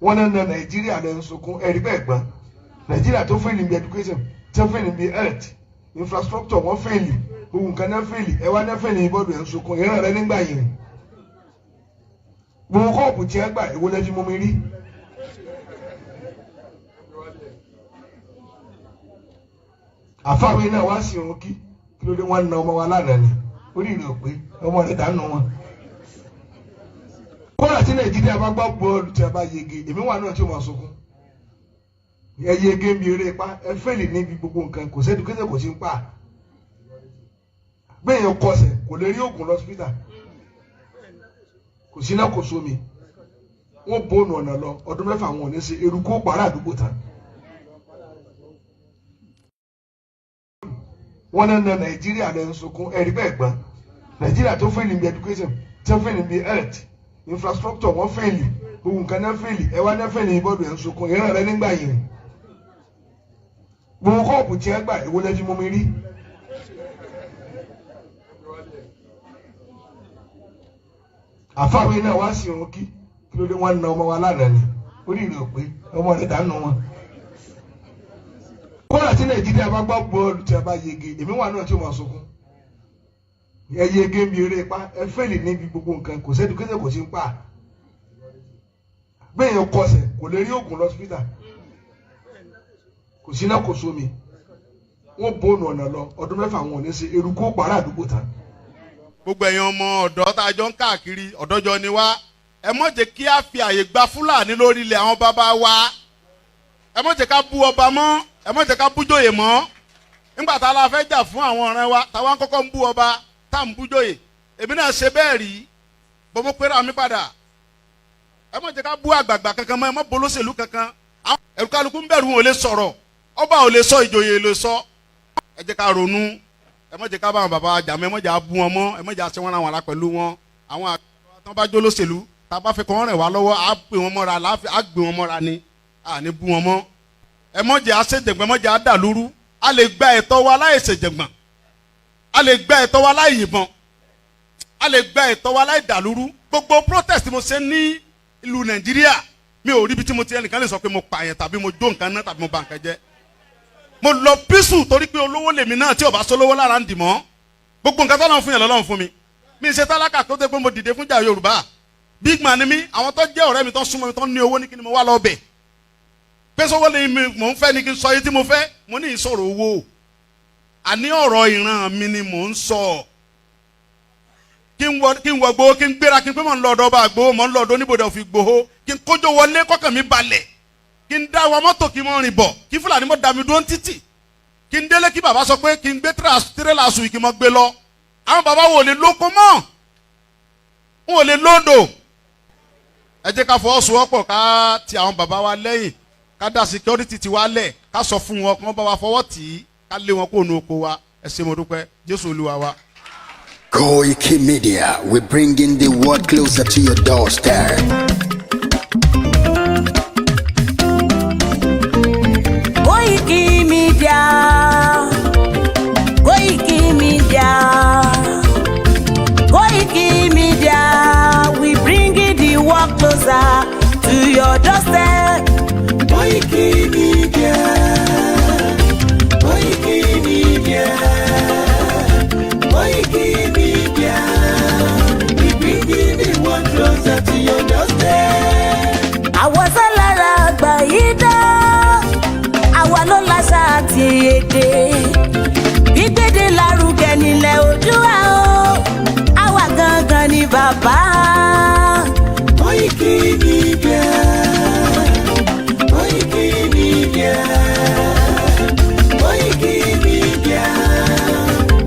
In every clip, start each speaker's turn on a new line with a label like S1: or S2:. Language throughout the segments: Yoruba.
S1: One in Nigeria then so called Eribegba. Nigeria to fail in education, to fail in health, infrastructure, one failing, who cannot fail, a one failing body and so called running by him. Who hope with check by, will let you mommy. I found in a was your key, including one no more than what do you know? I want it, I know. Kọ́lá tí Nàìjíríà bá gbọ́ bọ́ọ̀lù tí a bá yege èmi wà náà tí ó máa sunkún ẹ yege ń bi eré pa ẹ fẹ́lì níbi gbogbo nǹkan kò sẹ́ni kéde kò sí ń pa gbẹ̀yìn kọsẹ̀ kò lè rí oògùn lọ́sípítà kò sí náà kò sómi wọ́n bóònù ọ̀nà lọ ọdún mẹ́fà wọn ò ní ṣe eruku pàrọ̀ àdúgbò tán. Wọ́n náà Nàìjíríà lẹ́ ń sunkún ẹ̀rí bẹ́ẹ̀ gbọ́n Nàìjíríà tó fẹ́lì níbi education tó fẹ́lì níbi health infrastructure wọ́n fẹ́ẹ̀lì gbogbo nǹkan náà fẹ́ẹ̀lì ẹ wá náà fẹ́ẹ̀lì ìbọ̀dù ẹ̀ ń sunkún ìran rẹ nígbà yìí gbogbo kọ́ọ̀pù tí ẹ gbà èwo lẹ́jú mú mi rí. Àfáwé náà wá sí òun kí ló dé wọn na ọmọ wa lánàá ni ó rí ìrìn òpé ọmọ rẹ dànù wọn. Kọ́lá tí Nàìjíríà bá gbọ́ bọ́ọ̀lù tí a bá yege èmi wà náà tí ó máa sunkún. Ẹ yege ń bi eré pa ẹ fẹ́ẹ̀lì níbi gbogbo nǹkan kò sẹ́ni kéde kò sí ń pa gbẹ̀yìn kọsẹ̀ kò lè rí oògùn lọ́sípítà kò sí náà kò sómi wọ́n bóònù ọ̀nà lọ ọdún mẹ́fà wọn ò ní ṣe eruku pàrọ̀ àdúgbò tán.
S2: Gbogbo ẹ̀yin ọmọ ọ̀dọ́ tá a jọ ń káàkiri ọ̀dọ́jọ́ ni wá ẹ mọ̀ jẹ́ kí a fi àyè gba Fúlàní lórí ilẹ̀ àwọn bàbá wa ẹ mọ̀ jẹ́ ká bú ọba mọ́ ẹ mọ̀ jẹ́ ká bú jòyè mọ́ nígbà tá a la fẹ́ jà fún àwọn ọ̀rẹ́ wa táwa ń kọ́kọ́ ń bú ọba tá ń bú jòyè èmi náà ṣe bẹ́ẹ̀ rí bọ́mọ pẹ́rẹ́ àmì padà ẹ mọ̀ jẹ́ ká bú àgbààgbà kankan mọ́ ẹ mọ̀ bolóṣèlú kankan àwọn ẹ̀rù kálukú ń bẹ̀rù wọn ò lè sọ̀rọ̀ ọba ò lè sọ ìjòyè lè sọ ẹ jẹ́ ká ronú ẹ mọ̀ jẹ́ ká bá àwọn bàbá wa jà mọ́ ẹ mọ̀ jẹ́ á bú wọn mọ́ ẹ mọ̀ jẹ́ á ṣe wọn ra wọn ara pẹ̀lú wọn àwọn àgbà tó bá jó lóṣèlú tá a bá fẹ́ kọ́ wọn rẹ̀ wá lọ́wọ́ á gbé wọn mọ́ra á gbé wọn mọ́ra ni à ní bú wọn mọ́ ẹ mọ̀ jẹ́ á ṣèjẹ̀gbọ́n ẹ mọ̀ jẹ́ á dàlúrú a lè gba ẹ̀tọ́ wa láì ṣèjẹ̀gbọ́n a lè gba ẹ̀tọ́ wa láì yìnbọn a lè gba ẹ̀tọ́ wa láì dàlúrú gbogbo protest mo ṣe ní ìlú Nàìjíríà mi ò rí ibi tí mo ti ẹnìkan lè sọ pé mo pààyàn tàbí mo jó nǹkan náà tàbí mo bà nǹkan jẹ́ mo lọ písù torí pé olówó lèmi náà tí ò bá sólówó lára ń dì mọ́ gbogbo nǹkan tọ́lọ́run fún yàn lọ́lọ́run fún mi mi ṣe tálákà tó dé pé mo dìde fúnjà Yorùbá big man ni mi àwọn tó jẹ́ ọ̀rẹ́ mi tó súnmọ́ mi tó ní owó ní kí ni mo wá lọ bẹ̀ pé sọ́wọ́ lè mi mò ń fẹ́ ni kí n sọ yìí tí mo fẹ́ mo ní ìsọ̀rọ̀ owó àní ọ̀rọ̀ ìran mi ni mò ń sọ kí n wọ gbowó kí n gbéra kí n pé mò ń lọ ọ̀dọ̀ ọba gbowó mò ń lọ ọ̀dọ̀ oníbodè òfin gbowó kí n kójó wọlé kọ́kàn mi balẹ̀ kí n dá wa mọ́tò kí n mọ́ rìn bọ̀ kí Fúlàní mọ́ dá mi dúró títì kí n délé kí bàbá sọ pé kí n gbé tírélà sùn kí n mọ́ gbé lọ àwọn bàbá wo lè lóko mọ́ wọn ò lè lóńdò ẹ jẹ́ ká fọwọ́sowọ́pọ̀ ká ti àwọn bàbá wa lẹ́yìn ká dá security ti wa lẹ̀ ká sọ fún wọn kí wọ́n bá wa fọwọ́ tì í ká lé wọn kó nu oko wa ẹ ṣé mo dúpẹ́ Jésù Olúwa wa.
S3: KOIKIMEDIA, we're bringing the world closer to your doorstep.
S4: KOIKIMEDIA, KOIKIMEDIA, KOIKIMEDIA, we bringing the world closer to your doorstep. KOIKIMEDIA, KOIKIMEDIA, KOIKIMEDIA, we bringing the world closer to your doorstep. Àwọn sálára àgbà yìí dá, àwa ló láṣà àti èdè. Gbígbédè lárugẹ nílẹ̀ Oòduà o, àwa gangan ni bàbá. KOIKIMEDIA, KOIKIMEDIA, KOIKIMEDIA,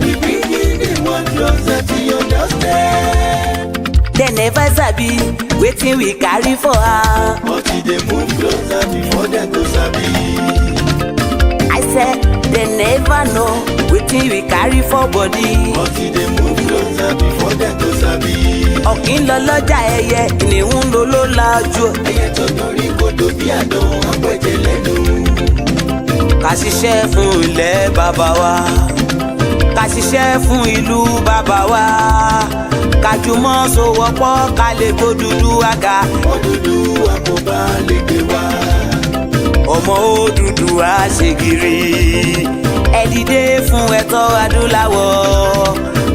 S4: we bringing the world closer to your doorstep. They never sabi wetin we carry for her, but we dey move closer before dem go sabi. I said they never know wetin we carry for body, but we dey move closer before dem go sabi. Ọ̀kín lọ lọ́jà ẹyẹ ìníhùn ló ló lajú. Ẹyẹ tó dorí kodò bí àdán ọgbẹ́jẹ lẹ́nu. Ká ṣiṣẹ́ fún ilẹ̀ bàbá wa. ká ṣiṣẹ́ fún ìlú bàbá wa ká jùmọ̀ sowọ́pọ̀ ká lè gbódúdú àga Odùduwà kò bá lè gbé wa ọmọ Odùduwà ṣègìrì ẹ dìde fún ẹ̀tọ́ adúláwọ̀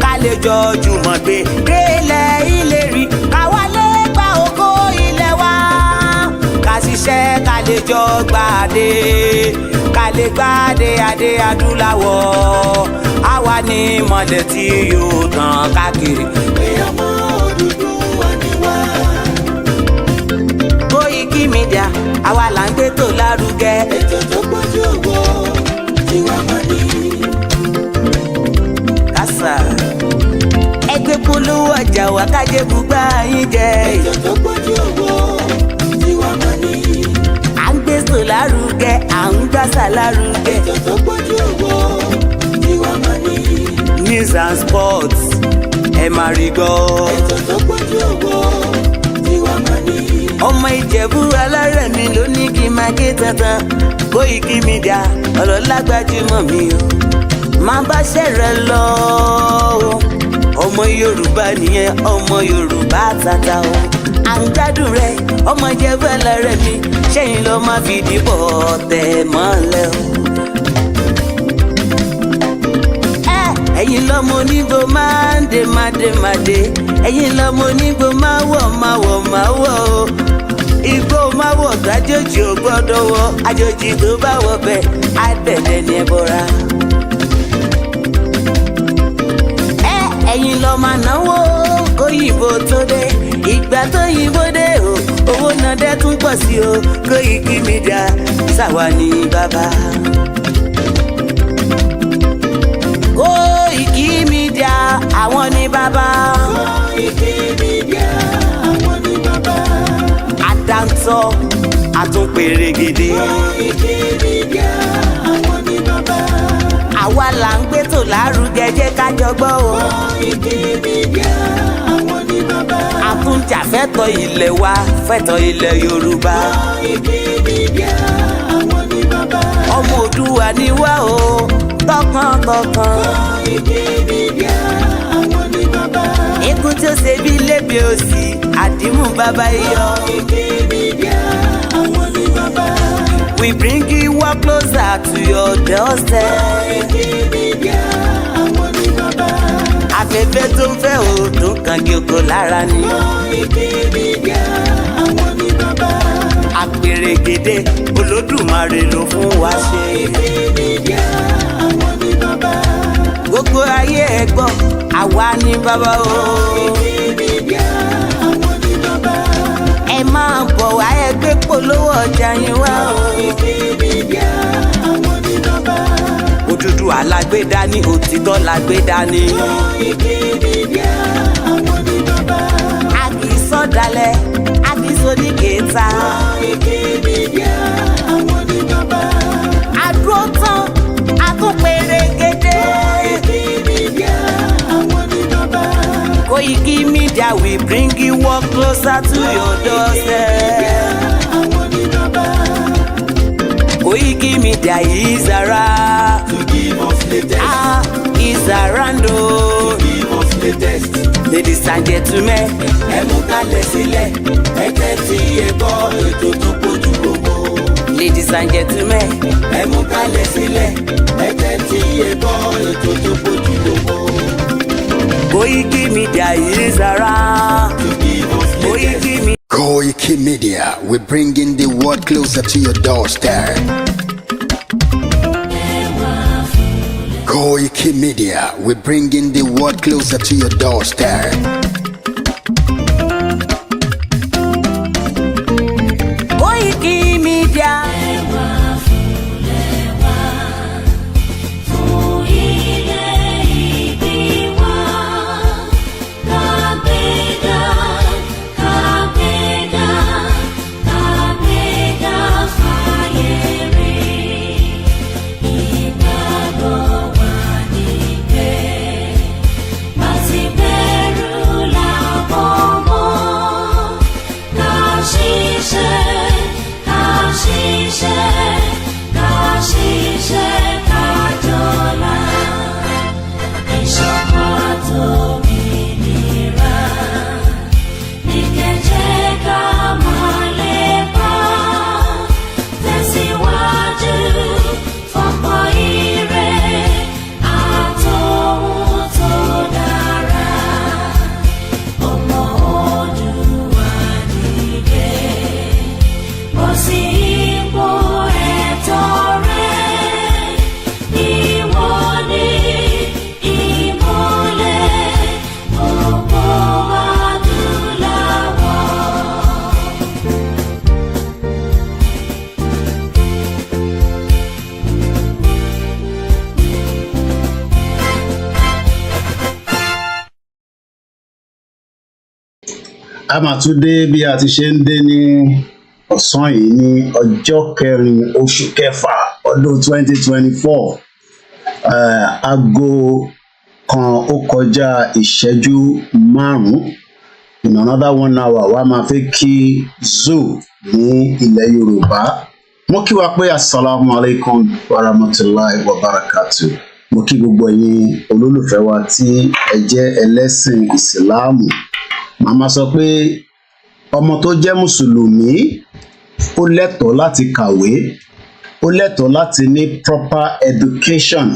S4: ká lè jọ jùmọ̀ gbé délẹ̀ ìlérí ká wálé gba ògo ilẹ̀ wa ká ṣiṣẹ́ ká lè jọ gbàdé ká lè gbàdé adé adúláwọ̀ àwa ní mọ̀lẹ̀ tí yóò tàn káàkiri. ọmọ Odùduwà ni wá. Koiki Media àwa là ń gbé tó lárugẹ. ètò tó gbójú owó tí wàá mọ̀ ní. kásá ẹgbẹ́ polówó ọjà wà kájé bùgbà yín jẹ. ètò tó gbójú owó tí wàá mọ̀ ní. à ń gbé tó lárugẹ à ń gbàsà lárugẹ. ètò tó gbójú owó tí wàá mọ̀ ní. news and sports ẹ máa rí gbọ́. ètò tó gbójú owó tí wàá mọ̀ ní. ọmọ Ìjẹ̀bú alárẹ̀ mi ló ní kí n máa ké tantan Koiki Media ọ̀rọ̀ lágbájúmọ̀ mi o máa bá ṣẹ̀rẹ̀ lọ ọmọ Yorùbá nìyẹn ọmọ Yorùbá tata o à ń gbádùn rẹ ọmọ Ìjẹ̀bú alárẹ̀ mi ṣẹ́yìn ló máa fi dìbò tẹ̀ mọ́lẹ̀ o. ẹ̀yin lọ́mọ onígbò máa ń dé mádémádé ẹ̀yin lọ́mọ onígbò máa wọ̀ o igbó máa wọ̀ gbàjòjì ò gbọ́dọ̀ wọ àjòjì tó bá wọ bẹ́ẹ̀ á bẹ̀rẹ̀ ní ẹbọra. ẹ̀yin lọ́ máa náwó kóyìnbó tó dé ìgbà tó yìnbó dé o owó náà dẹ́ tún pọ̀ sí o Koiki Media ṣàwa ní bàbá. Koiki Media àwọn ní bàbá. Koiki Media àwọn ní bàbá. Àdáńtọ́ àtúnpèrègèdè. Koiki Media àwọn ní bàbá. àwa là ń gbé tò lárugẹ jẹ́ ká jọ gbọ́ o. Koiki Media àwọn ní bàbá. àtúnjà fẹ́tọ̀ ilẹ̀ wa fẹ́tọ̀ ilẹ̀ Yorùbá. Koiki Media àwọn ní bàbá. ọmọ Oòduà ni wá o tọkàntọkàn. Koiki Media àwọn ní bàbá. ikú tí ó ṣe bí lébi òsì àdìmú bàbá iyọ̀. Koiki Media àwọn ní bàbá. we bring you work closer to your doorstep. Koiki Media àwọn ní bàbá. afẹ́fẹ́ tó ń fẹ́ òòdùn kan kí oko lára ni. Koiki Media àwọn ní bàbá. àpèrègèdè Olódùmarè ló fún wa ṣe. Koiki Media àwọn ní bàbá. gbogbo ayé ẹ gbọ́ àwa ní bàbá o. Koiki Media àwọn ní bàbá. ẹ máa bọ̀ wá ẹ gbé polówó ọjà yín wá o. Koiki Media àwọn ní bàbá. Odùduwà lágbèdá ní òtítọ́ lágbèdá ní. Koiki Media àwọn ní bàbá. a kì í sọ̀dálẹ̀ a kì í sóní kẹta. Koiki Media àwọn ní bàbá. a dúró tán a tún pèrègèdè. Koiki Media àwọn ní bàbá. Koiki Media we bring you work closer to your doorstep. àwọn ní bàbá. Koiki Media is around. to give us latest. is around o. to give us latest. ladies and gentlemen ẹ mú kalẹ̀ sílẹ̀ ẹ tẹ́tí ẹ gbọ́ ètò tó kojú gbogbo. ladies and gentlemen ẹ mú kalẹ̀ sílẹ̀ ẹ tẹ́tí ẹ gbọ́ ètò tó kojú gbogbo. Koiki Media is around. to give us latest.
S3: Koiki Media, we're bringing the world closer to your doorstep. Koiki Media, we're bringing the world closer to your doorstep.
S4: Koiki Media.
S5: Beru A máa tún dé bí a ti ṣe ń dé ní ọ̀sán yìí ní ọjọ́ kẹrin oṣù kẹfà ọdún 2024. Aago kan ó kọjá ìṣẹ́jú 5. In another 1 hour wa máa fẹ́ kí zoo ní ilẹ̀ Yorùbá. Mo kí wa pé assalamu alaikum wa rahmatulahi wa barakatuh. Mo kí gbogbo yín olólùfẹ́ wa tí ẹ jẹ́ ẹlẹ́sìn ìsìláàmù. Màmá sọ pé ọmọ tó jẹ́ mùsùlùmí ó lẹ́tọ̀ọ́ láti kàwé, ó lẹ́tọ̀ọ́ láti ní proper education.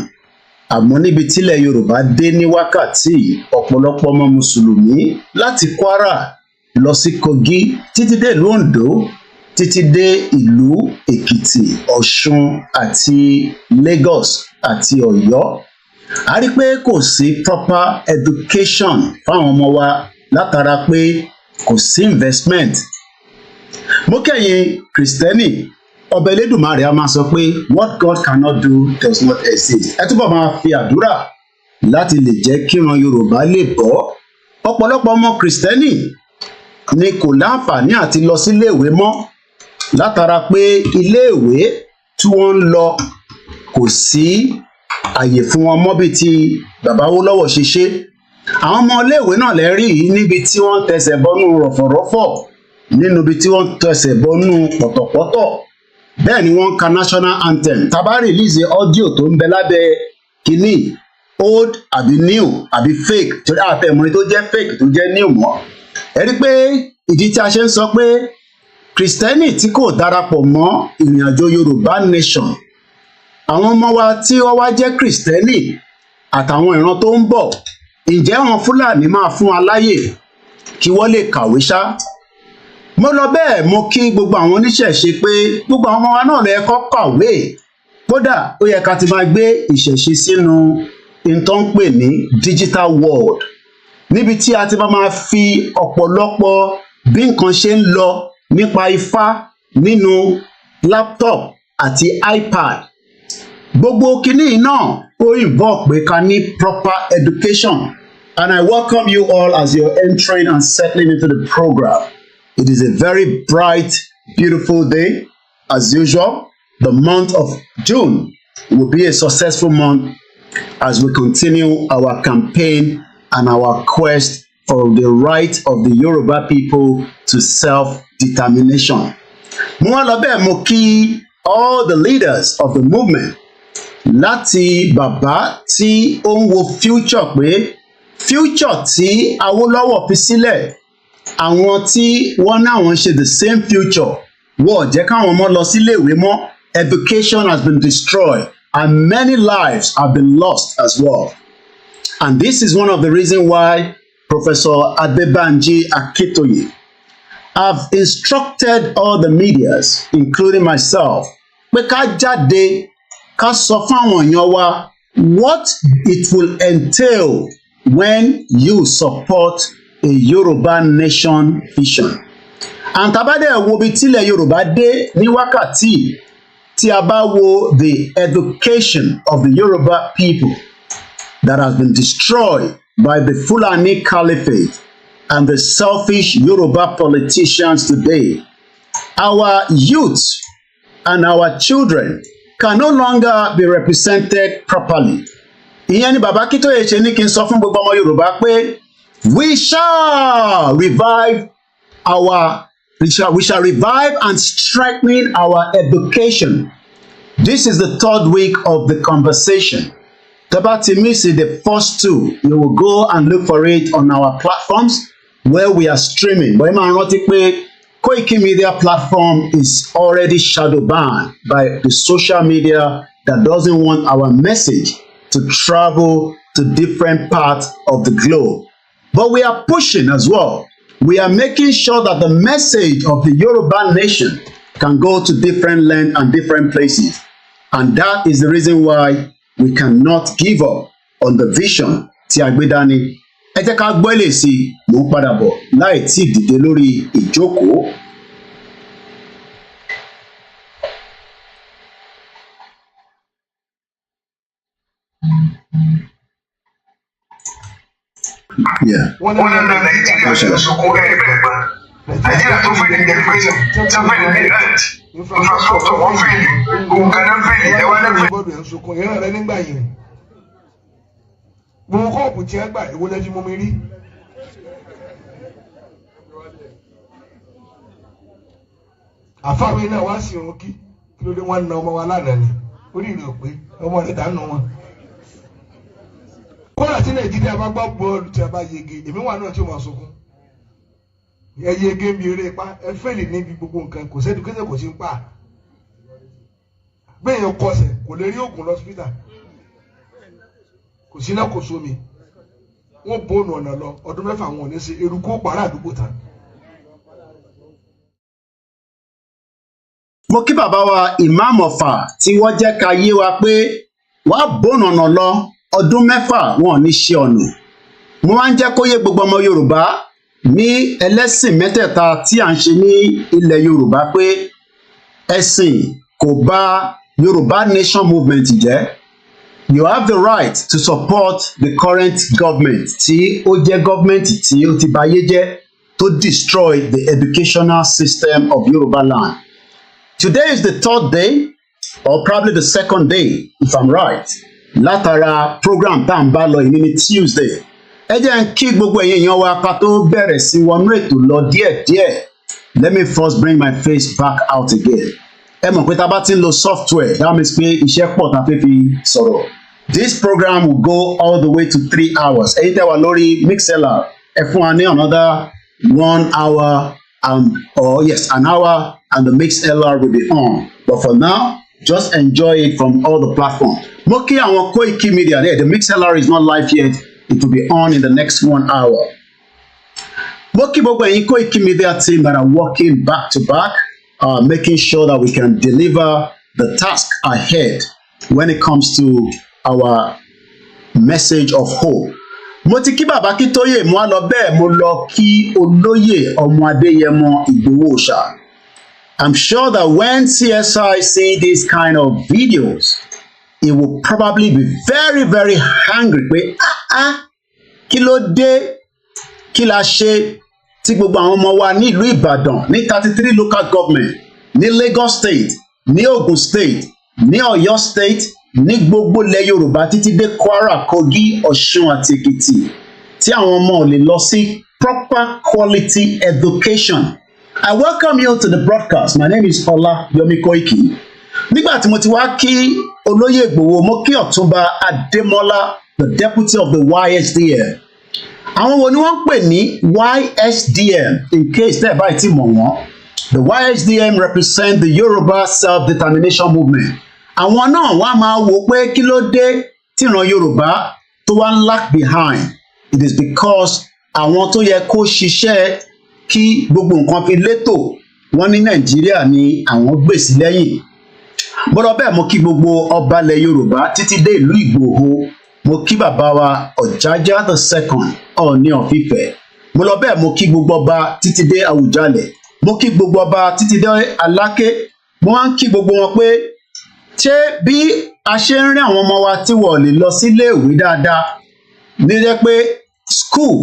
S5: Àmọ́ níbi tílẹ̀ Yorùbá dé ní wákàtí ọ̀pọ̀lọpọ̀ ọmọ mùsùlùmí láti Kwara lọ sí Kogi títí dé ìlú Ondo títí dé ìlú Èkìtì, Ọ̀ṣun àti Lagos àti Ọ̀yọ́. A rí pé kò sí proper education fáwọn ọmọ wa látara pé kò sí investment. Mo kẹ́yìn Kristẹni, ọba Elédùmarè a máa sọ pé what God cannot do does not exist. Ẹ túbọ̀ máa fi àdúrà láti lè jẹ́ kíran Yorùbá lè bọ́. Ọ̀pọ̀lọpọ̀ ọmọ Kristẹni ni kò láǹfààní àti lọ síléèwé mọ́ látara pé iléèwé tí wọ́n ń lọ kò sí àyè fún wọn mọ́ bí ti bàbá Awólọ́wọ̀ ṣe ṣe. Àwọn ọmọ iléèwé náà lè rí níbi tí wọ́n tẹsẹ̀ bọ́nú rọ̀fọ̀rọ̀fọ̀, nínú ibi tí wọ́n tẹsẹ̀ bọ́nú pọ̀tọ̀pọ̀tọ̀. Bẹ́ẹ̀ ni wọ́n ka national anthem. Tá bá release audio tó ń bẹ lábẹ́ kínní old àbí new àbí fake, torí àtẹ̀mọ́ni tó jẹ́ fake tó jẹ́ new mọ́. Ẹ rí pé ìdí tí a ṣe ń sọ pé Kristẹni tí kò darapọ̀ mọ́ ìrìn àjò Yorùbá nation, àwọn ọmọ wa tí wọ́n wá jẹ́ Kristẹni àtàwọn ìran tó ń bọ̀, ǹjẹ́ àwọn Fúlàní máa fún wa láyè kí wọ́n lè kàwé ṣá? Mo lọ bẹ́ẹ̀ mo kí gbogbo àwọn oníṣẹ̀ṣe pé gbogbo àwọn ọmọ wa náà lè kọ́ kàwé. Kódà ó yẹ ká ti máa gbé ìṣẹ̀ṣe sínú tó ń pè ní digital world, níbi tí a ti máa fi ọ̀pọ̀lọpọ̀ bí nǹkan ṣe ń lọ nípa Ifá nínú laptop àti iPad. Gbogbo kinní náà ó involve pé ká ní proper education, and I welcome you all as you're entering and settling into the program. It is a very bright, beautiful day. As usual, the month of June will be a successful month as we continue our campaign and our quest for the right of the Yoruba people to self-determination. Mo wá lọ bẹ́ẹ̀ mo kí all the leaders of the movement, láti bàbá tí ó ń wo future pé future tí Awólọ́wọ̀ fi sílẹ̀, àwọn tí wọ́n náà wọ́n ṣe the same future, wọ́n jẹ́ káwọn ọmọ lọ síléèwé mọ́. Education has been destroyed and many lives have been lost as well. And this is one of the reasons why Professor ADEBANJI Akintoye have instructed all the medias, including myself, pé ká jáde ká sọ fáwọn èèyàn wa what it will entail when you support a Yoruba nation vision. And tá bá dẹ̀ wo bí tílẹ̀ Yorùbá dé ní wákàtí, tí a bá wo the education of the Yoruba people that has been destroyed by the Fulani Caliphate and the selfish Yoruba politicians today, our youth and our children can no longer be represented properly. Ìyẹn ni bàbá Akintoye ṣe ní kí n sọ fún gbogbo ọmọ Yorùbá pé we shall revive and strengthen our education. This is the 3rd week of the conversation. Taba ti miss the first 2, you will go and look for it on our platforms where we are streaming. But ẹ máa rántí pé KOIKIMEDIA platform is already shadow banned by the social media that doesn't want our message to travel to different parts of the globe. But we are pushing as well. We are making sure that the message of the Yoruba nation can go to different lands and different places. And that is the reason why we cannot give up on the vision tí a gbé dání. Ẹ jẹ́ ká gbọ́ èlé sí i, mò ń padà bọ̀ láì tí ì dìde lórí ìjókòó.
S1: wọ́n ní Nàìjíríà ló sunkún ẹgbẹ̀gbọ́n Nàìjíríà tó fẹ́ ní education tó fẹ́ ní health infrastructure wọ́n fẹ́ ní ohun kan náà fẹ́ ní ẹwà náà fẹ́. Bọ́ọ̀dù ẹ̀ ń sunkún ìran rẹ nígbà yìí gbogbo kọ́ọ̀pù tí ẹ gbà èwo lẹ́jú mọ́ mi rí. Àfáàwé náà wá sí irun kí ló dé wọ́n na ọmọ wa lánàá ni orí ìrìn òpé ọmọ rẹ̀ dànù wọn. Kọ́lá tí Nàìjíríà bá gbọ́ bọ́ọ̀lù tí a bá yege èmi wà náà tí ó máa sunkún. Ẹ yege mi eré pa ẹ fẹ́lì níbi gbogbo nǹkan kò sẹ́dù kéde kò sí ń pa. Bẹ́ẹ̀ yẹn kọsẹ̀ kò lè rí oògùn lọ́sípítà. Kò sí náà kò sómi. Wọ́n bóònù ọ̀nà lọ ọdún mẹ́fà wọn ò ní ṣe eruku pàrọ̀ àdúgbò tán.
S5: Mo kí bàbá wa ìmáàmù Ọ̀fà tí wọ́n jẹ́ ká yé wa pé wọ́n á bóònù ọ̀nà lọ ọdún mẹ́fà wọn ò ní ṣe ọ̀nà. Mo máa ń jẹ́ kó yé gbogbo ọmọ Yorùbá ní ẹlẹ́sìn mẹ́tẹ̀ẹ̀ta tí à ń ṣe ní ilẹ̀ Yorùbá pé ẹ̀sìn kò bà Yorùbá Nation Movement jẹ́. You have the right to support the current government tí ó jẹ́ government tí ó ti bayé jẹ́ to destroy the educational system of Yoruba land. Today is the third day or probably the second day if I'm right látara program tá à ń bá lọ yìí ní Tuesday. Ẹ jẹ́ n kí gbogbo ẹ̀yin èèyàn wa ká tó bẹ̀rẹ̀ sí wọnú ètò lọ díẹ̀díẹ̀. Let me first bring my face back out again. Ẹ mọ̀ pé tá a bá ti ń lo software that means pé iṣẹ́ pọ̀ tá a fẹ́ fi sọ̀rọ̀. This program will go all the way to 3 hours. Ẹ̀yin tẹ́ wà lórí Mixlr ẹ fún wa ní another 1 hour an hour and the Mixlr will be on. But for now, just enjoy it from all the platforms. Mo kí àwọn KOIKIMEDIA there. The Mixlr is not live yet. It will be on in the next 1 hour. Mo kí gbogbo ẹ̀yin KOIKIMEDIA team that are working back to back, making sure that we can deliver the task ahead when it comes to our message of hope. Mo ti kí bàbá Akintoye mo á lọ bẹ́ẹ̀ mo lọ kí olóyè ọmọ Adéyẹmọ Ìgbòho Òòṣà. I'm sure that when CSI see these kind of videos, it will probably be very, very angry pé kí ló dé kí la ṣe tí gbogbo àwọn ọmọ wa ní ìlú Ìbàdàn ní 33 local government ní Lagos state ní Ogun state ní Ọ̀yọ́ state ní gbogbo ilẹ̀ Yorùbá títí dé Kwara, Kogi, Ọ̀ṣun àti Èkìtì tí àwọn ọmọ ò lè lọ sí proper quality education. I welcome you to the broadcast. My name is Yomi Koiki. Nígbà tí mo ti wá kí olóyè Ìgbòho mo kí Ọ̀túnba Adémọ́lá, the deputy of the YSDM. Àwọn wo ni wọ́n ń pè ní YSDM in case tẹ́ ẹ̀ báyìí ti mọ̀ wọ́n. The YSDM represent the Yoruba self-determination movement. Àwọn náà wá máa wò pé kí ló dé tí ìran Yorùbá tó wá ń lag behind. It is because àwọn tó yẹ kó ṣiṣẹ́ kí gbogbo nǹkan fi létò wọ́n ní Nàìjíríà ni àwọn gbè sí lẹ́yìn. Bọ́dọ̀ bẹ́ẹ̀ mo kí gbogbo ọba ilẹ̀ Yorùbá títí dé ìlú Ìgbòho. Mo kí bàbá wa Ọ̀jájá the second Ọọ̀ni of Ifẹ̀. Mo lọ bẹ́ẹ̀ mo kí gbogbo ọba títí dé Àwùjalẹ̀. Mo kí gbogbo ọba títí dé Aláké. Mo wá ń kí gbogbo wọn pé ṣé bí a ṣe ń rí àwọn ọmọ wa tí wọ́n lè lọ sílé ìwé dáadáa ní jẹ́ pé school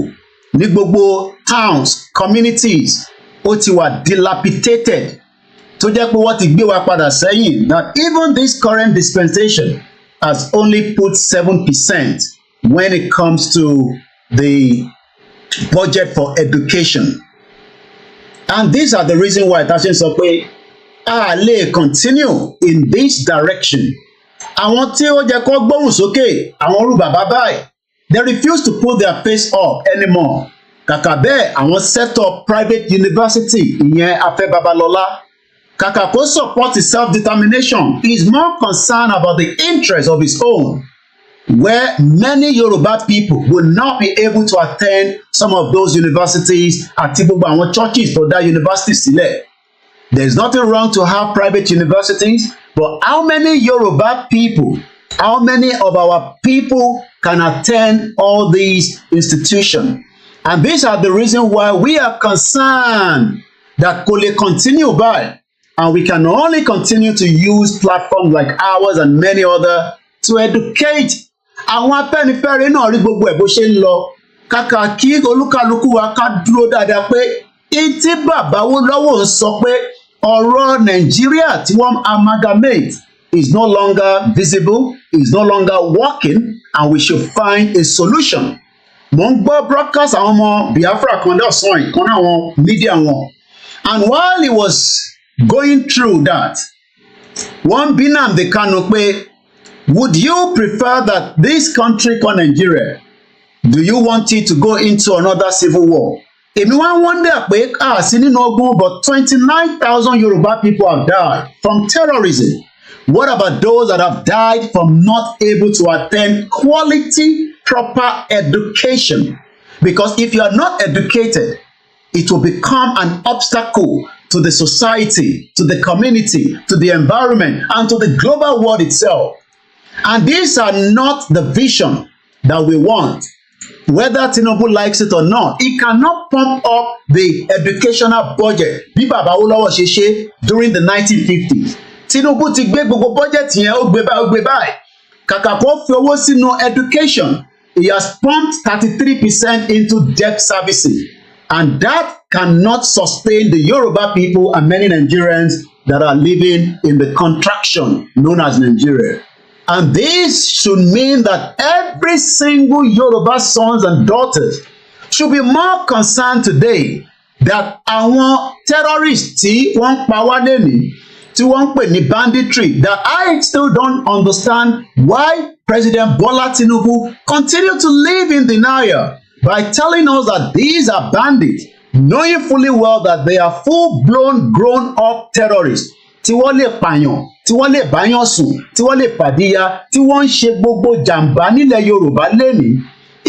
S5: ní gbogbo towns, communities ó ti wà dilapidated tó jẹ́ pé wọ́n ti gbé wa padà sẹ́yìn. That even this current dispensation has only put 7% when it comes to the budget for education. And these are the reason why Tashin sọ pé a lè continue in this direction. Àwọn tí ó jẹ́ kó gbóhùn sókè àwọn orú bàbá báyìí they refuse to put their face up anymore. Kàkà bẹ́ẹ̀ àwọn set up private university ìyẹn Afẹ́ Babalọ́lá. Kàkà kó support his self-determination, he is more concerned about the interest of his own, where many Yoruba people will not be able to attend some of those universities àti gbogbo àwọn churches tó dá university sílẹ̀. There is nothing wrong to have private universities, but how many Yoruba people, how many of our people can attend all these institutions? And these are the reasons why we are concerned that kò lè continue by. And we can only continue to use platforms like ours and many other to educate. Àwọn Afẹ́nifẹ́re náà rí gbogbo ẹ̀ bó ṣe ń lọ. kàkà kí olúkálukú wa ká dúró dáadáa pé etí bàbá Awólọ́wọ̀ ń sọ pé ọ̀rọ̀ Nàìjíríà tí wọ́n amalgamate is no longer visible, is no longer working, and we should find a solution. Mo ń gbọ́ broadcast àwọn ọmọ Biafra kan lọ́sàn-án ìkan náà àwọn media wọn, and while he was going through that, wọ́n bí Nnamdi Kanu pé, would you prefer that this country called Nigeria, do you want it to go into another civil war? Èmi wá wonder pé sí nínú ogun, but 29,000 Yoruba people have died from terrorism. What about those that have died from not able to attend quality, proper education? Because if you are not educated, it will become an obstacle to the society, to the community, to the environment, and to the global world itself. And these are not the vision that we want. Whether Tinubu likes it or not, he cannot pump up the educational budget bí Baba Awólọ́wọ̀ ṣe ṣe during the 1950s. Tinubu ti gbé gbogbo budget yẹn ó gbé báyìí. Kàkà kó fi owó sínú education, he has pumped 33% into debt servicing. And that cannot sustain the Yoruba people and many Nigerians that are living in the contraction known as Nigeria. And this should mean that every single Yoruba sons and daughters should be more concerned today that àwọn terrorists tí wọ́n pa wá lẹ́nìí, tí wọ́n pè ní banditry, that I still don't understand why President Bola Tinubu continue to live in denial by telling us that these are bandits, knowing fully well that they are full-blown, grown-up terrorists tí wọ́n lè pààyàn, tí wọ́n lè báyàn sùn, tí wọ́n lè pàdíyà, tí wọ́n ń ṣe gbogbo jàǹbá nílẹ̀ Yorùbá lẹ́nìí,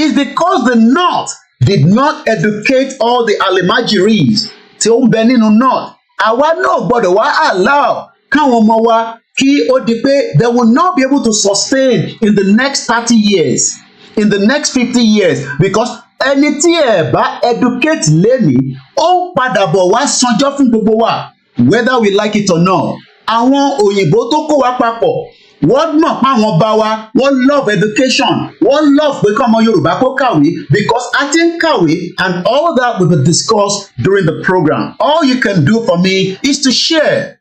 S5: is because the North did not educate all the alimajiris tí ó ń bẹ nínú North. Àwa náà gbọ́dọ̀ wá allow káwọn ọmọ wa kí ó di pé they will not be able to sustain in the next 30 years, in the next 50 years, because ẹni tí ẹ bá educate lẹ́nìí ó ń padà bọ̀ wá sanjọ́ fún gbogbo wa, whether we like it or not. Àwọn òyìnbó tó kó wa papọ̀, wọ́n mọ̀ pé àwọn bá wa, wọ́n love education, wọ́n love pé kí ọmọ Yorùbá kó kàwé, because a ti ń kàwé, and all that will be discussed during the program. All you can do for me is to share.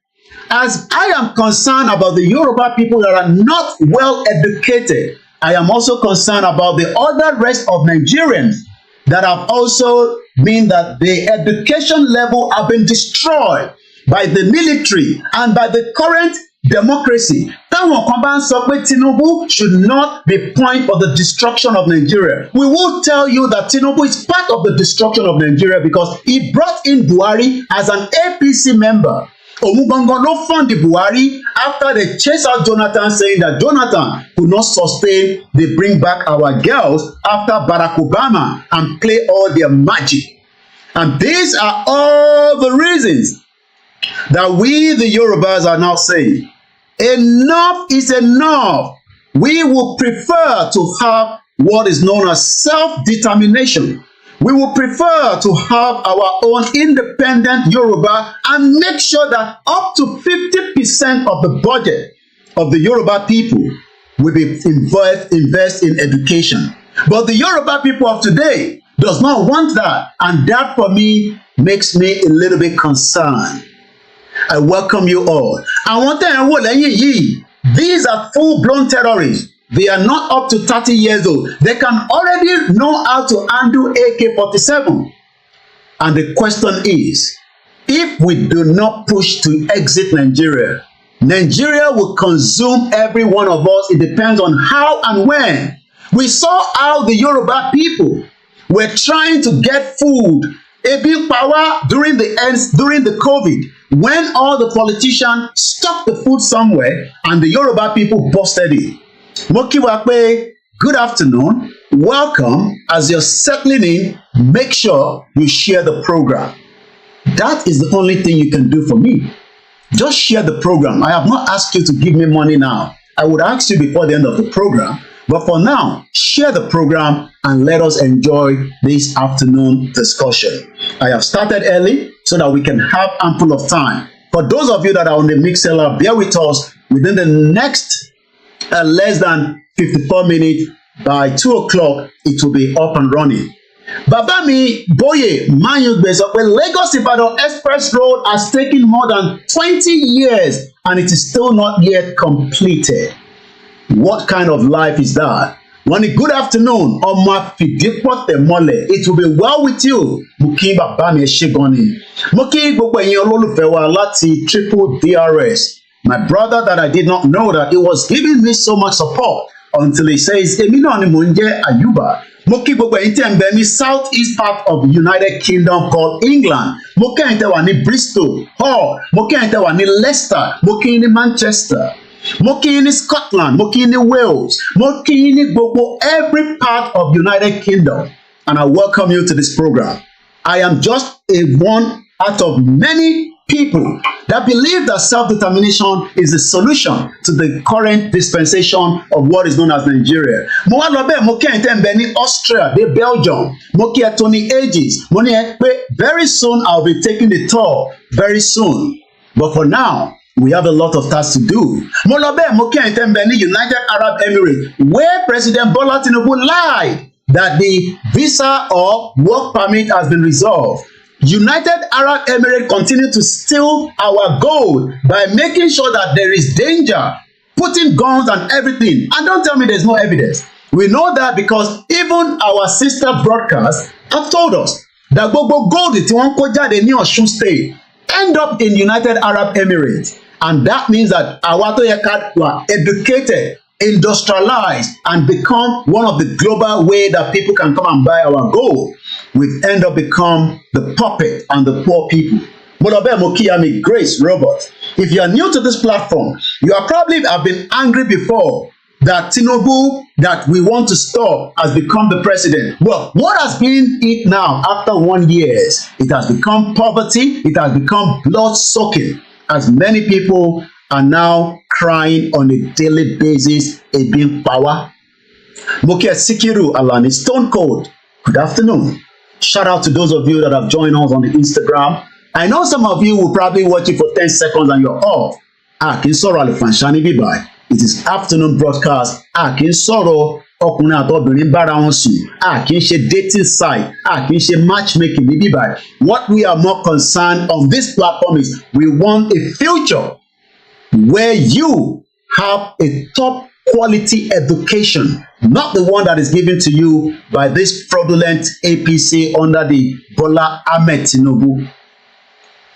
S5: As I am concerned about the Yoruba people that are not well educated, I am also concerned about the other rest of Nigerians that have also mean that the education level have been destroyed by the military and by the current democracy. Táwọn kan bá ń sọ pé Tinubu should not be point for the destruction of Nigeria, we will tell you that Tinubu is part of the destruction of Nigeria because he brought in Buhari as an APC member. Òun gangan ló fund Buhari after they chase out Jonathan, saying that Jonathan could not sustain the bring back our girls after Barack Obama and play all their magic. And these are all the reasons that we the Yorubas are now saying enough is enough. We would prefer to have what is known as self-determination. We would prefer to have our own independent Yoruba and make sure that up to 50% of the budget of the Yoruba people will be invest in education. But the Yoruba people of today does not want that, and that for me makes me a little bit concerned. I welcome you all. Àwọn tẹ́ ẹ̀ ń wò lẹ́yìn yìí, these are full-blown terrorists. They are not up to 30 years old. They can already know how to handle AK-47. And the question is, if we do not push to exit Nigeria, Nigeria will consume every one of us. It depends on how and when. We saw how the Yoruba people were trying to get food, a big power during the COVID, when all the politicians stocked the food somewhere and the Yoruba people busted it. Mo kí wa pé good afternoon, welcome. As you're settling in, make sure you share the program. That is the only thing you can do for me. Just share the program. I have not asked you to give me money now. I would ask you before the end of the program. But for now, share the program and let us enjoy this afternoon discussion. I have started early so that we can have ample of time. For those of you that are on the Mixlr, bear with us. Within the next less than 54 minutes, by 2 o'clock, it will be up and running. Bàbá mi Boye Mayugbe sọ pé Lagos Ibadan Express Road has taken more than 20 years and it is still not yet completed. What kind of life is that? Wọ́n ní good afternoon, ọmọ àfìdípọ̀ tẹ̀mọ́lẹ̀, it will be well with you. Mo kí bàbá mi ẹ ṣé gan ni. Mo kí gbogbo ẹ̀yin olólùfẹ́ wa láti Triple DRS. My brother that I did not know that he was giving me so much support until he says, èmi náà ni mò ń jẹ́ Ayuba. Mo kí gbogbo ẹ̀yin tẹ́ ń bẹ ní south east part of the United Kingdom called England. Mo kí ẹ̀yin tẹ́ wà ní Bristol, Hull. Mo kí ẹ̀yin tẹ́ wà ní Leicester. Mo kí yín ní Manchester. Mo kí yín ní Scotland. Mo kí yín ní Wales. Mo kí yín ní gbogbo every part of the United Kingdom. And I welcome you to this program. I am just one out of many people that believe that self-determination is the solution to the current dispensation of what is known as Nigeria. Mo wá lọ bẹ́ẹ̀ mo kí ẹ̀yin tẹ́ ń bẹ ní Austria, ní Belgium, mo kí ẹ Tony Aegis, mo ní ẹ pé very soon I will be taking the tour, very soon. But for now, we have a lot of tasks to do. Mo lọ bẹ́ẹ̀ mo kí ẹ̀yin tẹ́ ń bẹ ní United Arab Emirates, where President Bola Tinubu lied that the visa or work permit has been resolved. United Arab Emirates continue to steal our gold by making sure that there is danger, putting guns and everything. And don't tell me there's no evidence. We know that because even our sister broadcasts have told us that gbogbo gold tí wọ́n kó jáde ní Ọ̀ṣun State end up in United Arab Emirates. And that means that àwa tó yẹ ká wà educated, industrialized, and become one of the global way that people can come and buy our gold, we've end up become the puppet and the poor people. Monobe Mokiyami Grace Robert. If you are new to this platform, you are probably have been angry before that Tinubu that we want to stop has become the president. Well, what has been it now after 1 year? It has become poverty, it has become blood-sucking, as many people are now crying on a daily basis being power. Mokia Sikiru Alani Stone Cold, good afternoon. Shout out to those of you that have joined us on the Instagram. I know some of you will probably watch it for 10 seconds and you're off. Akinsoro Alifanshani Bibai. It is afternoon broadcast. Akinsoro ọkùnrin àtọbìnrin bára wọn sùn. Àkínṣe dating site. Àkínṣe matchmaking ní Bibai. What we are more concerned on this platform is we want a future where you have a top quality education, not the one that is given to you by this fraudulent APC under the Bola Ahmed Tinubu.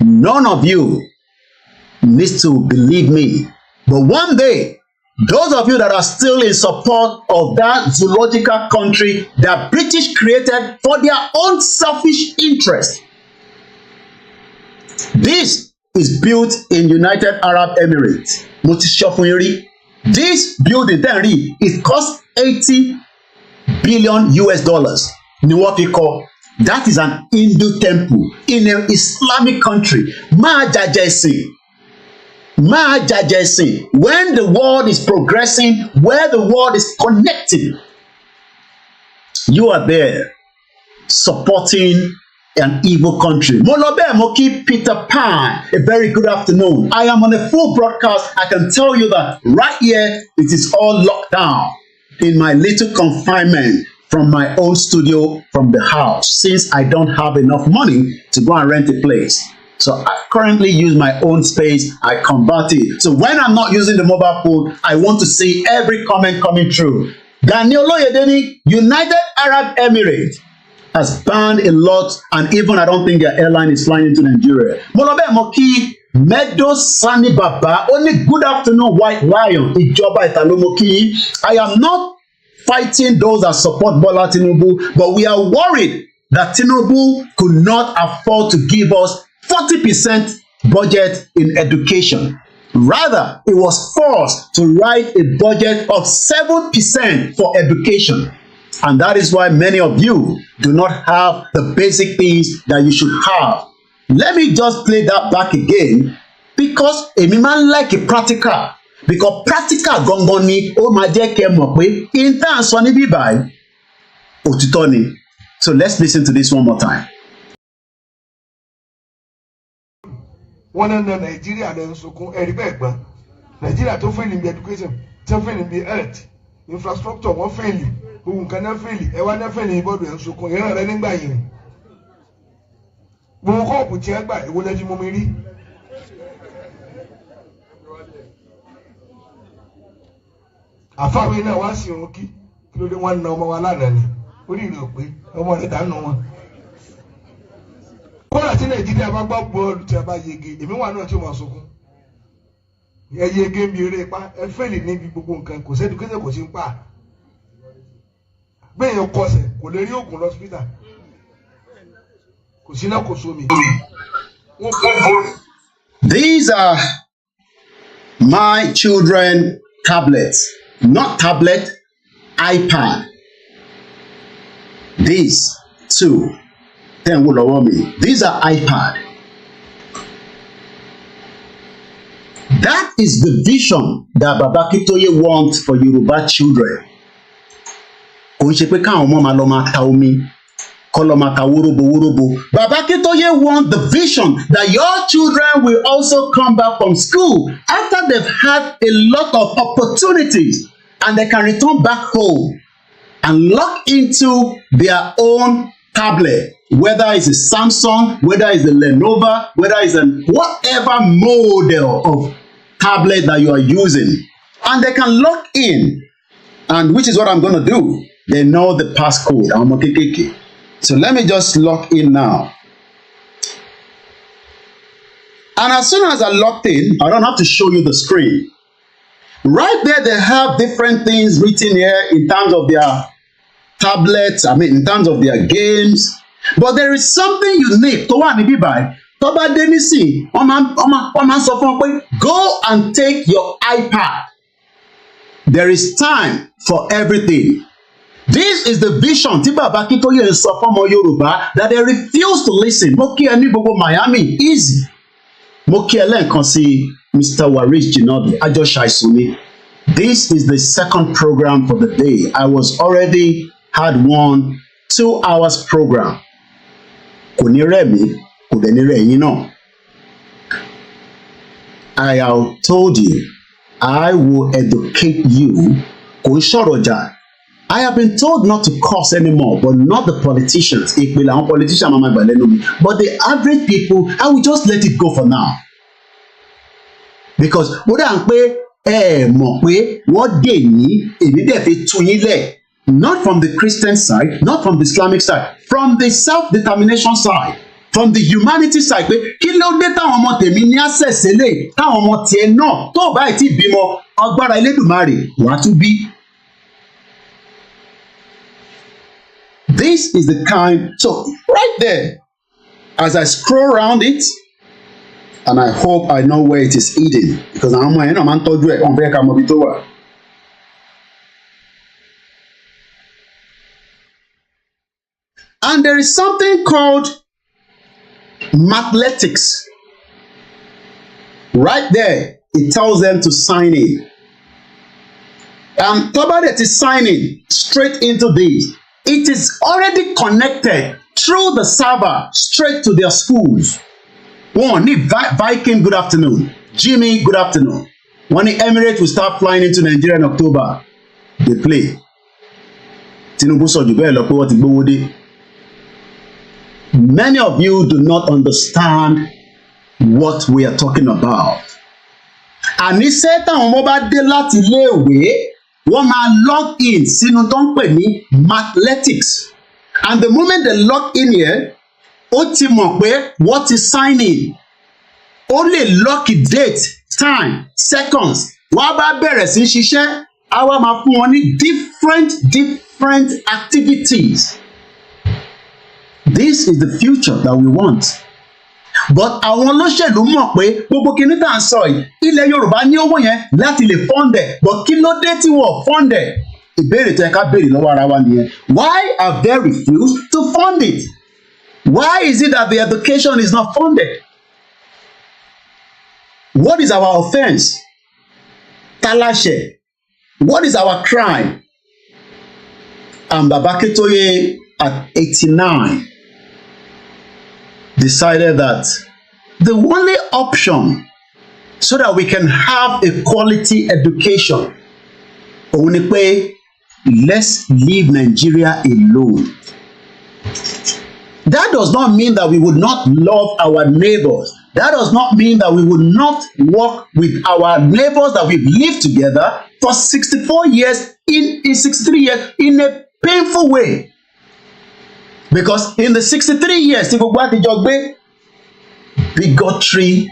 S5: None of you needs to believe me, but one day, those of you that are still in support of that zoological country that British created for their own selfish interest, this is built in United Arab Emirates. Mo ti sọ fún yín rí. This building then rí, it cost $80 billion ni wọ́n fi kọ́. That is an Hindu temple in an Islamic country. Máa jàjà ẹ̀sìn. Máa jàjà ẹ̀sìn. When the world is progressing, where the world is connecting, you are there supporting an evil country. Mo lọ bẹ́ẹ̀ mo kí Peter Pan, a very good afternoon. I am on a full broadcast. I can tell you that right here it is all locked down in my little confinement from my own studio from the house, since I don't have enough money to go and rent a place. So I currently use my own space. I convert it. So when I'm not using the mobile phone, I want to see every comment coming through. Daniel Oyedeni, United Arab Emirates has banned a lot, and even I don't think their airline is flying into Nigeria. Molobe Moki, Medo Sani Baba, only good afternoon, White Lion, Ijoba Italomoki. I am not fighting those that support Bola Tinubu, but we are worried that Tinubu could not afford to give us 40% budget in education. Rather, it was forced to write a budget of 7% for education. And that is why many of you do not have the basic things that you should have. Let me just play that back again, because èmi máa ń like a practical, because practical gangan ni ó máa jẹ́ kẹ́ mọ̀ pé in tá à ń sọ níbí báyìí òtítọ́ ni. So let's listen to this one more time.
S1: Wọ́n náà na Nàìjíríà lẹ́ ń sunkún ẹ̀rí bẹ́ẹ̀ gbọ́n. Nàìjíríà tó fẹ́ ní bí education, tó fẹ́ ní bí health, infrastructure wọ́n fẹ́ ní. gbogbo nǹkan náà fèlì ẹ wá náà fèlì bọ́ọ̀dù ẹ̀ ń sunkún ìran rẹ nígbà yìí gbogbo kọ́ọ̀pù tí ẹ gbà èwo lẹ́jú mú mi rí. àfáàwé náà wá sí òun kí ló dé wọn na ọmọ wa lánàá ni orí rẹ ò pé ọmọ rẹ dànù wọn. kọ́lá tí nàìjíríà bá gbọ́ bọ́ọ̀lù tí a bá yege èmi wà náà tí ó máa sunkún. ẹ yege ń bi eré pa ẹ fẹ́lì níbi gbogbo nǹkan kò sẹ́ni kéde kò sí ń pa. bẹ́ẹ̀ yẹn kọsẹ̀ kò lè rí oògùn lọ́sípítà kò sí náà kò sómi.
S5: These are my children tablets, not tablet, iPad. These two, then will allow me. These are iPad. That is the vision that Baba Akintoye wants for Yoruba children. Kò ń ṣe pé káwọn ọmọ máa lọ máa ta omi, kọ́ lọ máa ta wóróbo. Baba Akintoye wants the vision that your children will also come back from school after they've had a lot of opportunities and they can return back home and log into their own tablet, whether it's a Samsung, whether it's a Lenovo, whether it's a whatever model of tablet that you are using, and they can log in, and which is what I'm going to do. They know the passcode. I'm okay. So let me just log in now. And as soon as I logged in, I don't have to show you the screen. Right there, they have different things written here in terms of their tablets, in terms of their games. But there is something unique to one by Toba Denisi. Go and take your iPad. There is time for everything. This is the vision tí Baba Akintoye sọ fún ọmọ Yorùbá that they refuse to listen. Mo kí ẹ ní gbogbo Miami easy. Mo kí ẹ lẹ́ẹ̀kan sí Mr. Waris Jinobi Ajọ́ṣàìsùn ni. This is the second program for the day. I was already had 2 hours program. Kò ní rẹ̀ mí, kò dẹ̀ ní rẹ̀ yín náà. I have told you, I will educate you. Kò ń sọ̀rọ̀ jà. I have been told not to curse anymore, but not the politicians. But the average people, I will just let it go for now. Because not from the Christian side, not from the Islamic side, from the self-determination side, from the humanity side. Kí ló dé táwọn ọmọ tèmi ní access lé táwọn ọmọ tiẹ̀ náà tó bá ti bímọ agbára Elédùmarè wàá tún bí. This is the kind, so right there, as I scroll around it, and I hope I know where it is hidden, because I'm told you on Beka Mobitowa. And there is something called mathletics. Right there, it tells them to sign in. And Tobadet is signing straight into this. It is already connected through the server straight to their schools. One, Viking, good afternoon. Jimmy, good afternoon. When the Emirates will start flying into Nigeria in October, they play. Tinubu sọ jù bẹ́ẹ̀ lọ pé wọ́n ti gbówó dé. Many of you do not understand what we are talking about. Àníṣe táwọn ọmọ bá dé láti iléèwé, wọ́n máa log in sínú tó ń pè ní mathletics, and the moment they log in here ó ti mọ̀ pé wọ́n ti sign in, ó lè lock date, time, seconds, wọ́n á bá bẹ̀rẹ̀ sí ṣiṣẹ́, á wá máa fún wọn ní different activities. This is the future that we want. But àwọn olóṣèlú mọ̀ pé gbogbo kinní tá à ń sọ yìí ilẹ̀ Yorùbá ní owó yẹn láti lè fọ́ndẹ̀, but kí ló dé tí wọ́n fọ́ndẹ̀? Ìbéèrè tó yẹ ká béèrè lọ́wọ́ ara wa nìyẹn. Why have they refused to fund it? Why is it that the education is not funded? What is our offense? Talashe. What is our crime? And Baba Akintoye at 89 decided that the only option so that we can have a quality education òun ni pé let's leave Nigeria alone. That does not mean that we would not love our neighbors. That does not mean that we would not work with our neighbors that we've lived together for 64 years, in 63 years, in a painful way. Because in the 63 years, bigotry,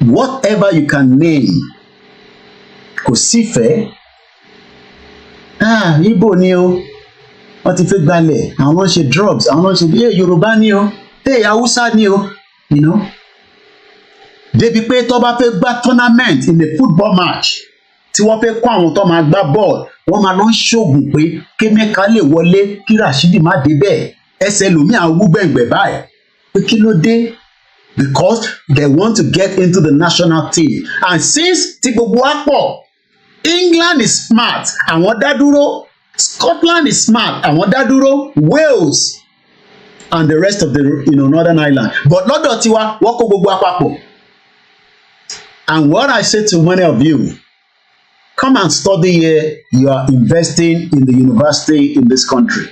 S5: whatever you can name, kò sífẹ̀ẹ́. Igbo ni o, wọ́n ti fẹ́ gbalẹ̀, àwọn ṣe drugs, àwọn ṣe Yoruba ni o, Hausa ni o, you know. Débi pé tó bá fẹ́ gbá tournament in a football match, tí wọ́n fẹ́ kó àwọn tó máa gbá bọ́ọ̀lù, wọ́n máa lọ ń ṣoògùn pé kémẹ́ká lè wọlé kí Rashidi má débẹ̀, ẹsẹ̀ lòmí àwọn gbẹ̀ngbẹ̀ báyìí. Pé kí ló dé? Because they want to get into the national team. And since tí gbogbo wa pọ̀, England is smart, àwọn dá dúró. Scotland is smart, àwọn dá dúró. Wales and the rest of the Northern Ireland. But lọ́dọ̀ tiwa, wọ́n kó gbogbo àpapọ̀. And what I say to many of you, come and study here. You are investing in the university in this country.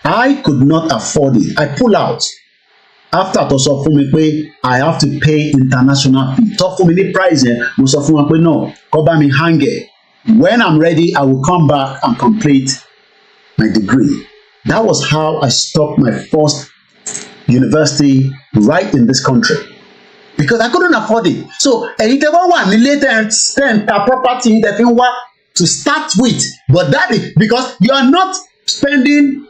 S5: I could not afford it. I pull out. After tó sọ fún mi pé I have to pay international fee. Tó fún mi ní price yẹn, mo sọ fún wọn pé no, kó bá mi hang it. When I'm ready, I will come back and complete my degree. That was how I stopped my first university right in this country. Because I couldn't afford it. So, ẹ̀yin tẹ́ wá wà nílé tẹ́ property tẹ́ fi ń wá to start with. But that is because you are not spending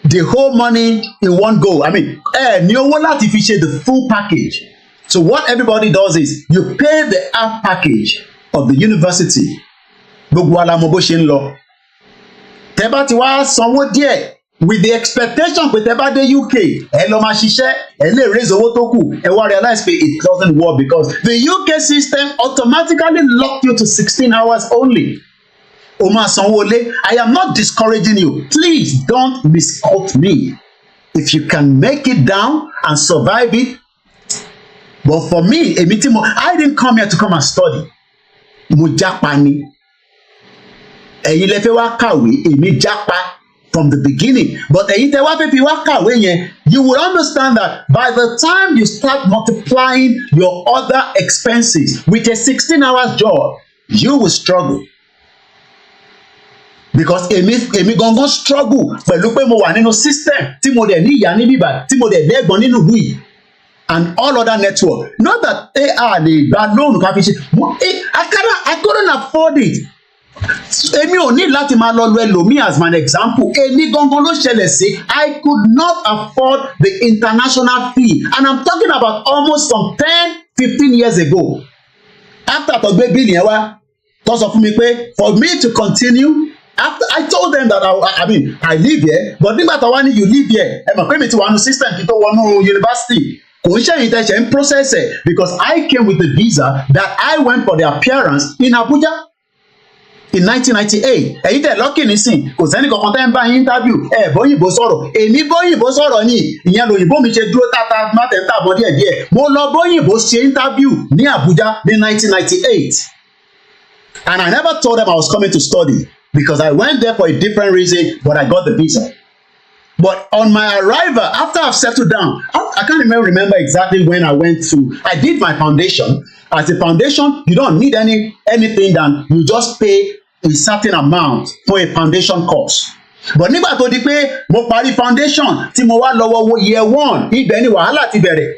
S5: the whole money in one go. I mean, ní owó láti fi ṣe the full package. So what everybody does is you pay the half package of the university. Gbogbo alamọ bó ṣe ń lọ. Tẹ́ bá ti wá sanwó díẹ̀ with the expectation pé tẹ́ bá dé UK, ẹ lọ máa ṣiṣẹ́, ẹ lè raise owó tó kù, ẹ wá realize pé it doesn't work because the UK system automatically locked you to 16 hours only. O máa sanwó lé. I am not discouraging you. Please don't misquote me. If you can make it down and survive it. But for me, I didn't come here to come and study. Mo jápa ni. Ẹ̀yin lẹ fẹ́ wá kàwé, èmi jápa from the beginning. But ẹ̀yin tẹ́ wá fẹ́ fi wá kàwé yẹn, you will understand that by the time you start multiplying your other expenses with a 16 hours job, you will struggle. Because èmi gangan struggle pẹ̀lú pé mo wà nínú system tí mo dẹ̀ ní ìyá ní bíbá tí mo dẹ̀ lẹ́gbọ̀n nínú ìlú yìí and all other network. Not that AI lè gba lóònù ká fi ṣe. I couldn't afford it. Èmi ò ní láti máa lọ lo ẹlòmíì as my example. Èmi gangan ló ṣẹlẹ̀ sí. I could not afford the international fee, and I'm talking about almost some 10-15 years ago. After tó gbé bíìlì yẹn wá, tó sọ fún mi pé for me to continue. After I told them that I live here, but nígbà tó wá ní you live here, ẹ mọ̀ pé mi ti wà nù system kí tó wọnú university. Kò ń ṣẹ̀yìn tẹ̀ ṣe ń process ẹ̀ because I came with a visa that I went for the appearance in Abuja in 1998. Ẹ̀yin tẹ̀ lọ́kì nísìn, kò sẹ́ni kankan tẹ́ ń bá yín interview, bóyìnbó sọ̀rọ̀, èmi bóyìnbó sọ̀rọ̀ ni, ìyẹn lòyìnbó mi ṣe dúró tata mátẹ̀ntà bọ́ díẹ̀díẹ̀. Mo lọ bóyìnbó ṣe interview ní Abuja ní 1998. And I never told them I was coming to study. Because I went there for a different reason, but I got the visa. But on my arrival, after I've settled down, I can't even remember exactly when I went through. I did my foundation. As a foundation, you don't need anything than you just pay a certain amount for a foundation course. But nígbà tó di pé mo parí foundation tí mo wá lọ́wọ́ year 1, ibẹ̀ ni wàhálà ti bẹ̀rẹ̀.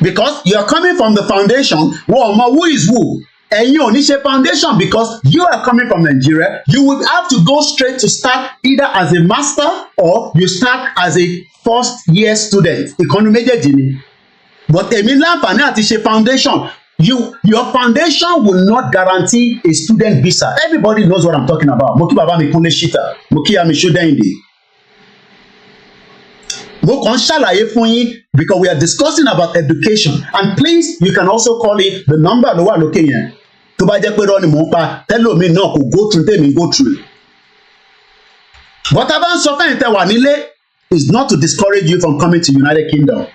S5: Because you are coming from the foundation, who is who? Ẹ̀yin ò ní ṣe foundation because you are coming from Nigeria. You will have to go straight to start either as a master or you start as a first year student. Ìkànnì méjèèjì ni. But èmi láǹfààní àti ṣe foundation. Your foundation will not guarantee a student visa. Everybody knows what I'm talking about. Mo kí bàbá mi Kúnlé Ṣítà, mo kí àmì Ṣódẹ́yìndé. Mo kàn ṣàlàyé fún yín because we are discussing about education, and please you can also call it the number ló wà lókè yẹn. Tó bá jẹ́ pé rọ́ ni mò ń pa tẹ́lómi náà kò go through tèmi go through. But abá ń sọ fẹ́yìn tẹ́ wà nílé is not to discourage you from coming to United Kingdom.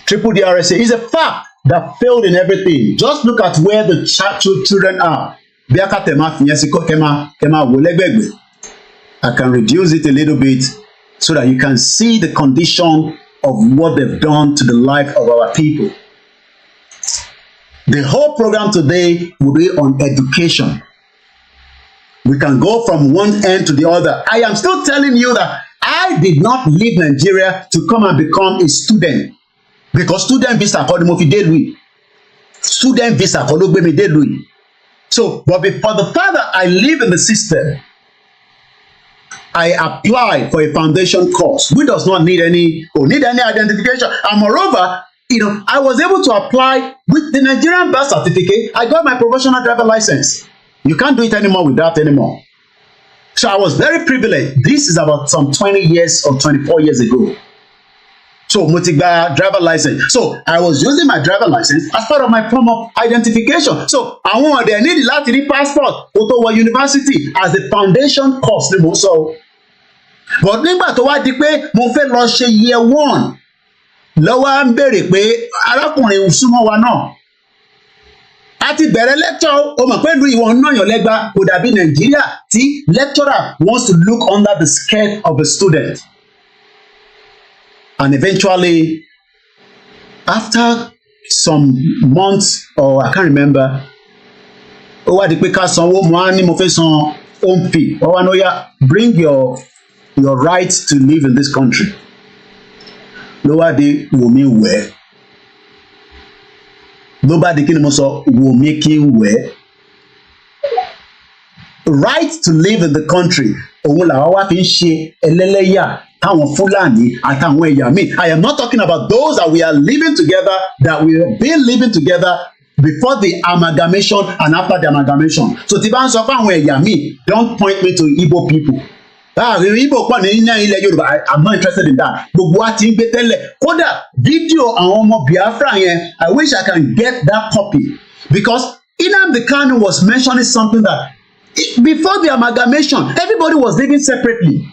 S5: Triple DRSA is a fact. that failed in everything. Just look at where the children are. I can reduce it a little bit so that you can see the condition of what they've done to the life of our people. The whole program today will be on education. We can go from one end to the other. I am still telling you that I did not leave Nigeria to come and become a student, because student visa called me Louis. Student visa called me Louis. So, but before the fact that I live in the system, I apply for a foundation course, which does not need any identification. And moreover, I was able to apply with the Nigerian birth certificate. I got my professional driver license. You can't do it anymore with that anymore. So I was very privileged. This is about some 20 years or 24 years ago. So Mutigba driver license. So I was using my driver license as part of my form of identification. So I want they need the passport, Ottawa University as the foundation course. So, but nígbà tó wá di pé mo fẹ́ lọ ṣe year 1 lọ́wọ́ ń béèrè pé arákùnrin súnmọ́ wa náà. A ti bẹ̀rẹ̀ lecture o mọ̀ pé ìlú ìwọ̀n náà yàn lẹ́gba kò dàbí Nàìjíríà tí lecturer wants to look under the skirt of a student. And eventually, after some months, or I can't remember, ó wá di pé ká sanwó mo á ní mo fẹ́ san home fee. Ó wá ní ó yá bring your right to live in this country. Ló wá di wò mí wẹ̀. Ló bá di kí ni mo sọ wò mí kí n wẹ̀. Right to live in the country òun làwọn wá fi ń ṣe ẹlẹ́lẹ́yà táwọn Fúlàní àtàwọn ẹ̀yà míì. I am not talking about those that we are living together, that we have been living together before the amalgamation and after the amalgamation. So tí bá ń sọ fún àwọn ẹ̀yà míì, don't point me to Igbo people. Igbo pọ̀ ní ilẹ̀ Yorùbá. I'm not interested in that. Gbogbo wa ti ń gbé tẹ́lẹ̀. Kódà fídíò àwọn ọmọ Biafra yẹn, I wish I can get that copy, because Nnamdi Kanu was mentioning something that before the amalgamation, everybody was living separately.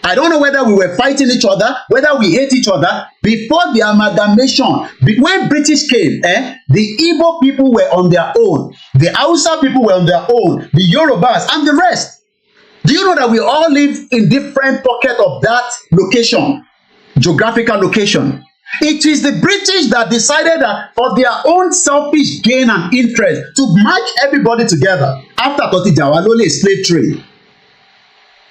S5: I don't know whether we were fighting each other, whether we hate each other. Before the amalgamation, when British came, the Igbo people were on their own, the Hausa people were on their own, the Yorubas and the rest. Do you know that we all live in different pockets of that location, geographical location? It is the British that decided that for their own selfish gain and interest to match everybody together after Toti Jawalole slave trade.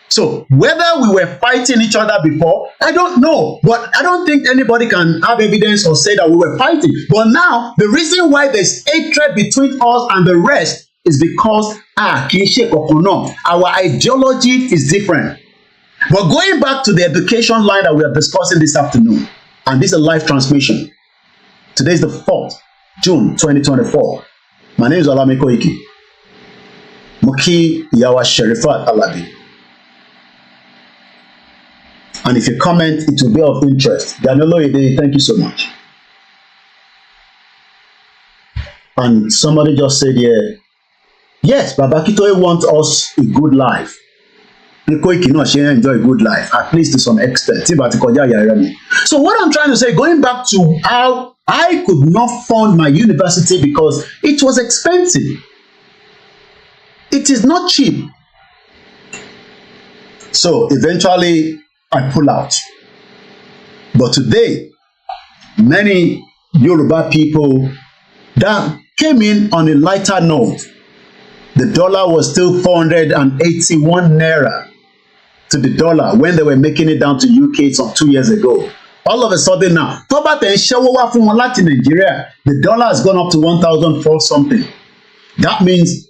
S5: So whether we were fighting each other before, I don't know, but I don't think anybody can have evidence or say that we were fighting. But now the reason why there's hatred between us and the rest is because our ideology is different. But going back to the education line that we are discussing this afternoon, and this is a live transmission. Today is the 4th June 2024. My name is Koiki. Muki Yawa Sherifat Alabi. And if you comment, it will be of interest. Danilo Ide, thank you so much. And somebody just said here, yes, Baba Akintoye wants us a good life. Koiki náà ṣe enjoy a good life, at least to some extent. So what I'm trying to say, going back to how I could not fund my university because it was expensive. It is not cheap. So eventually I pull out. But today, many Yoruba people that came in on a lighter note, the dollar was still 481 naira to the dollar when they were making it down to UK some 2 years ago. All of a sudden now, Nigeria, the dollar has gone up to 1,004 something. That means,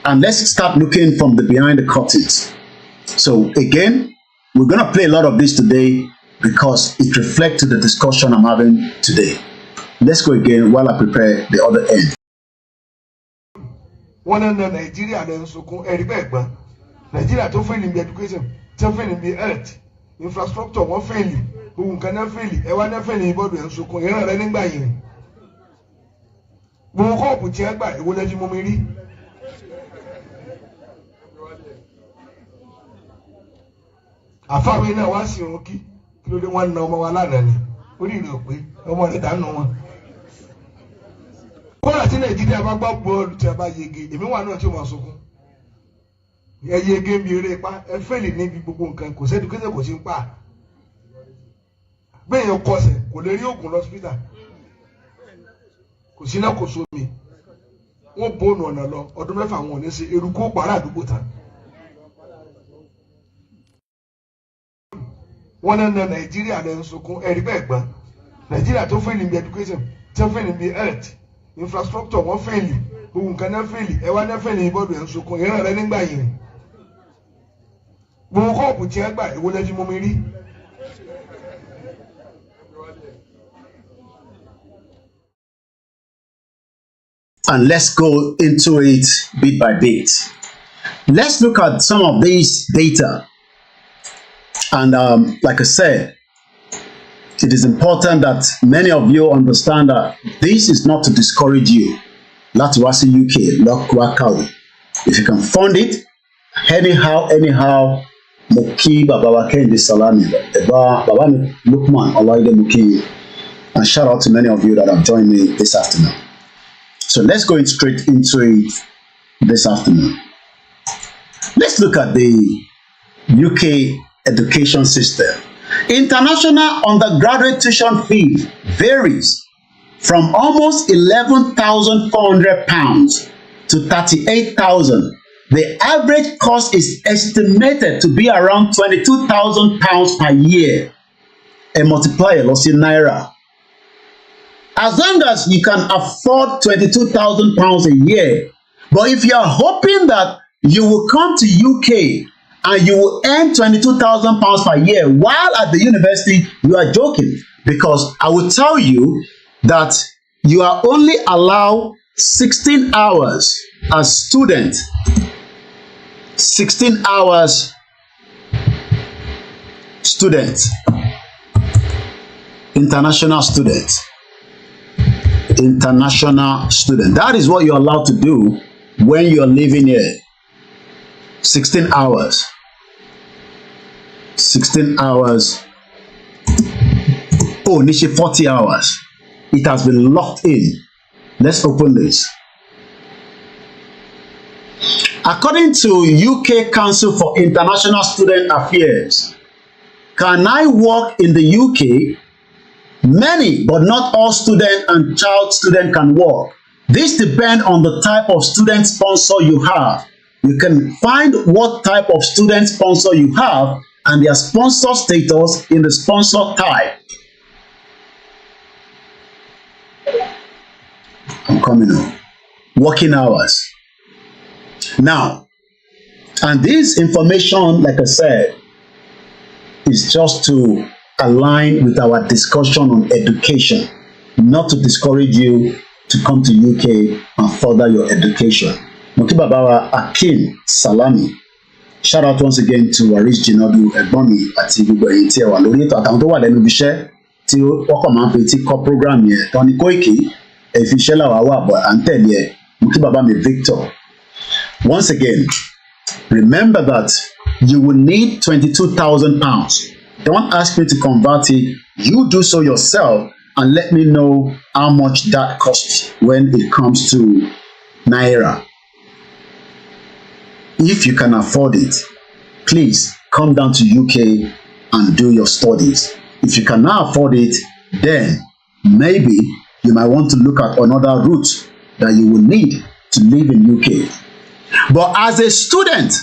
S5: and let's start looking from the behind the curtains. So again, we're going to play a lot of this today because it reflects to the discussion I'm having today. Let's go again while I prepare the other end.
S1: One in Nigeria, then so Nigeria to fail in the education, to fail in the health, infrastructure, one failing, who cannot fail it, one failing about and so you're running by him. But hope with your back, it will let you mommy. A family now was you, okay? You don't want no more. What do you know? No more than no one. kọ́lá tí Nàìjíríà bá gbá bọ́ọ̀lù tí a bá yege èmi wà náà tí ó máa sunkún ẹ yege mi eré pa ẹ fẹ́lì níbi gbogbo nǹkan kò sẹ́dù kéde kò sí ń pa gbẹ̀yìn kọsẹ̀ kò lè rí oògùn lọ́sípítà kò sí náà kò sómi wọ́n bóònù ọ̀nà lọ ọdún mẹ́fà wọn ò ní ṣe eruku pàrọ̀ àdúgbò tán. wọ́n náà na Nàìjíríà lẹ́ ń sunkún ẹ̀rí bẹ́ẹ̀ gbọ́n Nàìjíríà tó fẹ́lì níbi education tó fẹ́lì níbi health infrastructure wọ́n fẹ́lì gbogbo nǹkan náà fẹ́lì ẹ wá náà fẹ́lì ní bọ́ọ̀dù ẹ̀ ń sunkún ìran rẹ nígbà yìí gbogbo kọ́ọ̀pù tí ẹ gbà èwo lẹ́jú mọ́ mi rí.
S5: And let's go into it bit by bit. Let's look at some of these data. And like I said, it is important that many of you understand that this is not to discourage you. Láti wá sí UK, lọ́kùnrin kàwé. If you can fund it, anyhow, mo kí bàbá wa Kẹ́hìndé Salami, bàbá mi Lukman Ọláìdé mo kí. And shout out to many of you that have joined me this afternoon. So let's go straight into it this afternoon. Let's look at the UK education system. International undergraduate tuition fee varies from almost £11,400 to £38,000. The average cost is estimated to be around £22,000 per year. And multiply it, let's say naira. As long as you can afford £22,000 a year, but if you are hoping that you will come to UK and you will earn £22,000 per year while at the university, you are joking, because I will tell you that you are only allowed 16 hours as student. 16 hours student, international student. International student. That is what you're allowed to do when you're living here. 16 hours. 16 hours. Oh, Nishi, 40 hours. It has been locked in. Let's open this. According to UK Council for International Student Affairs, can I work in the UK? Many, but not all student and child student can work. This depends on the type of student sponsor you have. You can find what type of student sponsor you have and their sponsor status in the sponsor type. I'm coming on. Working hours. Now, and this information, like I said, is just to align with our discussion on education, not to discourage you to come to UK and further your education. Moki Babawa Akin Salami. Shout out once again to Waris Jinodu Egbomi àti gbogbo ẹ̀yin tí ẹ wà lórí ètò àtàwọn tó wà lẹ́nu ibi iṣẹ́ tí wọ́n kàn máa ń fi tí kọ́ program yẹn tán ní Koiki ẹ̀fi iṣẹ́ làwà wà bọ̀ à ń tẹ̀lé ẹ̀ Moki Baba mi Victor. Once again, remember that you will need £22,000. Don't ask me to convert it. You do so yourself and let me know how much that costs when it comes to Naira. If you can afford it, please come down to UK and do your studies. If you cannot afford it, then maybe you might want to look at another route that you will need to live in UK. But as a student,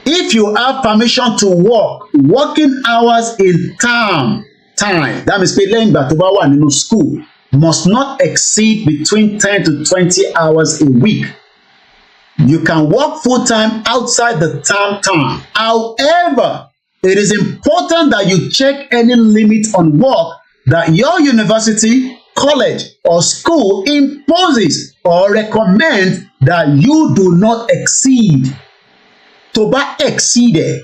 S5: if you have permission to work, working hours in time, that means paying back to our new school, must not exceed between 10 to 20 hours a week. You can work full-time outside the term time. However, it is important that you check any limit on work that your university, college, or school imposes or recommends that you do not exceed. To be exceeded,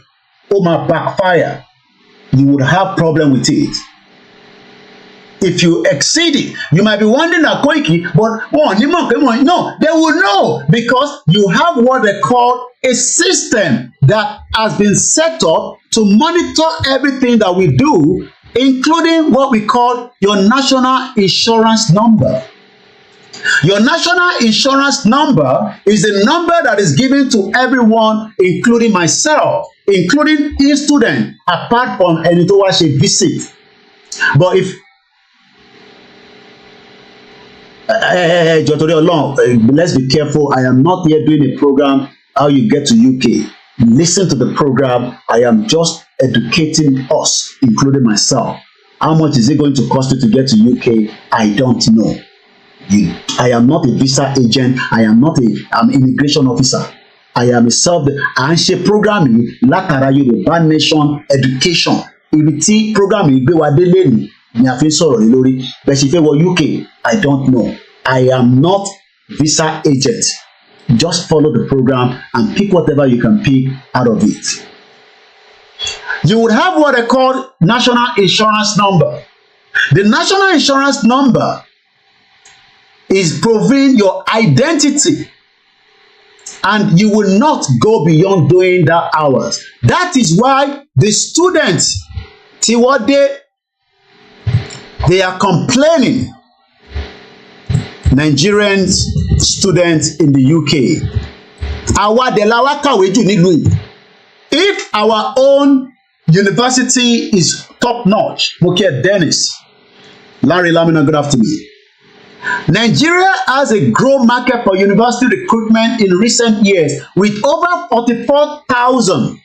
S5: or might backfire. You would have problem with it. If you exceed it, you might be wondering at Koiki, but no, they will know because you have what they call a system that has been set up to monitor everything that we do, including what we call your national insurance number. Your national insurance number is the number that is given to everyone, including myself, including each student, apart from ẹni tó wá ṣe visit. But if let's be careful. I am not here doing a program how you get to UK. Listen to the program. I am just educating us, including myself. How much is it going to cost you to get to UK? I don't know. I am not a visa agent. I'm immigration officer. I am a à ń ṣe program yìí látara Yorùbá Nation Education. Ibi tí program yìí gbé wa dé lẹ́nu ni a fi ń sọ̀rọ̀ yìí lórí. Bẹ́ẹ̀ ṣe fẹ́ wọ UK, I don't know. I am not visa agent. Just follow the program and pick whatever you can pick out of it. You would have what they call national insurance number. The national insurance number is proving your identity, and you will not go beyond doing that hours. That is why the students, Tiwode, they are complaining. Nigerian students in the UK. Àwa dẹ̀ la wá kàwé jù nílùú yìí. If our own university is top notch, mo kí ẹ Dennis, Larry Lamina, good afternoon. Nigeria has a growing market for university recruitment in recent years with over 44,000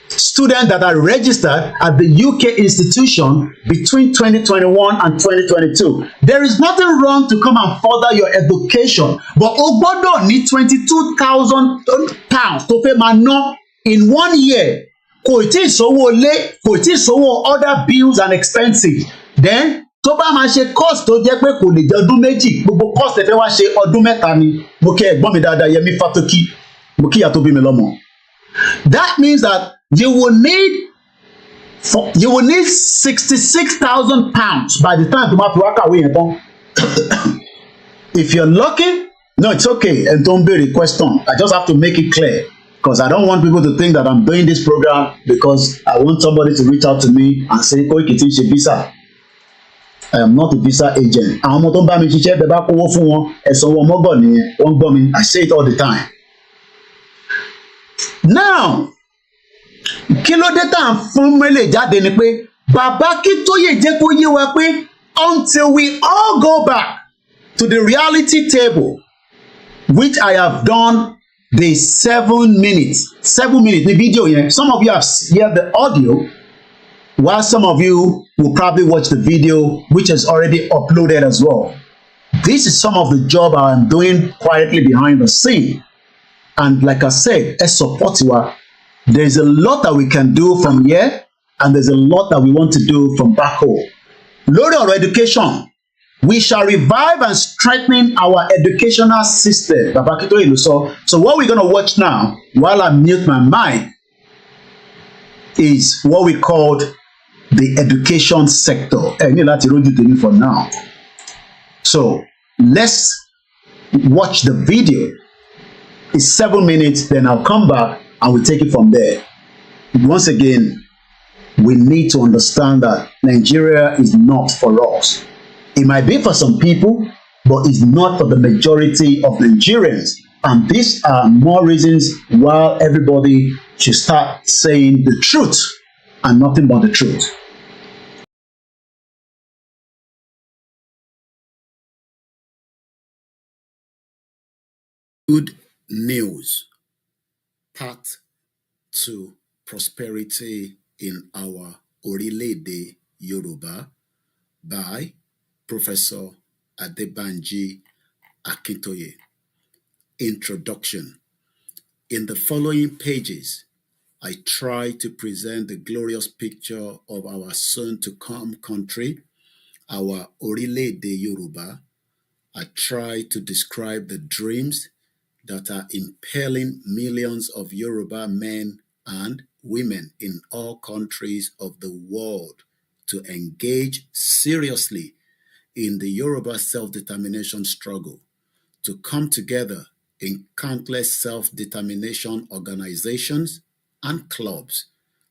S5: students that are registered at the UK institution between 2021 and 2022. There is nothing wrong to come and further your education, but o gbọ́dọ̀ ní 22,000 pounds tó fẹ́ máa ná in 1 year. Kò tí ì sanwó ilé, kò tí ì sanwó other bills and expenses. Then tó bá máa ṣe course tó jẹ́ pé kò lè jẹ́ ọdún méjì, gbogbo course tẹ́ fẹ́ wá ṣe ọdún mẹ́ta ni. Mo kí ẹ̀gbọ́n mi dáadáa Yẹmí Fátókí, mo kí ìyá tó bí mi lọ́mọ. That means that you will need 66,000 pounds by the time to máa fi wá kàwé yẹn tán. If you're lucky, no, it's okay. And don't be a question. I just have to make it clear because I don't want people to think that I'm doing this program because I want somebody to reach out to me and say, Koiki ti ń ṣe visa. I am not a visa agent. Àwọn ọmọ tó ń bá mi ṣiṣẹ́ bẹ́ẹ̀ bá kówó fún wọn, ẹ̀sán wọn mọ́gàn nìyẹn, wọ́n gbọ́ mi. I say it all the time. Now, kí ló dé tá à ń fún mẹ́lẹ̀ jáde ni pé bàbá Akintoye jẹ́ kó yé wa pé until we all go back to the reality table, which I have done the 7 minutes ní video yẹn. Some of you have heard the audio, while some of you will probably watch the video, which is already uploaded as well. This is some of the job I am doing quietly behind the scene. And like I said, ẹ support wa. There's a lot that we can do from here, and there's a lot that we want to do from back home. Lórí ọ̀rọ̀ education, we shall revive and strengthen our educational system. Baba Akintoye ló sọ. So what we're going to watch now, while I mute my mic, is what we called the education sector. Ẹ ní láti rójú tèmi for now. So let's watch the video. It's 7 minutes, then I'll come back and we'll take it from there. Once again, we need to understand that Nigeria is not for us. It might be for some people, but it's not for the majority of Nigerians. And these are more reasons why everybody should start saying the truth and nothing but the truth.
S3: Good news. Part 2. Prosperity in our ORILEEDE Yoruba by Professor ADEBANJI Akintoye. Introduction. In the following pages, I try to present the glorious picture of our soon-to-come country, our ORILEEDE Yoruba. I try to describe the dreams that are impelling millions of Yoruba men and women in all countries of the world to engage seriously in the Yoruba self-determination struggle, to come together in countless self-determination organizations and clubs,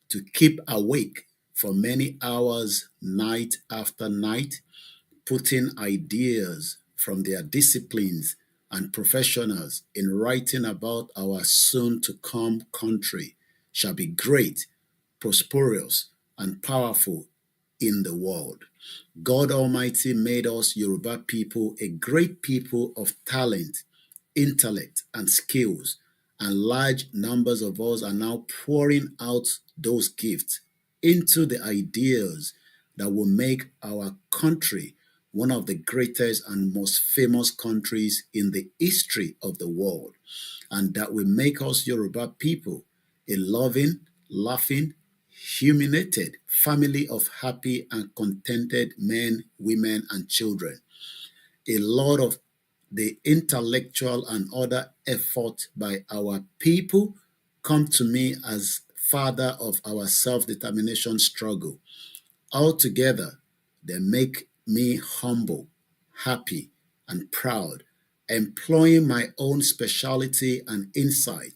S3: to keep awake for many hours night after night, putting ideas,
S5: from their disciplines and professionals in writing about our soon-to-come country shall be great, prosperous, and powerful in the world. God Almighty made us Yoruba people a great people of talent, intellect, and skills, and large numbers of us are now pouring out those gifts into the ideas that will make our country one of the greatest and most famous countries in the history of the world, and that will make us Yoruba people a loving, laughing, humiliated family of happy and contented men, women, and children. A lot of the intellectual and other effort by our people come to me as father of our self-determination struggle. Altogether, they make me humble, happy, and proud. Employing my own speciality and insight,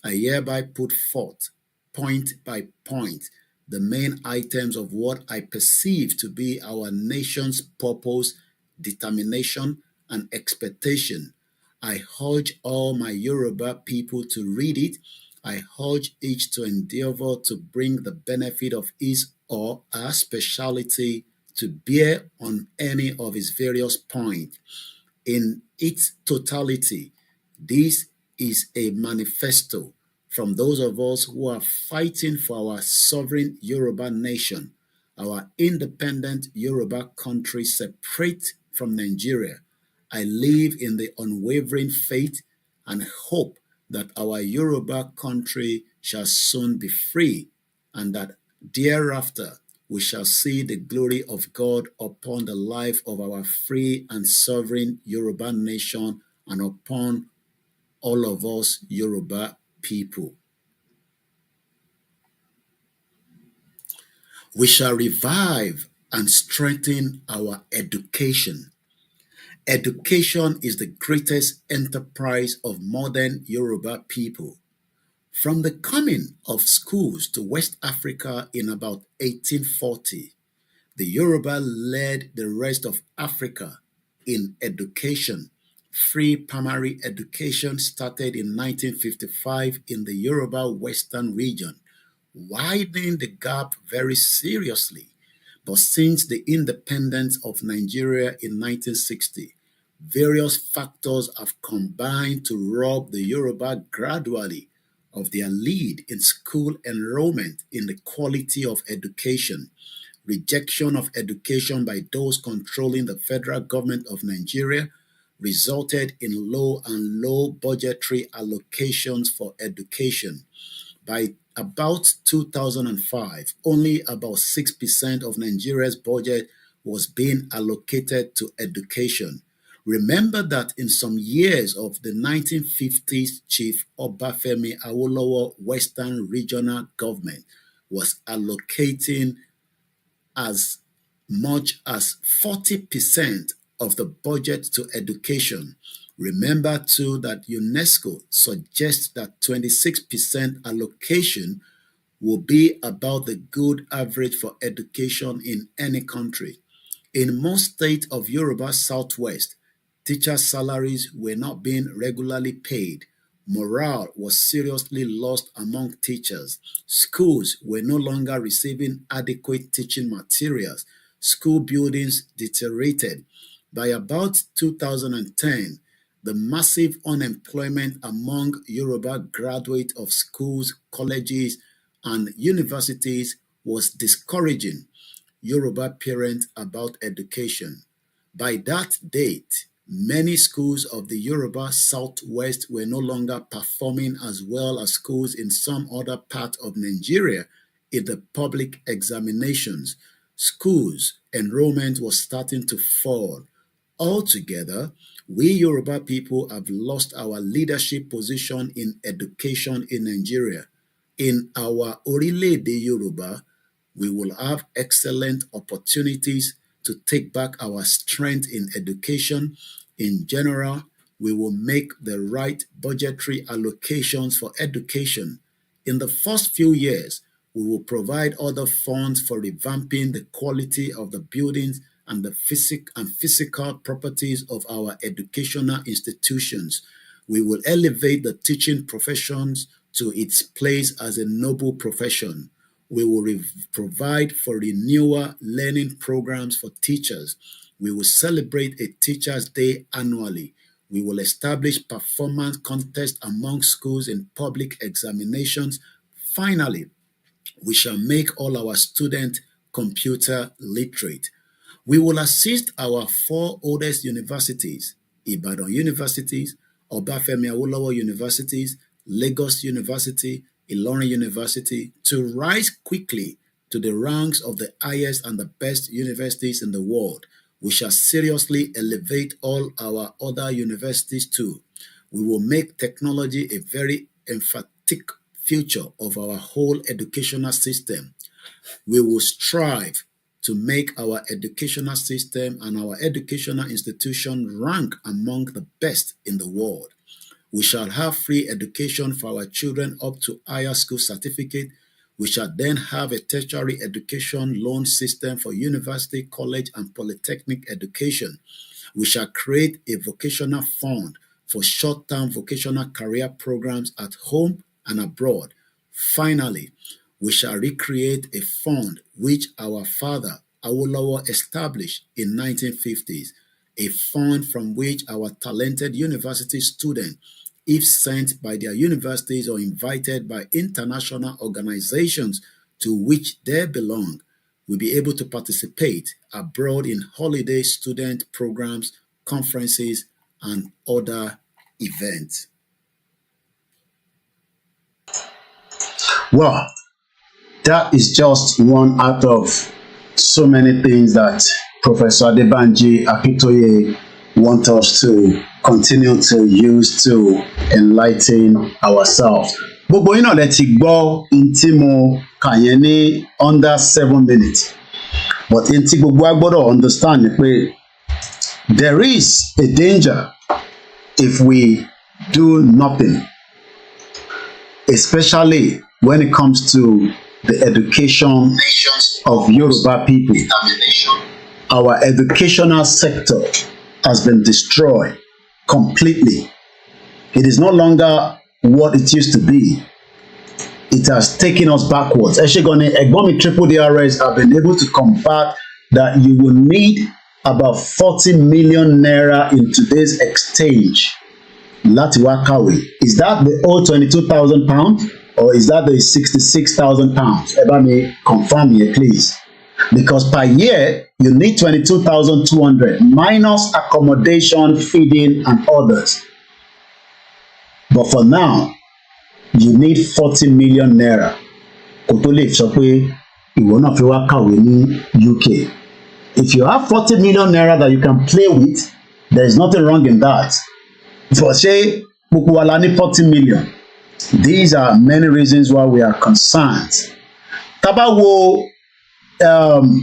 S5: I hereby put forth, point by point, the main items of what I perceive to be our nation's purpose, determination, and expectation. I urge all my Yoruba people to read it. I urge each to endeavor to bring the benefit of his or her speciality to bear on any of its various points. In its totality, this is a manifesto from those of us who are fighting for our sovereign Yoruba nation, our independent Yoruba country separate from Nigeria. I live in the unwavering faith and hope that our Yoruba country shall soon be free, and that thereafter we shall see the glory of God upon the life of our free and sovereign Yoruba nation and upon all of us Yoruba people. We shall revive and strengthen our education. Education is the greatest enterprise of modern Yoruba people. From the coming of schools to West Africa in about 1840, the Yoruba led the rest of Africa in education. Free primary education started in 1955 in the Yoruba Western region, widening the gap very seriously. But since the independence of Nigeria in 1960, various factors have combined to rob the Yoruba gradually of their lead in school enrollment, in the quality of education. Rejection of education by those controlling the federal government of Nigeria resulted in low budgetary allocations for education. By about 2005, only about 6% of Nigeria's budget was being allocated to education. Remember that in some years of the 1950s, Chief Obafemi Awolowo Western Regional Government was allocating as much as 40% of the budget to education. Remember too that UNESCO suggests that 26% allocation will be about the good average for education in any country. In most states of Yoruba Southwest, teacher salaries were not being regularly paid. Morale was seriously lost among teachers. Schools were no longer receiving adequate teaching materials. School buildings deteriorated. By about 2010, the massive unemployment among Yoruba graduates of schools, colleges, and universities was discouraging Yoruba parents about education. By that date, many schools of the Yoruba Southwest were no longer performing as well as schools in some other part of Nigeria in the public examinations. Schools enrollment was starting to fall. Altogether, we Yoruba people have lost our leadership position in education in Nigeria. In our ORILEEDE Yoruba, we will have excellent opportunities to take back our strength in education. In general, we will make the right budgetary allocations for education. In the first few years, we will provide other funds for revamping the quality of the buildings and the physical properties of our educational institutions. We will elevate the teaching professions to its place as a noble profession. We will provide for renewal learning programs for teachers. We will celebrate a Teachers' Day annually. We will establish performance contests among schools in public examinations. Finally, we shall make all our students computer literate. We will assist our 4 oldest universities, Ibadan Universities, Obafemi Awolowo Universities, Lagos University, Ilorin University, to rise quickly to the ranks of the highest and the best universities in the world. We shall seriously elevate all our other universities too. We will make technology a very emphatic feature of our whole educational system. We will strive to make our educational system and our educational institution rank among the best in the world. We shall have free education for our children up to higher school certificate. We shall then have a tertiary education loan system for university, college, and polytechnic education. We shall create a vocational fund for short-term vocational career programs at home and abroad. Finally, we shall recreate a fund which our father, Awolowo, established in 1950s, a fund from which our talented university students, if sent by their universities or invited by international organizations to which they belong, will be able to participate abroad in holiday student programs, conferences, and other events. Well, that is just one out of so many things that Professor Adebanji Akintoye wants us to continue to use to enlighten ourselves. Gbogbo yín náà lẹ ti gbọ́ in tí mo kà yẹn ní under 7 minutes. But in tí gbogbo wa gbọ́dọ̀ understand ni pé there is a danger if we do nothing, especially when it comes to the education of Yoruba people. Our educational sector has been destroyed completely. It is no longer what it used to be. It has taken us backwards. Eshegoni, Egbomi Triple DRS have been able to combat that you will need about 40 million naira in today's exchange. Láti wá kàwé. Is that the old 22,000 pounds or is that the 66,000 pounds? Ẹ bá mi confirm here, please. Because per year, you need 22,200 minus accommodation, feeding, and others. But for now, you need 40 million naira. Kó tó lè sọ pé ìwọ náà fi wá kàwé ní UK. If you have 40 million naira that you can play with, there is nothing wrong in that. For say, gbogbo wa la ní 40 million. These are many reasons why we are concerned. Tá bá wo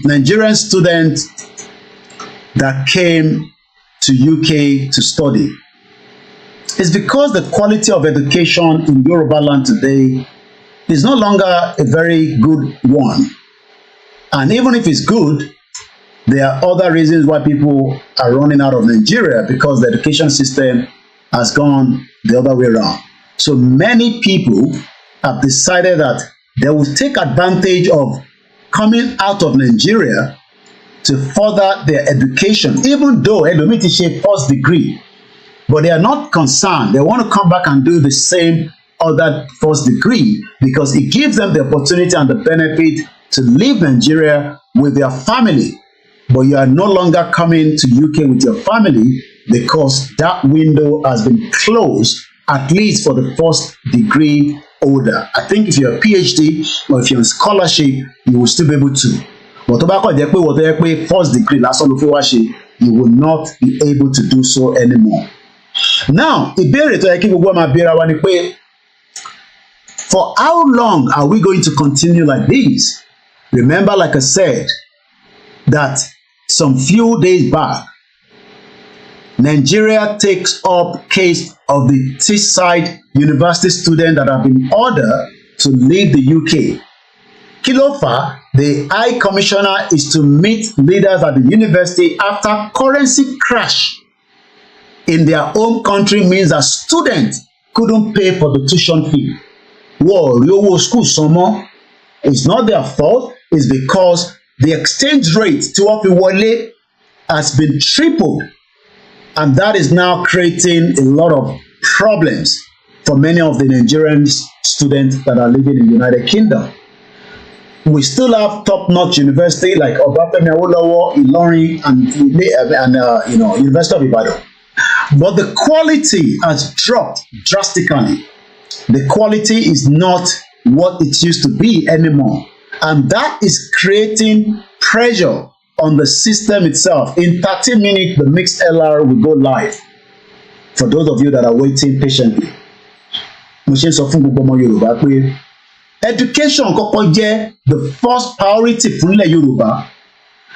S5: Nigerian students that came to UK to study, it's because the quality of education in Yoruba land today is no longer a very good one. And even if it's good, there are other reasons why people are running out of Nigeria, because the education system has gone the other way around. So many people have decided that they will take advantage of coming out of Nigeria to further their education, even though ẹlòmíì ti ṣe first degree, but they are not concerned. They want to come back and do the same other first degree because it gives them the opportunity and the benefit to leave Nigeria with their family. But you are no longer coming to UK with your family because that window has been closed, at least for the first degree holder. I think if you're a PhD or if you're on scholarship, you will still be able to. But tó bá kàn jẹ́ pé wọ́n tó yẹ pé first degree lásán ló fi wá ṣe, you will not be able to do so anymore. Now, ìbéèrè tó yẹ kí gbogbo máa béèrè wa ni pé, for how long are we going to continue like this? Remember, like I said, that some few days back, Nigeria takes up case of the Teesside University students that have been ordered to leave the UK. Kí ló fà á? The High Commissioner is to meet leaders at the university after currency crash in their home country means that students couldn't pay for the tuition fee. Whoa, Yowo school summer. It's not their fault. It's because the exchange rate to Akintoye has been tripled, and that is now creating a lot of problems for many of the Nigerian students that are living in the United Kingdom. We still have top-notch university like Obafemi Awolowo, Ilorin, and University of Ibadan. But the quality has dropped drastically. The quality is not what it used to be anymore. And that is creating pressure on the system itself. In 30 minutes, the mixed LR will go live. For those of you that are waiting patiently. Mo ṣe ń sọ fún gbogbo ọmọ Yorùbá pé education kọ́kọ́ jẹ́ the first priority fún ilẹ̀ Yorùbá.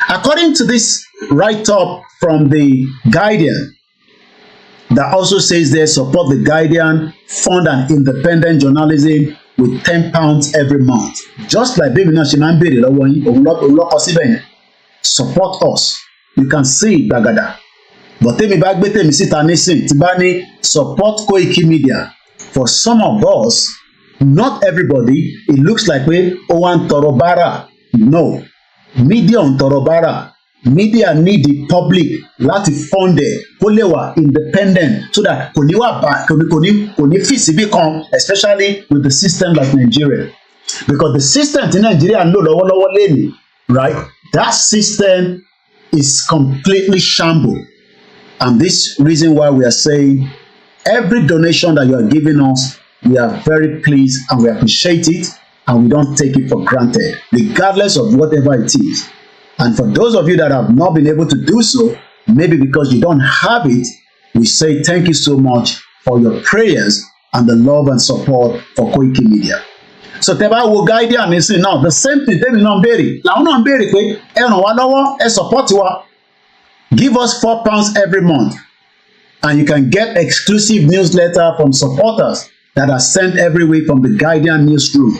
S5: According to this write-up from the Guardian, that also says they support the Guardian, fund and independent journalism with £10 every month. Just like baby náà ṣe máa ń béèrè lọ́wọ́ yín, òun lọ́kọ síbẹ̀ yẹn. Support us. You can see gbàgàdà. But tèmi bá gbé tèmi síta nísìn tí bá ní support KOIKIMEDIA. For some of us, not everybody, it looks like pé ó wá ń tọrọ bárà. No. Media ń tọrọ bárà. Media need the public láti fund ẹ̀ kó lè wà independent so that kò ní wà bá kò ní fi síbí kan, especially with the system like Nigeria, because the system tí Nigeria ń lò lọ́wọ́lọ́wọ́ lẹ́nu, right, that system is completely shambles, and this reason why we are saying every donation that you are giving us, we are very pleased and we appreciate it, and we don't take it for granted regardless of whatever it is. And for those of you that have not been able to do so, maybe because you don't have it, we say thank you so much for your prayers and the love and support for KOIKIMEDIA. So tẹ́bá wo Guardian nísìn náà, the same thing tẹ́mi náà ń béèrè, làwọn náà ń béèrè pé ẹ ràn wá lọ́wọ́, ẹ support wa. Give us £4 every month, and you can get exclusive newsletter from supporters that are sent every week from the Guardian newsroom.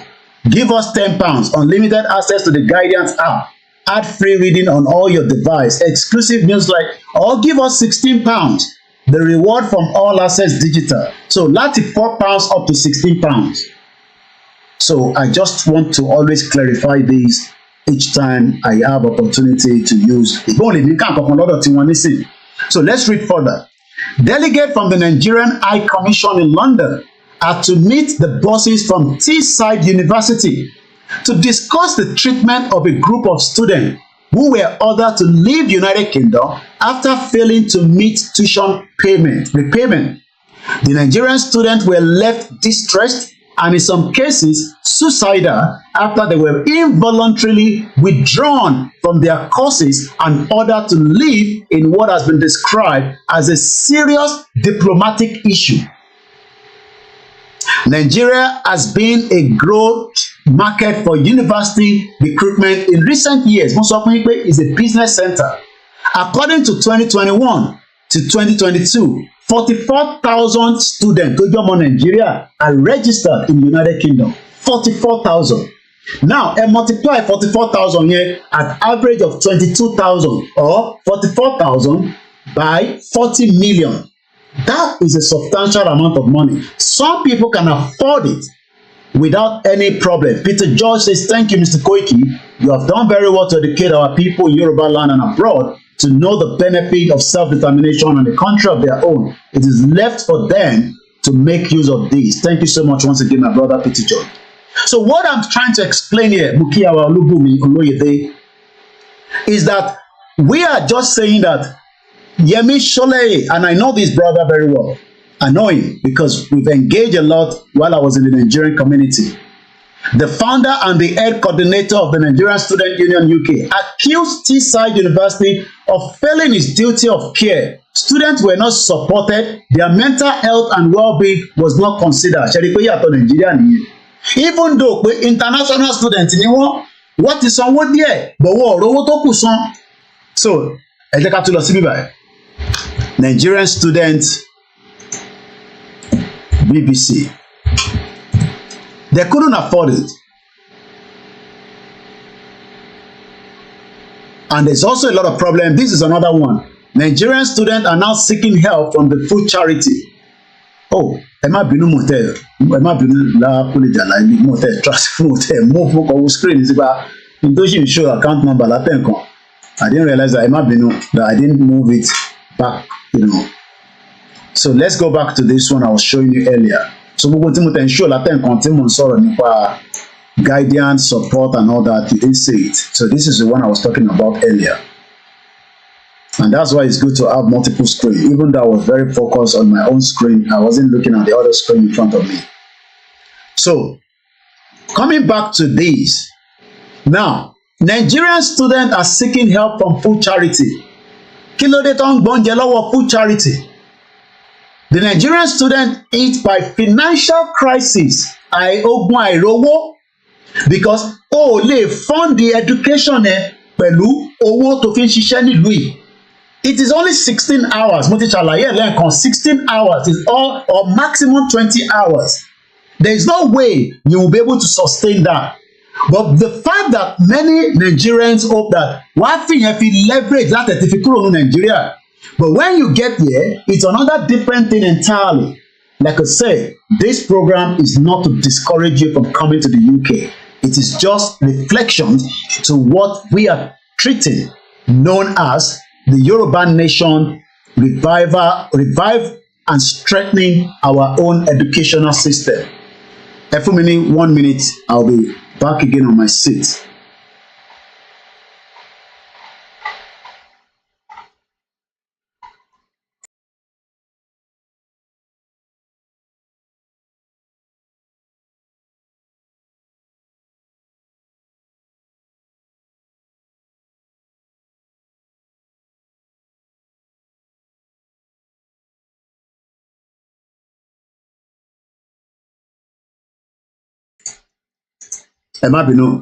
S5: Give us £10, unlimited access to the Guardian's app. Ad-free reading on all your device, exclusive newsletter, or give us £16. The reward from All Access Digital. So láti £4 up to £16. So I just want to always clarify this each time I have opportunity to use. So let's read further. Delegate from the Nigerian High Commission in London are to meet the bosses from Teesside University to discuss the treatment of a group of students who were ordered to leave United Kingdom after failing to meet tuition repayment. The Nigerian students were left distressed and in some cases suicidal after they were involuntarily withdrawn from their courses and ordered to leave in what has been described as a serious diplomatic issue. Nigeria has been a growth market for university recruitment in recent years. Mo sọ fún yín pé is a business center. According to 2021 to 2022, 44,000 students tó jẹ́ ọmọ Nigeria are registered in the United Kingdom. 44,000. Now, multiply 44,000 here at average of 22,000 or 44,000 by 40 million. That is a substantial amount of money. Some people can afford it without any problem. Peter George says, thank you, Mr. Koiki. You have done very well to educate our people in Yoruba land and abroad to know the benefit of self-determination and the country of their own. It is left for them to make use of this. Thank you so much once again, my brother Peter George. So what I'm trying to explain here, Mukiawa Olubumi Oloyede, is that we are just saying that Yemi Shole, and I know this brother very well. I know him because we've engaged a lot while I was in the Nigerian community. The founder and the head coordinator of the Nigerian Student Union UK accused Teesside University of failing its duty of care. Students were not supported, their mental health and well-being was not considered. Even though international students ni wọ́n ti sanwó díẹ̀, but wọ́n rówó tó kù san. So, ẹ jẹ́ ká tún lọ síbí báyìí. Nigerian students, BBC. They couldn't afford it. And there's also a lot of problem. This is another one. Nigerian students are now seeking help from the food charity. Oh, ẹ má bínú motel, ẹ má bínú la Ajala motel, trust motel, move on screen is about Indoshi show account number la tenkan. I didn't realize that ẹ má bínú that I didn't move it back, you know. So let's go back to this one I was showing you earlier. So gbogbo tí mo tẹ̀ ń show la tenkan tí mo ń sọ̀rọ̀ nípa guidance, support and all that, you didn't see it. So this is the one I was talking about earlier. And that's why it's good to have multiple screens. Even though I was very focused on my own screen, I wasn't looking at the other screen in front of me. So, coming back to this, now, Nigerian students are seeking help from food charity. Kí ló dé tó ń gbóúnjẹ lọ́wọ́ food charity? The Nigerian students hit by financial crisis, ogun àìrówó, because o lè fund the education pẹ̀lú owó tó fi ń ṣiṣẹ́ nílùú yìí. It is only 16 hours. Mo ti ṣàlàyé lẹ́ẹ̀kan 16 hours is all or maximum 20 hours. There is no way you will be able to sustain that. But the fact that many Nigerians hope that wàá fìyẹn fi leverage láti ti fi kúrò ní Nigeria. But when you get there, it's another different thing entirely. Like I said, this program is not to discourage you from coming to the UK. It is just reflections to what we are treating, known as the Yoruba nation revive and strengthening our own educational system. Every minute, 1 minute, I'll be back again on my seat.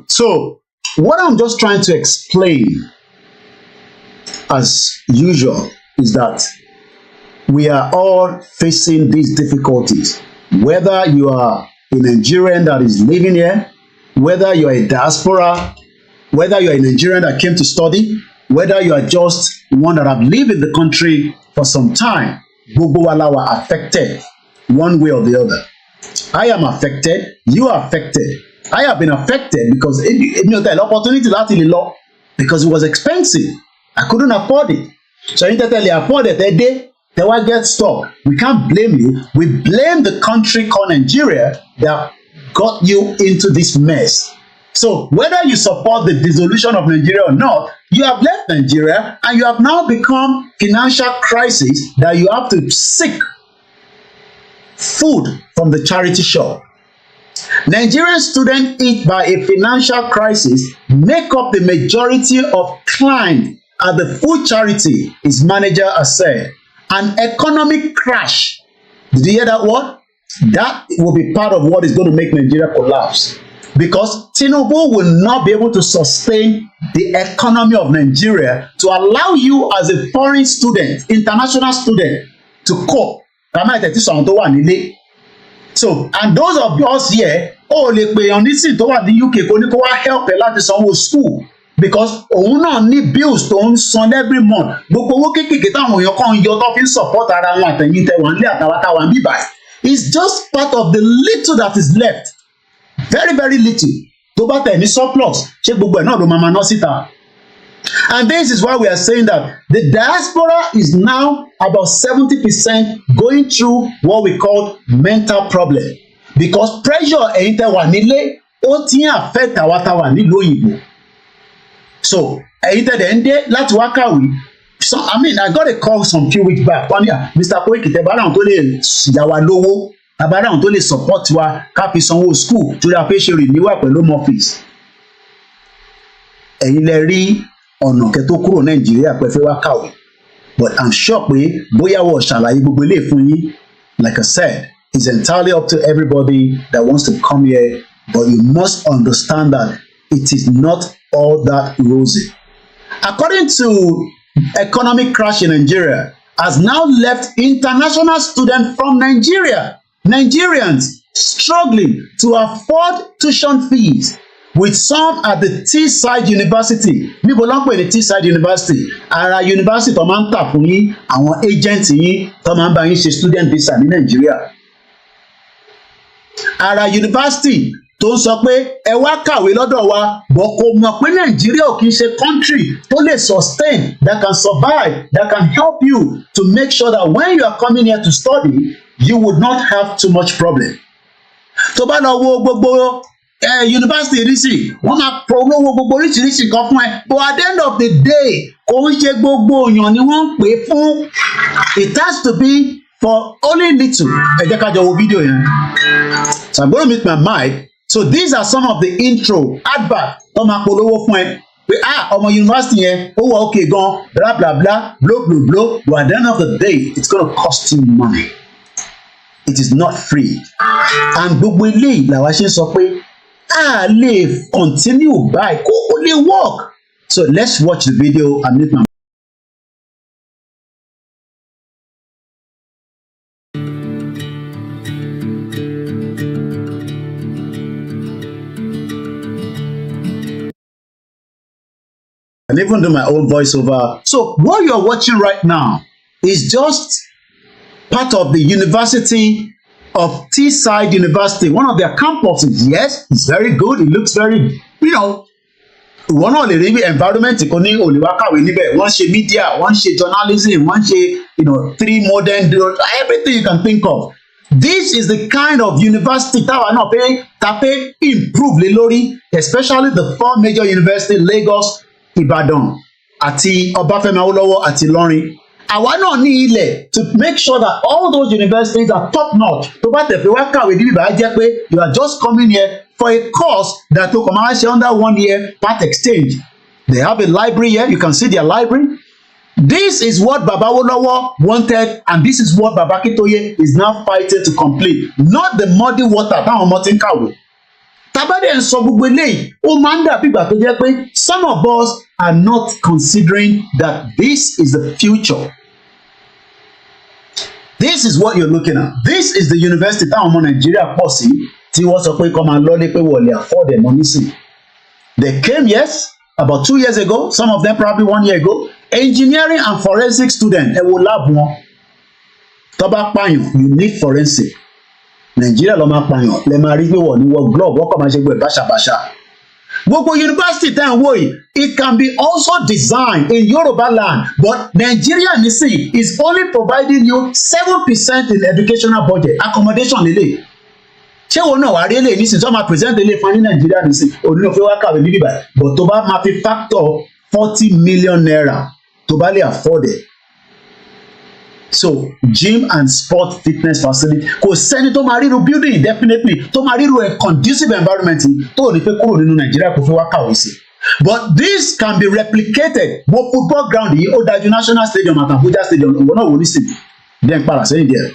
S5: So, what I'm just trying to explain, as usual, is that we are all facing these difficulties. Whether you are a Nigerian that is living here, whether you are a diaspora, whether you are a Nigerian that came to study, whether you are just one that have lived in the country for some time, gbogbo wa la wà affected one way or the other. I am affected, you are affected. I have been affected because the opportunity láti lè lọ because it was expensive. I couldn't afford it. So you tell you afford it, they will get stuck. We can't blame you. We blame the country called Nigeria that got you into this mess. So whether you support the dissolution of Nigeria or not, you have left Nigeria and you have now become financial crisis that you have to seek food from the charity shop. Nigerian students hit by a financial crisis make up the majority of clients at the food charity, his manager has said. An economic crash. Did you hear that word? That will be part of what is going to make Nigeria collapse. Because Tinubu will not be able to sustain the economy of Nigeria to allow you as a foreign student, international student, to cope. So, and those of us here, lè pè yàn nísìn tó wà ní UK kò ní kó wá help ẹ láti sanwó school because òun náà ní bills tó ń san every month. Gbogbo owó kékèké táwọn èèyàn kan yọ tó fi ń support ara wọn àtẹ̀yìn tẹ̀wọ̀n nílé àtàwátàwà ń bíbà. It's just part of the little that is left. Very, very little. Tó bá tẹ̀ ní surplus, ṣé gbogbo ẹ̀ náà ló máa ná síta? And this is why we are saying that the diaspora is now about 70% going through what we call mental problem. Because pressure ẹ̀yin tẹ́ wà nílé ó ti ń affect àwa tá wà nílùú òyìnbó. So ẹ̀yin tẹ́ dẹ̀ ń dé láti wá kàwé. So I mean I got a call some few weeks back. Wọ́n ní Mr. Koiki tẹ́ bá ráhùn tó lè yá wa lówó, bá ráhùn tó lè support wa ká fi sanwó school torí a fẹ́ ṣe renewal pẹ̀lú home office. Ẹ̀yin lẹ rí ọ̀nà kẹ́ tó kúrò Nàìjíríà pẹ́ fẹ́ wá kàwé. But I'm sure pé bóyá wọ́n ṣàlàyé gbogbo ilé fún yín. Like I said, it's entirely up to everybody that wants to come here, but you must understand that it is not all that rosy. According to economic crash in Nigeria, has now left international students from Nigeria, Nigerians struggling to afford tuition fees, with some at the Teesside University. Níbo ló ń pè ní Teesside University? Ara university tó máa ń tà fún yín àwọn agent yín tó máa ń bá yín ṣe student visa ní Nàìjíríà. Ara university tó ń sọ pé ẹ wá kàwé lọ́dọ̀ wa bọ̀ kò mọ̀ pé Nàìjíríà ò kì í ṣe country tó lè sustain, that can survive, that can help you to make sure that when you are coming here to study, you would not have too much problem. Tó bá lọ wo gbogbo university rísì wọ́n máa polówó gbogbo oríṣiríṣi kan fún ẹ, but at the end of the day kò ń ṣe gbogbo èèyàn ni wọ́n ń pè fún. It has to be for only little. Ẹ jẹ́ ká jọ wo fídíò yẹn. So I'm going to mute my mic. So these are some of the intro advert tó máa polówó fún ẹ pé ọmọ university yẹn ó wà okay gan bla bla bla blow blow blow, but at the end of the day it's gonna cost you money. It is not free. And gbogbo eléyìí làwa ṣe ń sọ pé a lè continue báyìí kó o lè work. So let's watch the video and make my. And even do my own voiceover. So what you're watching right now is just part of the University of Teesside University, one of their campuses. Yes, it's very good. It looks very, ìwọ náà lè rí environment kan ní olùwákàwé níbẹ̀. Wọ́n ṣe media, wọ́n ṣe journalism, wọ́n ṣe, 3 modern, everything you can think of. This is the kind of university táwa náà fẹ́ improve lé lórí, especially the 4 major universities, Lagos, Ìbàdàn àti Ọbáfẹ́mi Awólọ́wọ̀ àti Ìlọrin. Àwa náà ní ilẹ̀ to make sure that all those universities are top notch. Tó bá tẹ̀ pé wá kàwé níbi bá jẹ́ pé you are just coming here for a course that to come out under 1 year part exchange. They have a library here. You can see their library. This is what Baba Awólọ́wọ̀ wanted, and this is what Baba Akintoye is now fighting to complete. Not the muddy water táwọn ọmọ ti ń kàwé. Tabade ń sọ gbogbo eléyìí, ó máa ń dàbí ìgbà tó jẹ́ pé some of us are not considering that this is the future. This is what you're looking at. This is the university táwọn ọmọ Nàìjíríà pọ̀ sí tí wọ́n sọ pé kọ́ máa lọ́lé pé wọ́n lè afford their money sí. They came, yes, about 2 years ago, some of them probably 1 year ago. Engineering and forensic student, ẹ wo lab wọn. Tó bá pààyàn, you need forensic. Nàìjíríà ló máa pààyàn, lè máa rí pé wọ́n ní wọ́n glove, wọ́n kọ́ máa ṣe gbé báṣabàṣa. Gbogbo university tẹ́ ń wò yìí, it can be also designed in Yoruba land, but Nigeria nisi is only providing you 7% in educational budget. Accommodation lele. Ṣé wọn náà wà rí eléyìí nísìnyí tó máa present eléyìí fún ní Nigeria nisi? Òní ò fẹ́ wá kàwé níbí báyìí, but tó bá máa fi factor 40 million naira tó bá lè afford it. So gym and sport fitness facility kò sẹ́ni tó máa ríru building definitely tó máa ríru a conducive environment tó ní pé kúrò nínú Nàìjíríà kò fi wá kàwé sí. But this can be replicated. Wo football ground yìí ó dájú National Stadium àti Abuja Stadium ìwọ náà wò ní sí then padà sẹ́yìn díẹ̀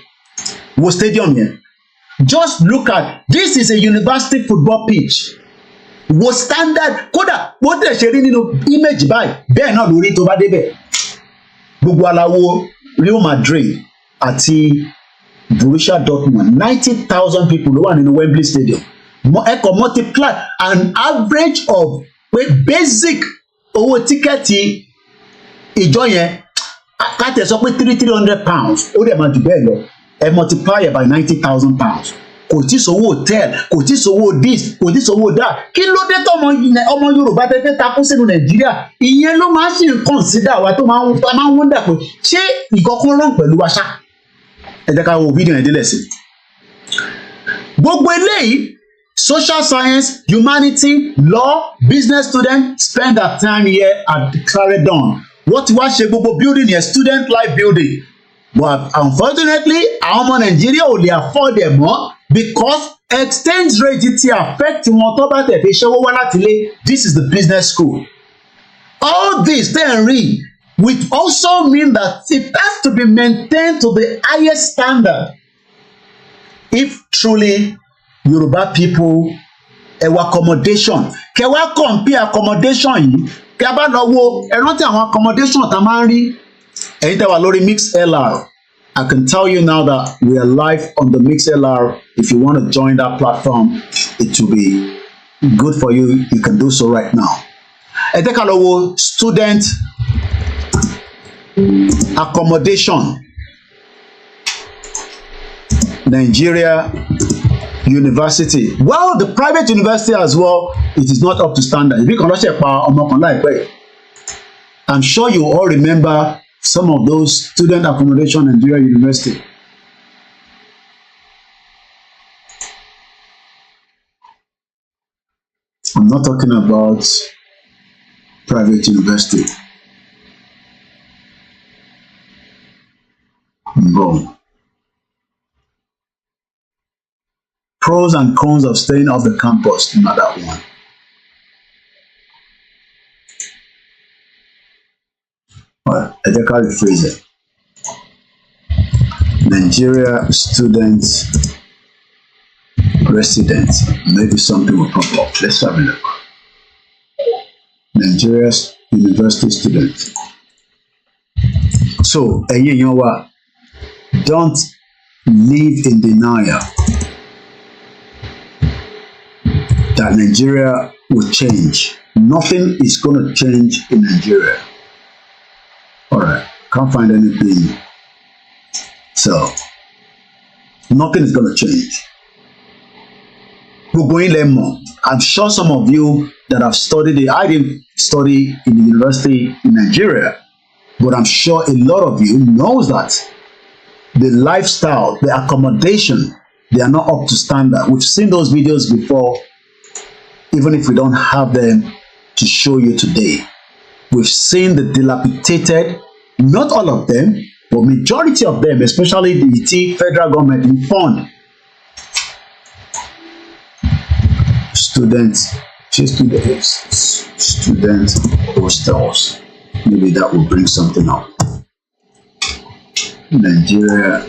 S5: wo stadium yẹn. Just look at this is a university football pitch. Wo standard kódà wọ́n tẹ̀ ṣe rí nínú image báyìí bẹ́ẹ̀ náà lórí tó bá débẹ̀. Gbogbo aláwo Real Madrid àti Borussia Dortmund 90,000 people ló wà nínú Wembley Stadium. Ẹ kàn multiply an average of basic owó tíkẹ́ẹ̀tì ìjọ yẹn ká tẹ̀ sọ pé £300 ó dẹ̀ máa jù bẹ́ẹ̀ lọ ẹ multiply by 90,000 pounds. Kò tí sówó hotel, kò tí sówó this, kò tí sówó that. Kí ló dé ọmọ Yorùbá tẹ́tẹ́ takú sínú Nàìjíríà? Ìyẹn ló máa ń ṣe consider wa tó máa ń wọ́ndà pé ṣé ìkọ̀kan rán pẹ̀lú wa ṣá? Ẹ jẹ́ ká wo fídíò yẹn délẹ̀ sí. Gbogbo eléyìí social science, humanity, law, business students spend their time here at Clarendon. Wọ́n ti wá ṣe gbogbo building yẹn student life building. But unfortunately, àwọn ọmọ Nàìjíríà ò lè afford ẹ̀ mọ́ because exchange rate ti affect wọn tó bá tẹ̀ fi ṣẹ́wó wá láti ilé. This is the business school. All this then read will also mean that it has to be maintained to the highest standard. If truly Yoruba people ẹwà accommodation kẹwàá compare accommodation yìí kí a bá lọ wo ẹ rántí àwọn accommodation tá a máa ń rí ẹ̀yin tẹ́ wà lórí MixLR. I can tell you now that we are live on the MixLR. If you want to join that platform, it will be good for you. You can do so right now. Ẹ jẹ́ ká lọ wo student accommodation. Nigeria University. Well, the private university as well, it is not up to standard. If you can watch it, I'm sure you all remember some of those student accommodation in Nigeria University. I'm not talking about private university. Boom. Pros and cons of staying off the campus, another one. Well, I think I'll rephrase it. Nigeria students, residents, maybe something will pop up. Let's have a look. Nigeria university students. So, don't live in denial that Nigeria will change. Nothing is going to change in Nigeria. All right, can't find anything. So, nothing is going to change. I'm sure some of you that have studied I didn't study in the university in Nigeria, but I'm sure a lot of you knows that the lifestyle, the accommodation, they are not up to standard. We've seen those videos before, even if we don't have them to show you today. We've seen the dilapidated, not all of them, but majority of them, especially the federal government in fund. Student hostels. Maybe that will bring something up. Nigeria.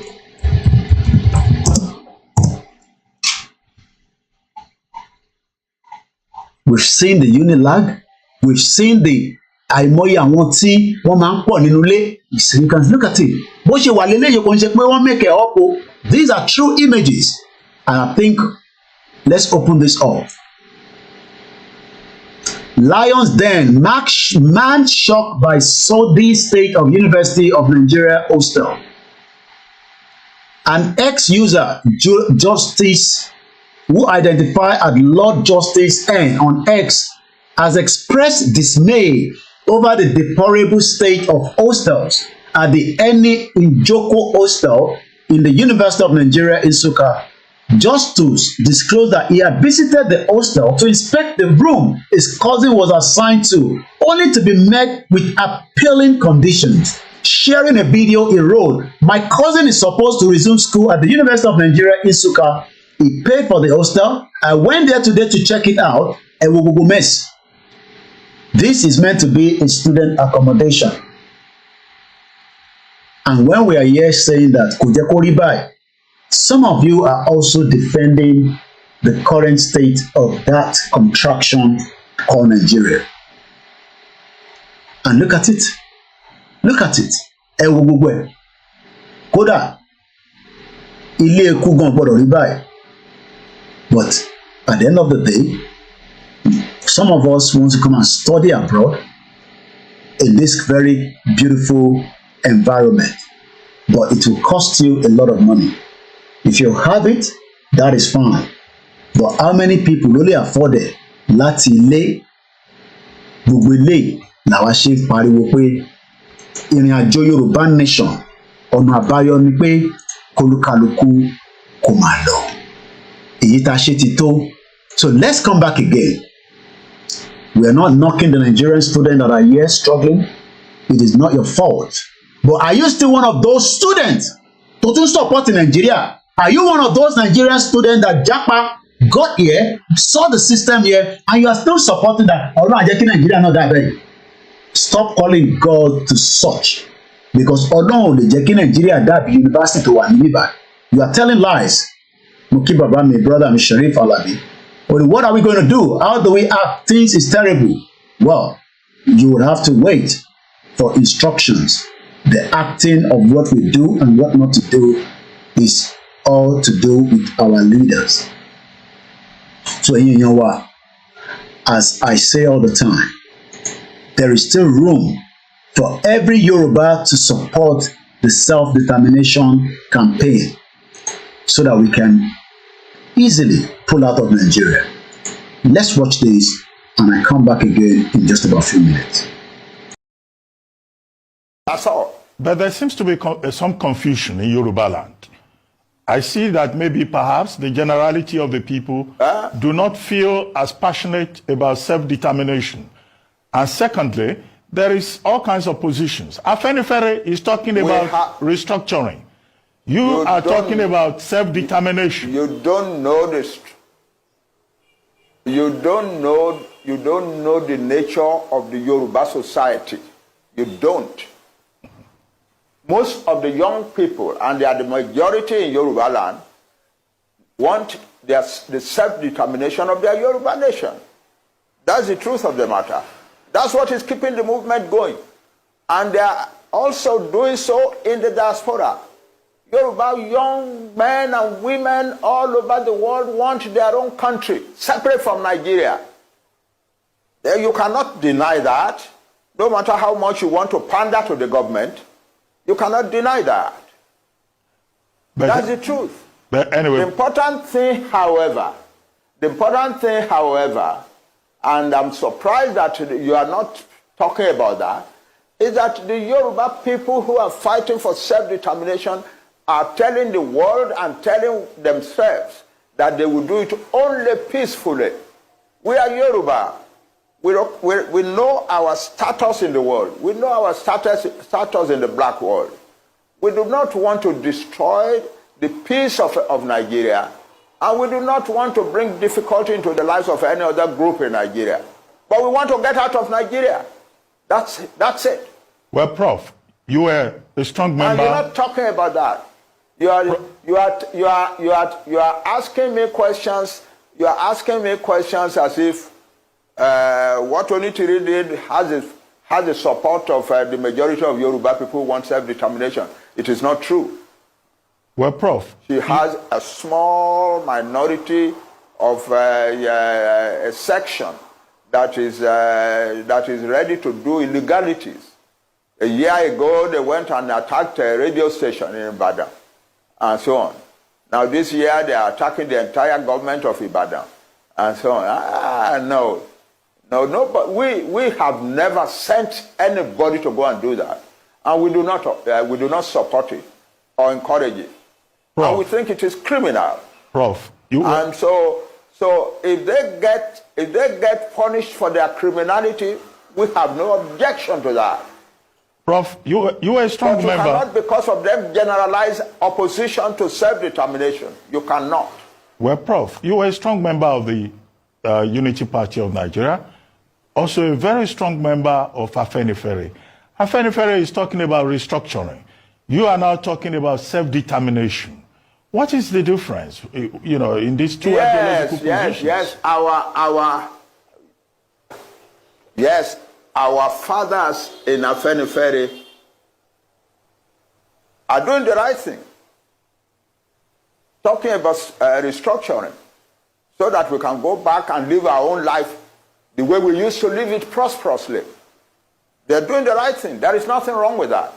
S5: We've seen the Unilag. We've seen the àìmọye àwọn tí wọ́n máa ń pọ̀ nínú ilé. You can look at it. Bó ṣe wà lélẹ́yìí kò ń ṣe pé wọ́n make it up o. These are true images. And I think let's open this up. Lions Den, man shocked by Saudi State of University of Nigeria hostel. An ex-user, Justice, who identified as Lord Justice N on X, has expressed dismay over the deplorable state of hostels at the Eni Njoko hostel in the University of Nigeria in Nsukka. Justice disclosed that he had visited the hostel to inspect the room his cousin was assigned to, only to be met with appalling conditions. Sharing a video he wrote, "My cousin is supposed to resume school at the University of Nigeria in Nsukka. He paid for the hostel. I went there today to check it out. A wogogo mess." This is meant to be a student accommodation. And when we are here saying that Kujekori Bai, some of you are also defending the current state of that contraction called Nigeria. And look at it. Look at it. Ẹ wo gbogbo ẹ̀. Kódà ilé ikú gan gbọ́dọ̀ rí báyìí. But at the end of the day, some of us want to come and study abroad in this very beautiful environment, but it will cost you a lot of money. If you have it, that is fine. But how many people really afford it? Láti ilé, gbogbo ilé làwa ṣe ń pariwo pé ìrìn àjò Yorùbá nation ọ̀nà àbáyọ ni pé kólúkálukú kó máa lọ. Èyí tá a ṣe ti tó. So let's come back again. We are not knocking the Nigerian students that are here struggling. It is not your fault. But are you still one of those students to support in Nigeria? Are you one of those Nigerian students that Japa got here, saw the system here, and you are still supporting that? Oh no, Nigeria not that bad. Stop calling God to such, because although the Nigeria that university to one you are telling lies. Muki Baba, my brother, my Sharif Alabi. But what are we going to do? How do we act? Things is terrible. Well, you will have to wait for instructions. The acting of what we do and what not to do is all to do with our leaders. So you know what? as I say all the time, there is still room for every Yoruba to support the self-determination campaign so that we can easily pull out of Nigeria. Let's watch this and I come back again in just about a few minutes.
S6: That's all. But there seems to be some confusion in Yoruba land. I see that maybe perhaps the generality of the people do not feel as passionate about self-determination. And secondly, there is all kinds of positions. Afenifere is talking about restructuring. You are talking about self-determination.
S7: You don't know this. You don't know the nature of the Yoruba society. You don't. Most of the young people, and they are the majority in Yoruba land, want the self-determination of their Yoruba nation. That's the truth of the matter. That's what is keeping the movement going. And they are also doing so in the diaspora. Yoruba young men and women all over the world want their own country, separate from Nigeria. You cannot deny that. No matter how much you want to pander to the government, you cannot deny that. But that's the truth.
S6: But anyway,
S7: the important thing, however, and I'm surprised that you are not talking about that, is that the Yoruba people who are fighting for self-determination are telling the world and telling themselves that they will do it only peacefully. We are Yoruba. We know our status in the world. We know our status in the black world. We do not want to destroy the peace of Nigeria, and we do not want to bring difficulty into the lives of any other group in Nigeria. But we want to get out of Nigeria. That's it.
S6: Well, Prof, you were a strong member.
S7: And you're not talking about that. You are asking me questions. You are asking me questions as if what Onitiri did has the support of the majority of Yoruba people who want self-determination. It is not true.
S6: Well, Prof,
S7: she has a small minority of a section that is ready to do illegalities. A year ago, they went and attacked a radio station in Ibadan, and so on. Now this year, they are attacking the entire government of Ibadan, and so on. No, but we have never sent anybody to go and do that, and we do not support it or encourage it. Prof, and we think it is criminal.
S6: Prof,
S7: and so if they get punished for their criminality, we have no objection to that.
S6: Prof, you are a strong member.
S7: You cannot, because of them, generalize opposition to self-determination. You cannot.
S6: Well, Prof, you are a strong member of the Unity Party of Nigeria, also a very strong member of Afenifere. Afenifere is talking about restructuring. You are now talking about self-determination. What is the difference, in these two ideological positions?
S7: Our fathers in Afenifere are doing the right thing, talking about restructuring, so that we can go back and live our own life the way we used to live it prosperously. They're doing the right thing. There is nothing wrong with that.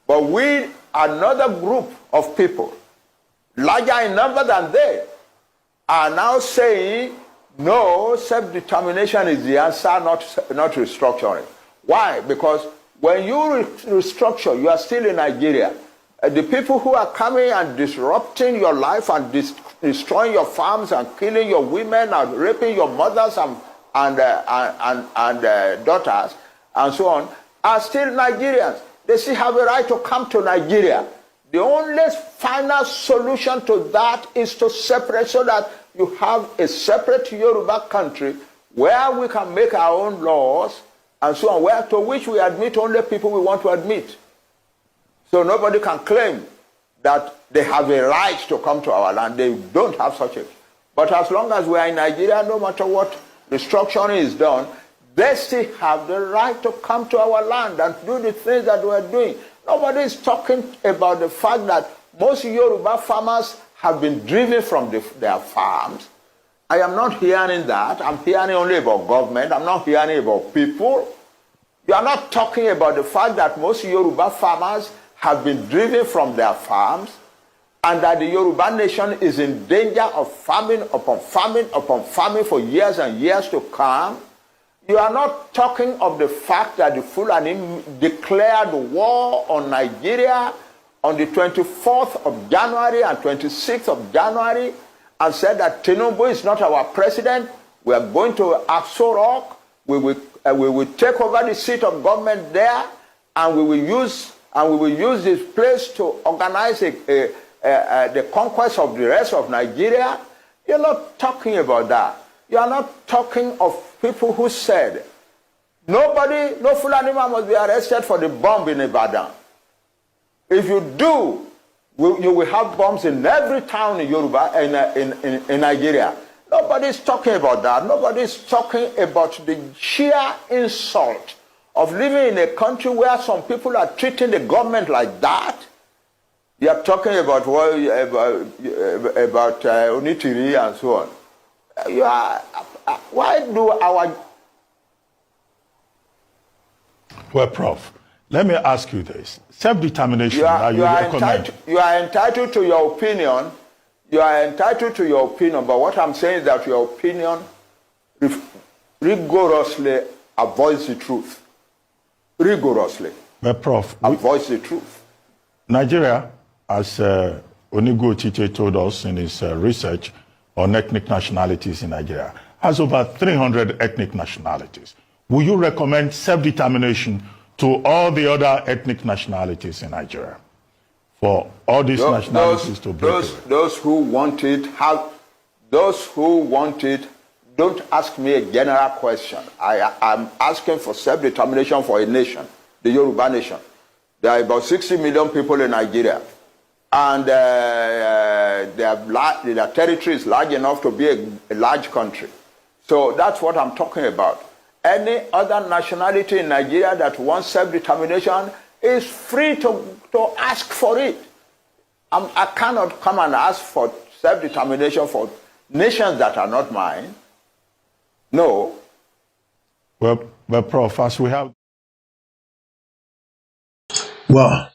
S7: But we, another group of people, larger in number than they, are now saying, no, self-determination is the answer, not restructuring. Why? Because when you restructure, you are still in Nigeria. The people who are coming and disrupting your life and destroying your farms and killing your women and raping your mothers and daughters and so on are still Nigerians. They still have a right to come to Nigeria. The only final solution to that is to separate, so that you have a separate Yoruba country where we can make our own laws and so on, to which we admit only people we want to admit. So nobody can claim that they have a right to come to our land. They don't have such a. But as long as we are in Nigeria, no matter what restructuring is done, they still have the right to come to our land and do the things that we are doing. Nobody is talking about the fact that most Yoruba farmers have been driven from their farms, I am not hearing that. I'm hearing only about government. I'm not hearing about people. You are not talking about the fact that most Yoruba farmers have been driven from their farms and that the Yoruba nation is in danger of famine upon famine upon famine for years and years to come. You are not talking of the fact that the Fulani declared war on Nigeria on the 24th of January and 26th of January and said that Tinubu is not our president. We are going to Aso Rock. We will take over the seat of government there, and we will use this place to organize the conquest of the rest of Nigeria. You're not talking about that. You are not talking of people who said no Fulani man must be arrested for the bomb in Ibadan. If you do, you will have bombs in every town in Yoruba in Nigeria. Nobody's talking about that. Nobody's talking about the sheer insult of living in a country where some people are treating the government like that. They are talking about Onitiri and so on. Why do our...
S6: Well, Prof, let me ask you this. Self-determination,
S7: you are entitled to your opinion. You are entitled to your opinion, but what I'm saying is that your opinion rigorously avoids the truth. Rigorously.
S6: But Prof,
S7: avoids the truth.
S6: Nigeria, as Onigo Chiche told us in his research on ethnic nationalities in Nigeria, has over 300 ethnic nationalities. Will you recommend self-determination to all the other ethnic nationalities in Nigeria? For all these nationalities to break away?
S7: Those who want it don't ask me a general question. I'm asking for self-determination for a nation, the Yoruba nation. There are about 60 million people in Nigeria, and their territory is large enough to be a large country. So that's what I'm talking about. Any other nationality in Nigeria that wants self-determination is free to ask for it. I cannot come and ask for self-determination for nations that are not mine. No.
S6: Well, Prof, as we have...
S5: Well,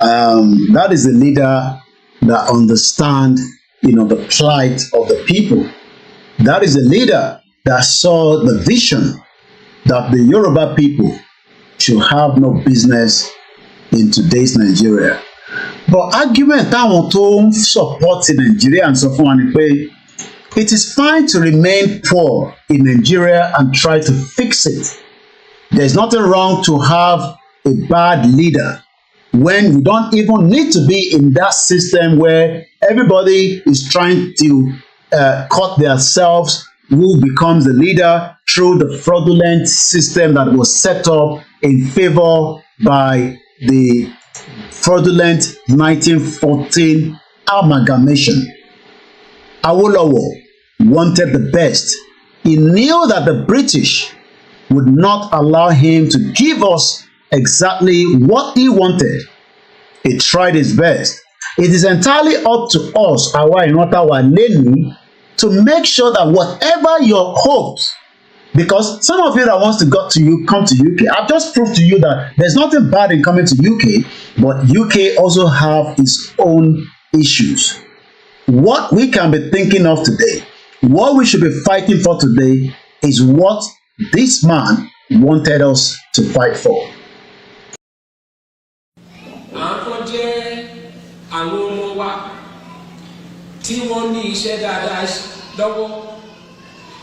S5: that is a leader that understands, the plight of the people. That is a leader that saw the vision that the Yoruba people should have no business in today's Nigeria. But argument táwọn tó support Nigeria and so fún ni pé it is fine to remain poor in Nigeria and try to fix it. There's nothing wrong to have a bad leader when you don't even need to be in that system where everybody is trying to cut themselves who becomes the leader through the fraudulent system that was set up in favor by the fraudulent 1914 amalgamation. Awolowo wanted the best. He knew that the British would not allow him to give us exactly what he wanted. He tried his best. It is entirely up to us, to make sure that whatever your hopes, because some of you that wants to come to UK, I've just proved to you that there's nothing bad in coming to UK, but UK also have its own issues. What we can be thinking of today, what we should be fighting for today, is what this man wanted us to fight for.
S8: Tí wọ́n ní iṣẹ́ dáadáa lọ́wọ́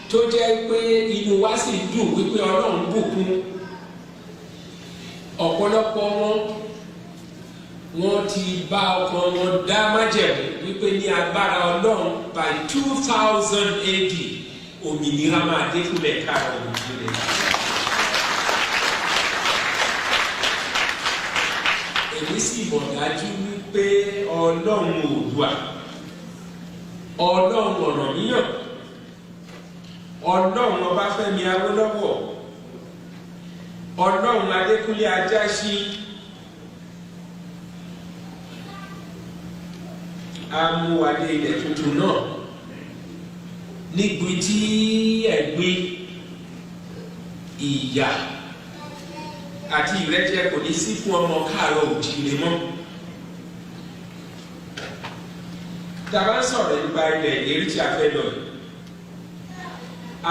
S8: tó jẹ́ pé inú wa sì dùn wípé Ọlọ́run bùkún ọ̀pọ̀lọpọ̀ wọn ti bá ọkàn wọn dá májẹ̀mú wípé ní agbára Ọlọ́run by 2000 AD òmìnira máa dé fúnlẹ̀ káàrọ̀ òmìnira. Èmi sì mọ̀ dájú wípé Ọlọ́run Oòduà, Ọlọ́run Ọ̀rànmíyàn, Ọlọ́run Ọbáfẹ́mi Awólọ́wọ̀, Ọlọ́run Adékúnlé Ajáṣí amúwadé ilẹ̀ tuntun náà nígbì tí ẹ̀gbin ìyà àti ìrẹ́jẹ kò ní sí fún ọmọ káàárọ̀ òjìlé mọ́. Tàbá ń sọ̀rọ̀ nípa ilẹ̀ ìlérí tí a fẹ́ lọ yìí.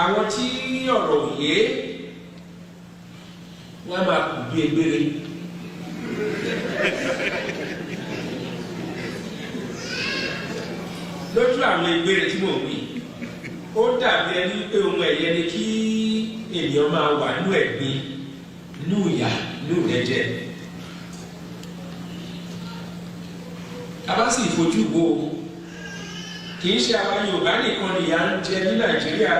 S8: Àwọn tí ọ̀rọ̀ òye wọ́n máa kù bí egbére. Lójú àwọn egbére tí mò ń wí, ó dàbí ẹni pé ohun ẹ̀yẹ ni kí ènìyàn máa wà nínú ẹ̀gbin, nínú ìyà, nínú ìrẹ́jẹ. A bá sì fojú wo kì í ṣe àwa Yorùbá nìkan ni ìyà ń jẹ ní Nàìjíríà.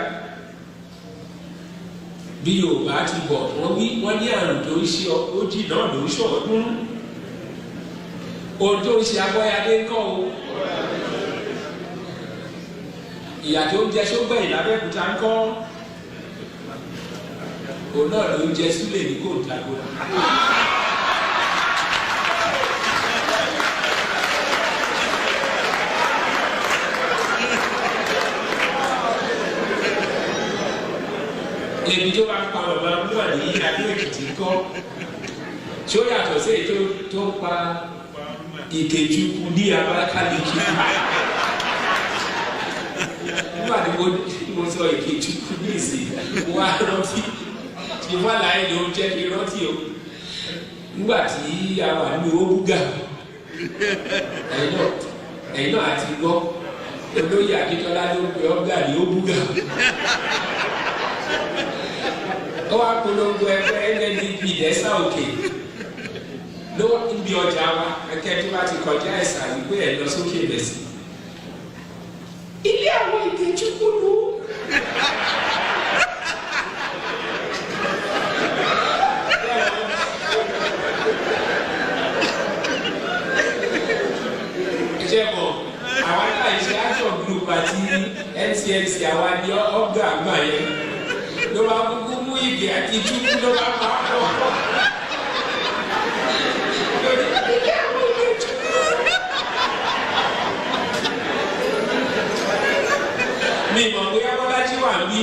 S8: Bí Yorùbá ti bọ̀ wọ́n ní àrùn tó ń ṣe ojì náà ló ń ṣọ̀ọ́dún. Ohun tó ń ṣe Abọ́yadé ń kọ́ o. Ìyà tó ń jẹ Ṣógbẹ̀yìn l'Abẹ́òkúta ń kọ́. Òun náà ló ń jẹ Súlè ní Kòńtàgó. Èmi tó bá ń pa bàbá Búwà ní Adó-Èkìtì kọ́ tí ó yàtọ̀ sí èyí tó ń pa Ìkejìkù ní Abakaliki. Nígbà tí mo sọ Ìkejìkù ní ìsìn wá rántí tí wọ́n láyé ló ń jẹ́ kí rántí o. Nígbà tí a wà ní Òbúgà ẹ̀yin náà àti gbọ́ olóyè Akíntọ́lá ló ń pe ọ́gà ní Òbúgà. Ó wá polongo ẹgbẹ́ NNDP Dẹ́sà Òkè ló ń bí ọjà wa ẹ̀kẹ́ tó bá ti kọjá ẹ̀sà wípé ẹ̀ lọ sókè bẹ̀sì. Ilé àwọn Ìkejìkù lù. Ìjẹ́bọ̀ àwọn aláìṣe action group àti NCNC àwa ni ọ̀gá àgbà yẹn ló bá kúkú mú ìgè àti ìtúkú ló bá pa á lọ. Mi mọ̀ bóyá Bọ́lájí wà ní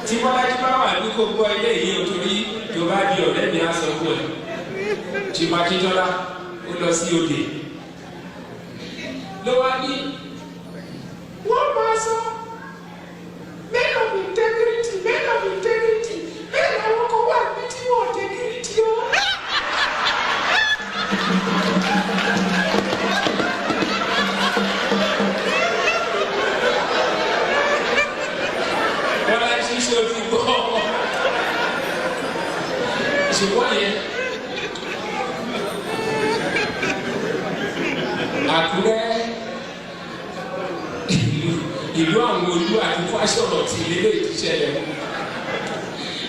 S8: tí Bọ́lájí bá wà ní kó gbọ́ ilé yìí o torí tó bá di ọ̀rẹ́ mi á sọ fún ẹ. Ṣèpá Akíntọ́lá ó lọ sí òde ló wá ní wọ́n máa sọ men of integrity bẹ́ẹ̀ làwọn kan wà ní tí wọ́n integrity o. Wọ́n á ṣí ṣe òfin gbọ́. Ṣùgbọ́n yẹn Àkúrẹ́ ìlú àwọn olú àti fásọ̀rọ̀ tí ilé ìṣẹ̀lẹ̀ mú.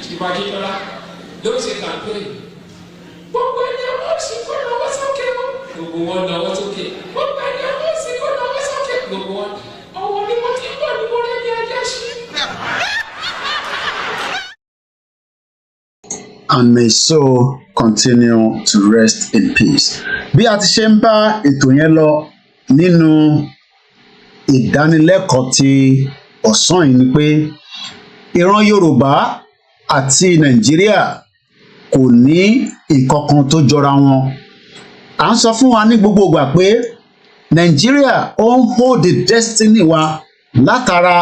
S8: Ṣèpá Akíntọ́lá ló ṣe campaign. Gbogbo ènìyàn wọ́n sì kó lọ́wọ́ sókè o. Gbogbo wọn lọ́wọ́ sókè. Gbogbo ènìyàn wọ́n sì kó lọ́wọ́ sókè. Gbogbo wọn. Ọwọ́ ni mo ti ń bọ̀ ní mo rẹ̀ ní ajá sí.
S5: And may so continue to rest in peace. Bí a ti ṣe ń bá ètò yẹn lọ nínú ìdánilẹ́kọ̀ọ́ ti ọ̀sán yìí ni pé ìran Yorùbá àti Nàìjíríà kò ní nǹkan kan tó jọra wọn. À ń sọ fún wa ní gbogbo ìgbà pé Nàìjíríà ó ń hold the destiny wa látara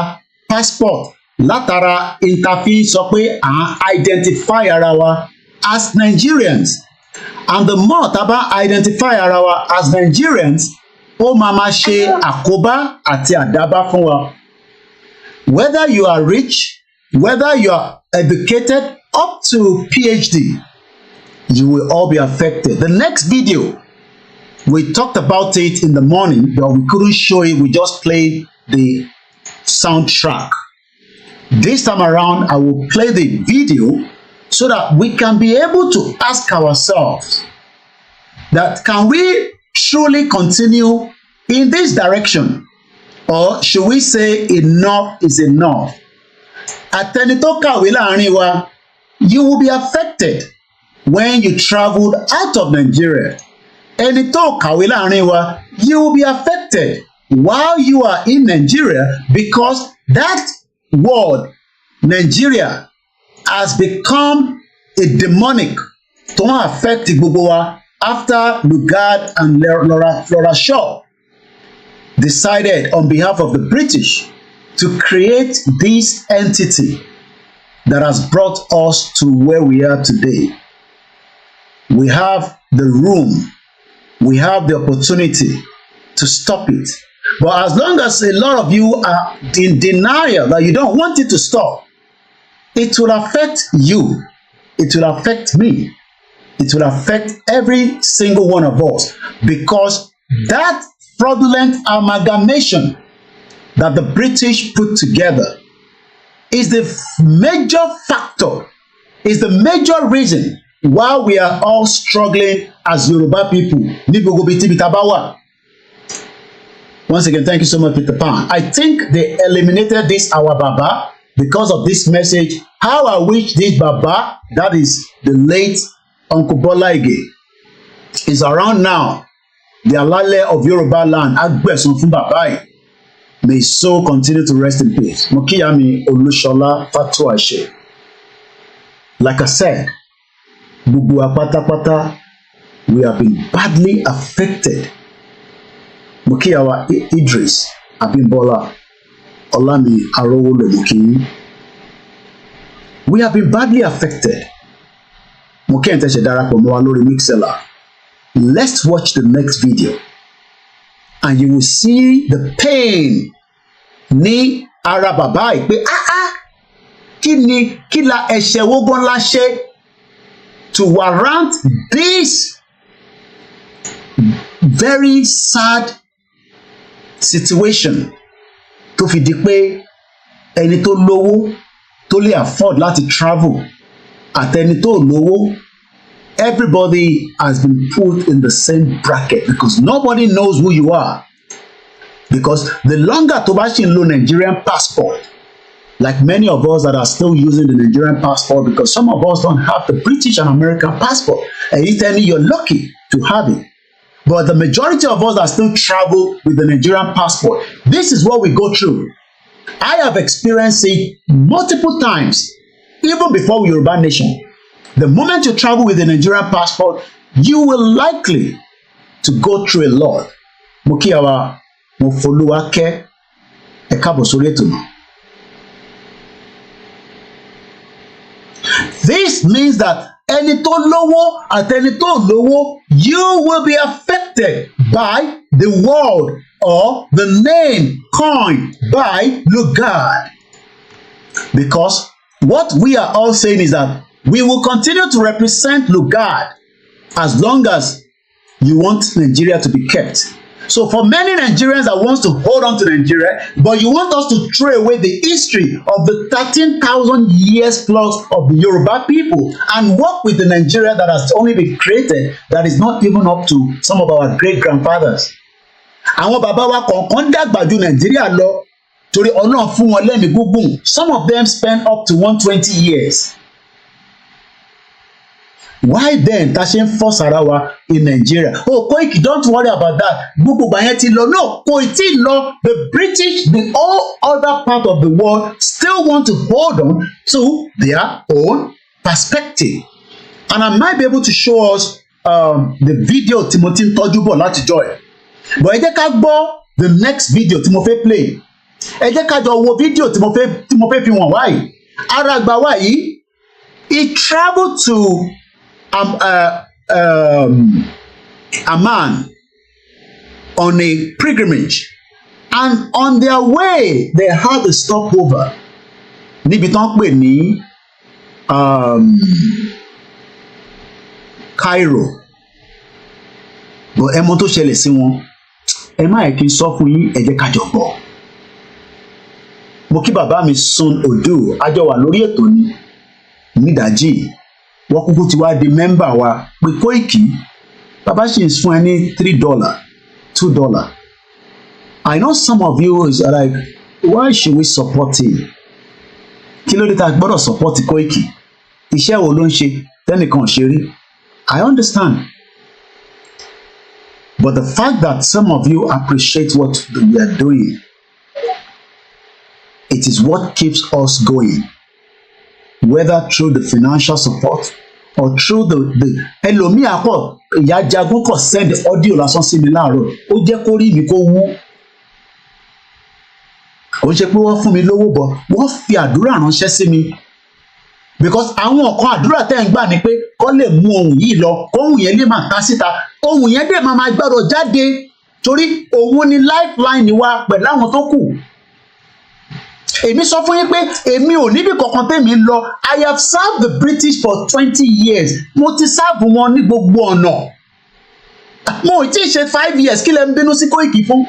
S5: passport, látara interfere sọ pé à ń identify ara wa as Nigerians, and the more tá bá identify ara wa as Nigerians ó máa ṣe àkóbá àti àdábá fún wa. Whether you are rich, whether you are educated up to PhD, you will all be affected. The next video, we talked about it in the morning, but we couldn't show it. We just played the soundtrack. This time around, I will play the video so that we can be able to ask ourselves that can we truly continue in this direction, or should we say enough is enough? Àtẹni tó kàwé láàrin wa, you will be affected when you traveled out of Nigeria. Ẹni tó kàwé láàrin wa, you will be affected while you are in Nigeria, because that word Nigeria has become a demonic to affect gbogbo wa after Lugard and Flora Shaw decided on behalf of the British to create this entity that has brought us to where we are today. We have the room, we have the opportunity to stop it. But as long as a lot of you are in denial that you don't want it to stop, it will affect you, it will affect me, it will affect every single one of us, because that fraudulent amalgamation that the British put together is the major factor, is the major reason why we are all struggling as Yoruba people. Once again, thank you so much, Peter Pan. I think they eliminated this our Baba because of this message. How I wish this Baba, that is the late Uncle Bola Ige, is around now. The Alale of Yoruba land, Agbesun fún Baba yìí. May his soul continue to rest in peace. Mokiyami Olushola Fatuashe. Like I said, gbogbo wa pátápátá, we have been badly affected. Mokiyawa Idris Abimbola Olami Arowolo Mokiyi. We have been badly affected. Mokiyente ṣe darapọ̀ mọ́ wa lórí Mixlr. Let's watch the next video and you will see the pain ní ara bàbá yìí pé kí la ẹ̀ṣẹ̀ wo gan la ṣe to warrant this very sad situation tó fi di pé ẹni tó lówó tó lè afford láti travel àtẹni tó lówó, everybody has been put in the same bracket because nobody knows who you are. Because the longer tó bá ṣì ń lo Nigerian passport, like many of us that are still using the Nigerian passport, because some of us don't have the British and American passport, and you tell me you're lucky to have it. But the majority of us that still travel with the Nigerian passport, this is what we go through. I have experienced it multiple times, even before Yoruba Nation. The moment you travel with a Nigerian passport, you will likely to go through a lot. Mokiyawa Mofoluwake Ekabosoretuno. This means that ẹni tó lówó àtẹni tó lówó, you will be affected by the word or the name coined by Lugard. Because what we are all saying is that we will continue to represent Lugard as long as you want Nigeria to be kept. So for many Nigerians that wants to hold on to Nigeria, but you want us to throw away the history of the 13,000 years plus of the Yoruba people and work with the Nigeria that has only been created, that is not even up to some of our great-grandfathers. Àwọn bàbá wa kọ̀ọ̀kan dàgbà ju Nigeria lọ torí Ọlọ́run fún wọn lẹ́mìí gúngùn. Some of them spend up to 120 years. Why then ta ṣe ń force ara wa in Nigeria? Oh, Koiki, don't worry about that. Gbogbo ìgbà yẹn ti lọ. No, kò tí lọ. The British, the all other part of the world still want to hold on to their own perspective. And I might be able to show us the video Timothy tọ́jú bọ̀ láti joy. But ẹ jẹ́ ká gbọ́ the next video tí mo fẹ́ play. Ẹ jẹ́ ká jọ wo video tí mo fẹ́ fi wọ̀n wáyìí. Ara àgbà wáyìí, he traveled to a man on a pilgrimage, and on their way they had a stopover níbi tán pè ní Cairo. But ẹ mọ̀ tó ṣẹlẹ̀ sí wọn, ẹ má yẹ kí n sọ fún yín, ẹ jẹ́ ká jọ gbọ́. Mo kí bàbá mi Sun Odu, a jọ wà lórí ètò ní nídàájí. Wọ́n kúkú ti wá di mẹ́mbà wa pé Koiki bàbá ṣì ń fún ẹ ní $3, $2. I know some of you is like, why should we support him? Kí ló dé tá a gbọ́dọ̀ support Koiki? Iṣẹ́ wo ló ń ṣe tẹ́nìkan ò ṣe rí? I understand. But the fact that some of you appreciate what we are doing, it is what keeps us going, whether through the financial support or through the ẹlòmíà pọ̀ ìyá jagun kò send audio lásán sí mi láàárọ̀ ó jẹ́ kó rí mi kó wú kò ń ṣe pé wọ́n fún mi lówó bọ̀ wọ́n fi àdúrà ránṣẹ́ sí mi because àwọn kan àdúrà tẹ́ ń gbà ní pé kó lè mú ohun yìí lọ kóhun yẹn lè máa ta síta ohun yẹn dẹ̀ máa gbọ́dọ̀ jáde torí òun ni lifeline wa pẹ̀lú àwọn tó kù. Èmi sọ fún yín pé èmi ò níbi kankan tèmi lọ. I have served the British for 20 years. Mo ti serve wọn ní gbogbo ọ̀nà. Mo ò tí ì ṣe 5 years kí lẹ ń bínú sí Koiki fún.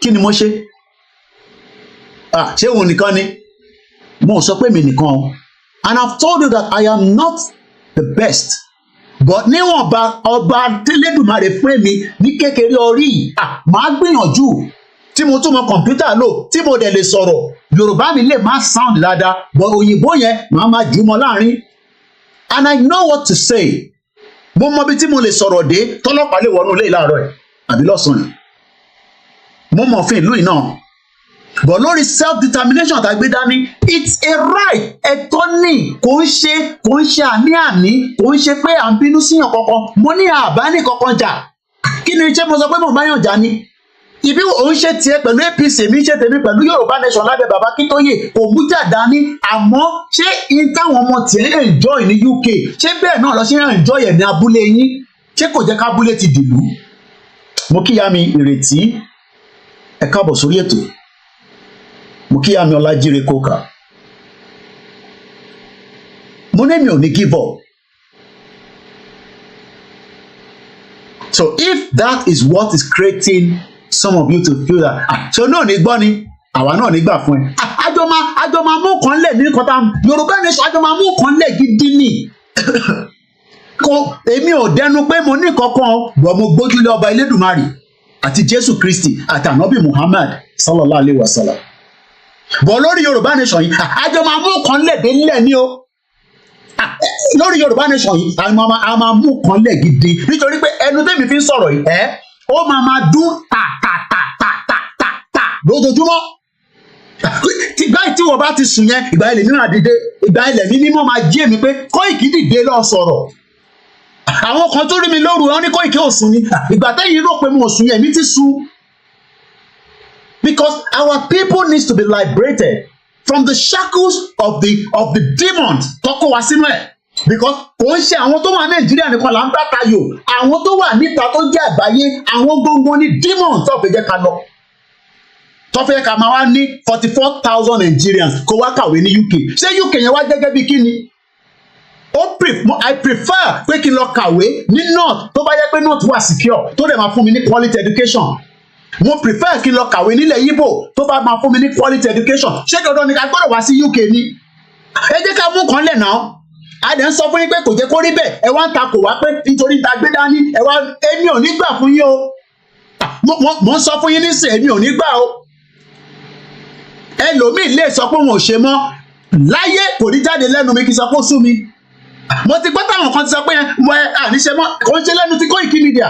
S5: Kí ni mo ṣe? Ṣé òun nìkan ni? Mo sọ pé mi nìkan. And I've told you that I am not the best. But níwọ̀n ọba tẹ́lẹ̀dùmarè fún èmi ní kékeré orí màá gbìyànjú. Tí mo tún mọ kọ̀ǹpútà lò tí mo dẹ̀ lè sọ̀rọ̀ Yorùbá mi lè má sound dáadáa but òyìnbó yẹn màá máa jù mọ́ láàrin and I know what to say. Mo mọ bí tí mo lè sọ̀rọ̀ dé tọ́lọ́pàá lè wọnú ilé láàárọ̀ ẹ̀ àbí lọ́sàn-án. Mo mọ̀ òfin ìlú yìí náà but lórí self determination àtàgbé dání it's a right ẹ̀tọ́ ní kò ń ṣe àní kò ń ṣe pé à ń bínú síyàn kankan mo ní àbá ní kankan jà kí ni ṣé mo sọ pé mo bá yàn jà ni. Ibi òun ṣe tiẹ̀ pẹ̀lú APC mi ṣe tèmi pẹ̀lú Yorùbá nation lábẹ́ bàbá Akintoye kò mú jà dání àmọ́ ṣé in táwọn ọmọ tiẹ̀ ń enjoy ní UK ṣé bẹ́ẹ̀ náà lọ ṣe ń enjoy ẹ̀ ní abúlé yín ṣé kò jẹ́ kábúlé ti dìlú. Mo kíyà mi Ìrètí ẹ káàbọ̀ sórí ètò mo kíyà mi Ọlájíre Kóka mo ní mi ò ní give up. So if that is what is creating some of you to feel that so náà ní gbọ́ ni àwa náà ní gbà fún ẹ àjọ máa mú kan lẹ̀ ní kọta Yorùbá nation àjọ máa mú kan lẹ̀ gidi ni kò èmi ò dẹnu pé mo ní kankan bọ̀ mo gbójúlé ọba Elédùmarè àti Jésù Kristi àti ànábì Muhammad sallallahu alayhi wa sallam bọ̀ lórí Yorùbá nation yìí àjọ máa mú kan lẹ̀ dé nílẹ̀ ni o lórí Yorùbá nation yìí a máa mú kan lẹ̀ gidi nítorí pé ẹnu tẹ́mi fi ń sọ̀rọ̀ yìí ó máa dún ta lójoojúmọ́ ìgbà tí wọ́n bá ti sùn yẹn ìgbà ilẹ̀ mímọ́ àdìde ìgbà ilẹ̀ mímọ́ máa jí èmi pé Koiki dìde lọ sọ̀rọ̀ àwọn kan tó rí mi lóru wọn ní Koiki ò sùn ni ìgbà tẹ́yìn rò pé mo sùn yẹn mi ti sùn because our people needs to be liberated from the shackles of the demons tọ́kọ̀ wá sínú ẹ̀ because kò ń ṣe àwọn tó wà Nàìjíríà nìkan là ń bá tayò àwọn tó wà níta tó jẹ́ àgbáyé àwọn gbogbo ní demons tó fẹ́ jẹ́ ká lọ tó fẹ́ ká máa wá ní 44,000 Nigerians kó wá kàwé ní UK ṣé UK yẹn wá gẹ́gẹ́ bí kíni I prefer pé kí n lọ kàwé ní north tó bá yẹ pé north wà secure tó dẹ̀ máa fún mi ní quality education mo prefer kí n lọ kàwé nílẹ̀ Igbo tó bá máa fún mi ní quality education ṣé dandan ni ká gbọ́dọ̀ wá sí UK ni ẹ jẹ́ ká mú kan lẹ̀ náà adẹ̀ ń sọ fún yín pé kò jẹ́ kó rí bẹ́ẹ̀ ẹ wá ń takò wá pé nítorí ta gbé dání ẹ wá èmi ò ní gbà fún yín o mo ń sọ fún yín nísìnyí èmi ò ní gbà o ẹlòmíì lè sọ pé wọn ò ṣe mọ́ láyé kò ní jáde lẹ́nu mi kí n sọ pé ó sú mi mo ti gbọ́ táwọn kan ti sọ pé mo àníṣe mọ́ kò ń ṣe lẹ́nu ti KOIKIMEDIA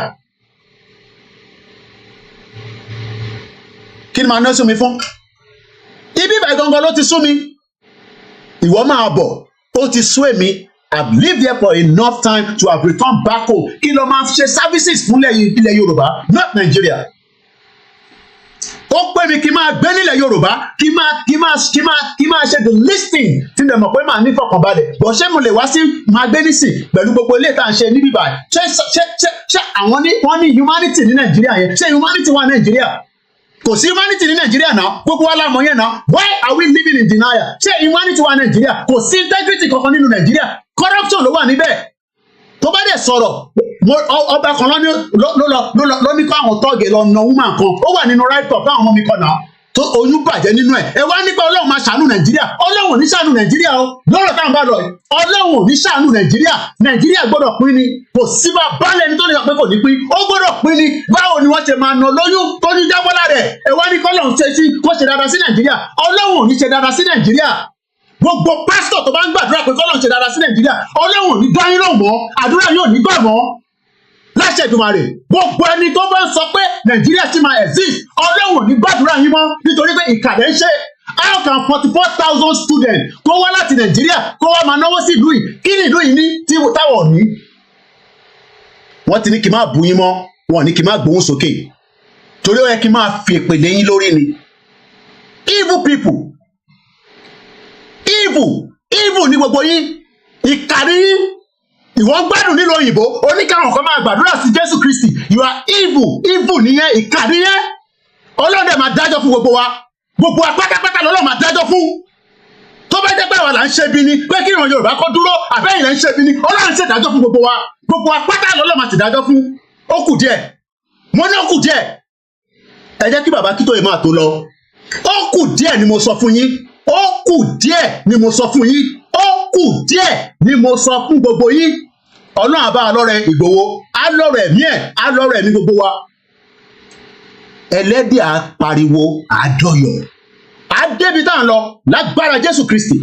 S5: kí ni màá ná sú mi fún ibi ìbàdàn gangan ló ti sú mi ìwọ máa bọ̀ ó ti sú èmi I've lived here for enough time to have returned back home kí ló máa ṣe services fún ilẹ̀ Yorùbá not Nigeria ó pè mí kí n máa gbé nílẹ̀ Yorùbá kí n máa ṣe the listing tí mo mọ̀ pé màá ní fọkànbalẹ̀ bọ̀ ṣé mo lè wá sí máa gbé nísìn pẹ̀lú gbogbo ilé tá à ń ṣe níbí báyìí ṣé àwọn wọ́n ní humanity ní Nàìjíríà yẹn ṣé humanity wà Nàìjíríà kò sí humanity ní Nàìjíríà náà gbogbo wa lámọ̀ yẹn náà why are we living in denial ṣé humanity wà Nàìjíríà kò sí integrity kankan nínú Nàìjíríà corruption ló wà níbẹ̀ tó bá dẹ̀ sọ̀rọ̀ ọba kan ló ní kó àwọn tọ́ọ̀gì lọ na woman kan ó wà nínú right up táwọn ọmọ mi kọ náà tó oyún bàjẹ́ nínú ẹ̀ ẹ wá nípa Ọlọ́run máa ṣàánú Nàìjíríà Ọlọ́run ò ní ṣàánú Nàìjíríà o lọ́rọ̀ táwọn bá lọ Ọlọ́run ò ní ṣàánú Nàìjíríà gbọ́dọ̀ pín ni kò sí bá bálẹ̀ ní tó lè sọ pé kò ní pín ó gbọ́dọ̀ pín ni báwo ni wọ́n ṣe máa nà lóyún tó ní jábọ́lá rẹ̀ ẹ wá ní kọ́lọ́run kó ṣe dáadáa sí Nàìjíríà Ọlọ́run ò ní ṣe dáadáa sí Nàìjíríà gbogbo pásítọ̀ tó bá ń gbàdúrà pé kọ́lọ́run ṣe dáadáa sí Nàìjíríà Ọlọ́run ò ní dá yín lóhùn mọ́ àdúrà yóò ní gbà mọ́ láṣẹ Èdùmàrè gbogbo ẹni tó bá ń sọ pé Nàìjíríà ṣì máa exist Ọlọ́run ò ní gbàdúrà yín mọ́ nítorí pé ìkàlẹ̀ ń ṣe. How can 44,000 students tó wá láti Nàìjíríà kó wá máa náwó sí ìlú yìí kí ni ìlú yìí ní tí táwọn ò ní. Wọ́n ti ní kí n máa bú yín mọ́ wọn ní kí n máa gbóhùn sókè torí ó yẹ kí n máa fi èpè lé yín lórí ni. Evil people, evil ní gbogbo yín ìkàrí yín ìwọ gbádùn nílùú òyìnbó oníkàwọn kan máa gbàdúrà sí Jésù Kristi you are evil nìyẹn ìkàrí yẹn Ọlọ́run máa dájọ́ fún gbogbo wa gbogbo apátápátá lọ́lọ́ máa dájọ́ fún tó bá jẹ́ pé àwa là ń ṣe bí ni pé kí ìran Yorùbá kó dúró àbẹ́yìn là ń ṣe bí ni Ọlọ́run ṣe dájọ́ fún gbogbo wa gbogbo apátá lọ́lọ́ máa ti dájọ́ fún ó kù díẹ̀ mo ní ó kù díẹ̀ ẹ jẹ́ kí bàbá Akíntóyè máa tó lọ ó kù díẹ̀ ni mo sọ fún yín ó kù díẹ̀ ni mo sọ fún yín ó kù díẹ̀ ni mo sọ fún gbogbo yín Ọlọ́run àbá alọ́rẹ̀ Ìgbòho alọ́rẹ̀ ẹ̀mí ẹ̀ alọ́rẹ̀ ẹ̀mí gbogbo wa ẹlẹ́dẹ̀ àpariwo àdọ́yọ̀ àdébi tá à ń lọ lágbára Jésù Kristi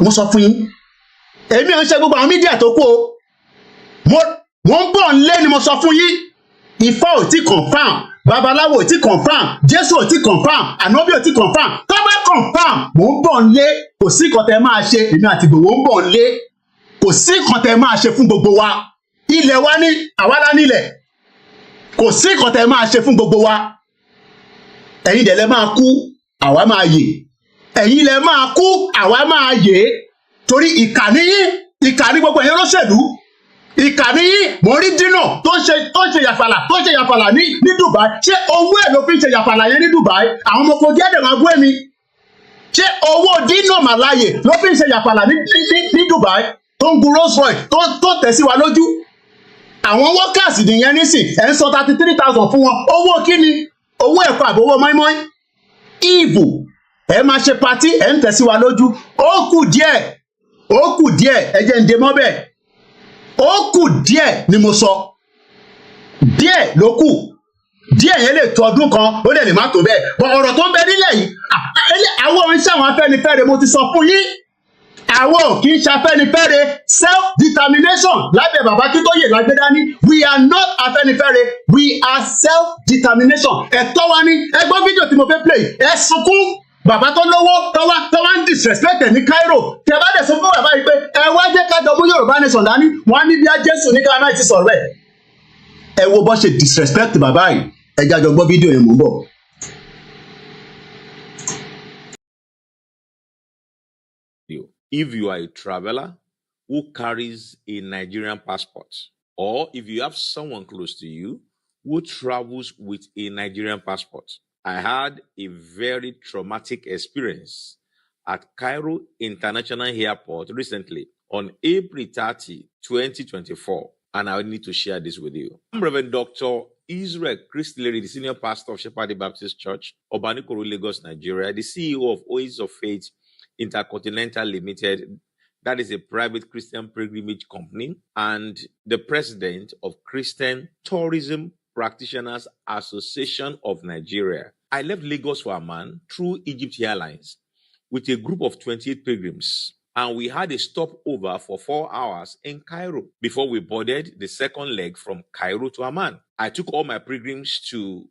S5: mo sọ fún yín èmi ò ń ṣe gbogbo àwọn mídíà tó kú o mo ń bọ̀ nílé ni mo sọ fún yín Ifá ò tí confam babaláwo ò tí confam Jésù ò tí confam ànábì ò tí confam tó bá confam mo ń bọ̀ nílé kò sí nǹkan tẹ́ máa ṣe èmi àti Ìgbòho ń bọ̀ nílé kò sí nǹkan tẹ́ máa ṣe fún gbogbo wa ilẹ̀ wa ní àwa lá nílẹ̀ kò sí nǹkan tẹ́ máa ṣe fún gbogbo wa ẹ̀yin dẹ̀ lẹ máa kú àwa máa yè ẹ̀yin lẹ máa kú àwa máa yè torí ìkànnì gbogbo ẹ̀yin olóṣèlú ìkànnì mo rí dínà tó ń ṣe yàfàlà ní Dubai ṣé owó ẹ̀ ló fi ń ṣe yàfàlà yẹn ní Dubai àwọn ọmọ kogi ẹ̀dẹ̀ máa gbọ́ ẹ̀mí ṣé owó dínà màláyè ló fi ń ṣe yàfàlà ní Dubai tó ń gun Rolls Royce tó tẹ̀ sí wa lójú àwọn workers nìyẹn nísìn ẹ̀ ń sọ 33,000 fún wọn owó kíni owó ẹ̀kọ́ àbówó mọ́ínmọ́ín ìbò ẹ máa ṣe patí ẹ̀ ń tẹ̀ sí wa lójú ó kù díẹ̀ ẹ jẹ́ ń dé mọ́bẹ̀ ó kù díẹ̀ ni mo sọ díẹ̀ ló kù díẹ̀ yẹn lè tó ọdún kan ó lè má tó bẹ́ẹ̀ ọ̀rọ̀ tó ń bẹ nílẹ̀ yìí àwọn oníṣẹ́ àwọn Afẹ́nifẹ́re mo ti sọ fún yín àwọn kì í ṣàfẹ́nifẹ́re self determination lábẹ́ bàbá Akíntóyè lágbẹ́dání we are not Afẹ́nifẹ́re we are self determination ẹ̀tọ́ wa ní ẹgbọ́n fídíò tí mo fẹ́ play ẹ sunkún bàbá tó lówó tó wá ń disrespect ní Cairo tẹ bá dẹ̀ sọ fún bàbá yìí pé ẹ wá jẹ́ ká jọ mú Yorùbá nation dání wọn á ní bí a Jésù ní ká náà ti sọ̀rọ̀ ẹ wo bó ṣe disrespect bàbá yìí ẹ jájọ gbọ́ fídíò yẹn mú bọ̀.
S9: If you are a traveler who carries a Nigerian passport, or if you have someone close to you who travels with a Nigerian passport, I had a very traumatic experience at Cairo International Airport recently on April 30, 2024, and I need to share this with you. I'm Reverend Dr. Israel Christlery, the senior pastor of Shepherd Baptist Church, Obanikoro, Lagos, Nigeria, the CEO of Oasis of Faith Intercontinental Limited, that is a private Christian pilgrimage company, and the president of Christian Tourism Practitioners Association of Nigeria. I left Lagos for Amman through Egypt Airlines with a group of 28 pilgrims, and we had a stopover for 4 hours in Cairo before we boarded the second leg from Cairo to Amman. I took all my pilgrims to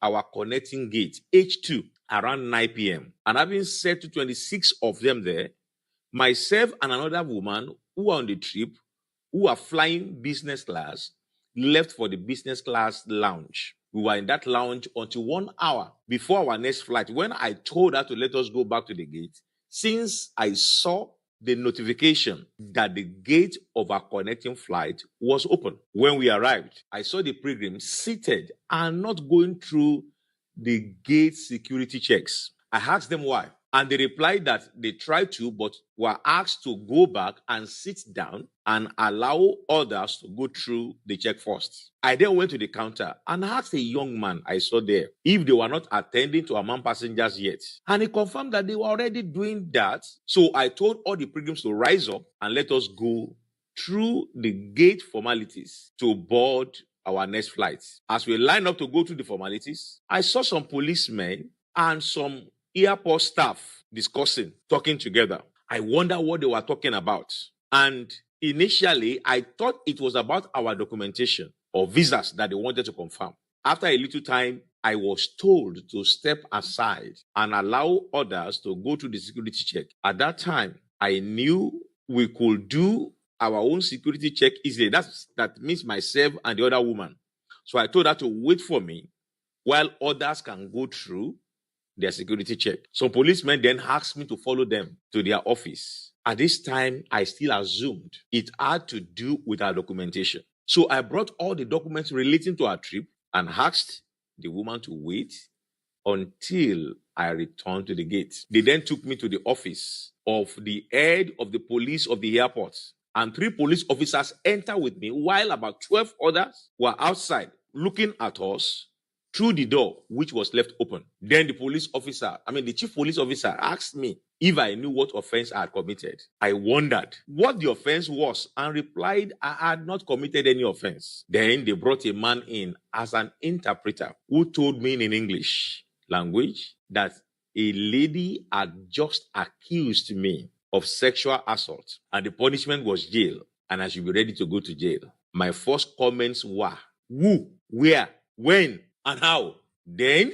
S9: our connecting gate, H2, around 9 p.m. And having said to 26 of them there, myself and another woman who were on the trip, who are flying business class, left for the business class lounge. We were in that lounge until 1 hour before our next flight. When I told her to let us go back to the gate, since I saw the notification that the gate of our connecting flight was open. When we arrived, I saw the pilgrims seated and not going through the gate security checks. I asked them why, and they replied that they tried to, but were asked to go back and sit down and allow others to go through the check first. I then went to the counter and asked a young man I saw there if they were not attending to Amman passengers yet, and he confirmed that they were already doing that. So I told all the pilgrims to rise up and let us go through the gate formalities to board our next flight. As we lined up to go through the formalities, I saw some policemen and some airport staff discussing, talking together. I wonder what they were talking about. And Initially, I thought it was about our documentation or visas that they wanted to confirm. After a little time, I was told to step aside and allow others to go through the security check. At that time, I knew we could do our own security check easily. That means myself and the other woman. So I told her to wait for me while others can go through their security check. Some policemen then asked me to follow them to their office. At this time, I still assumed it had to do with our documentation. So I brought all the documents relating to our trip and asked the woman to wait until I returned to the gate. They then took me to the office of the head of the police of the airport, and 3 police officers entered with me while about 12 others were outside looking at us through the door, which was left open. Then the chief police officer asked me if I knew what offense I had committed. I wondered what the offense was and replied I had not committed any offense. Then they brought a man in as an interpreter who told me in English language that a lady had just accused me of sexual assault and the punishment was jail and I should be ready to go to jail. My first comments were, who, where, when, and how? Then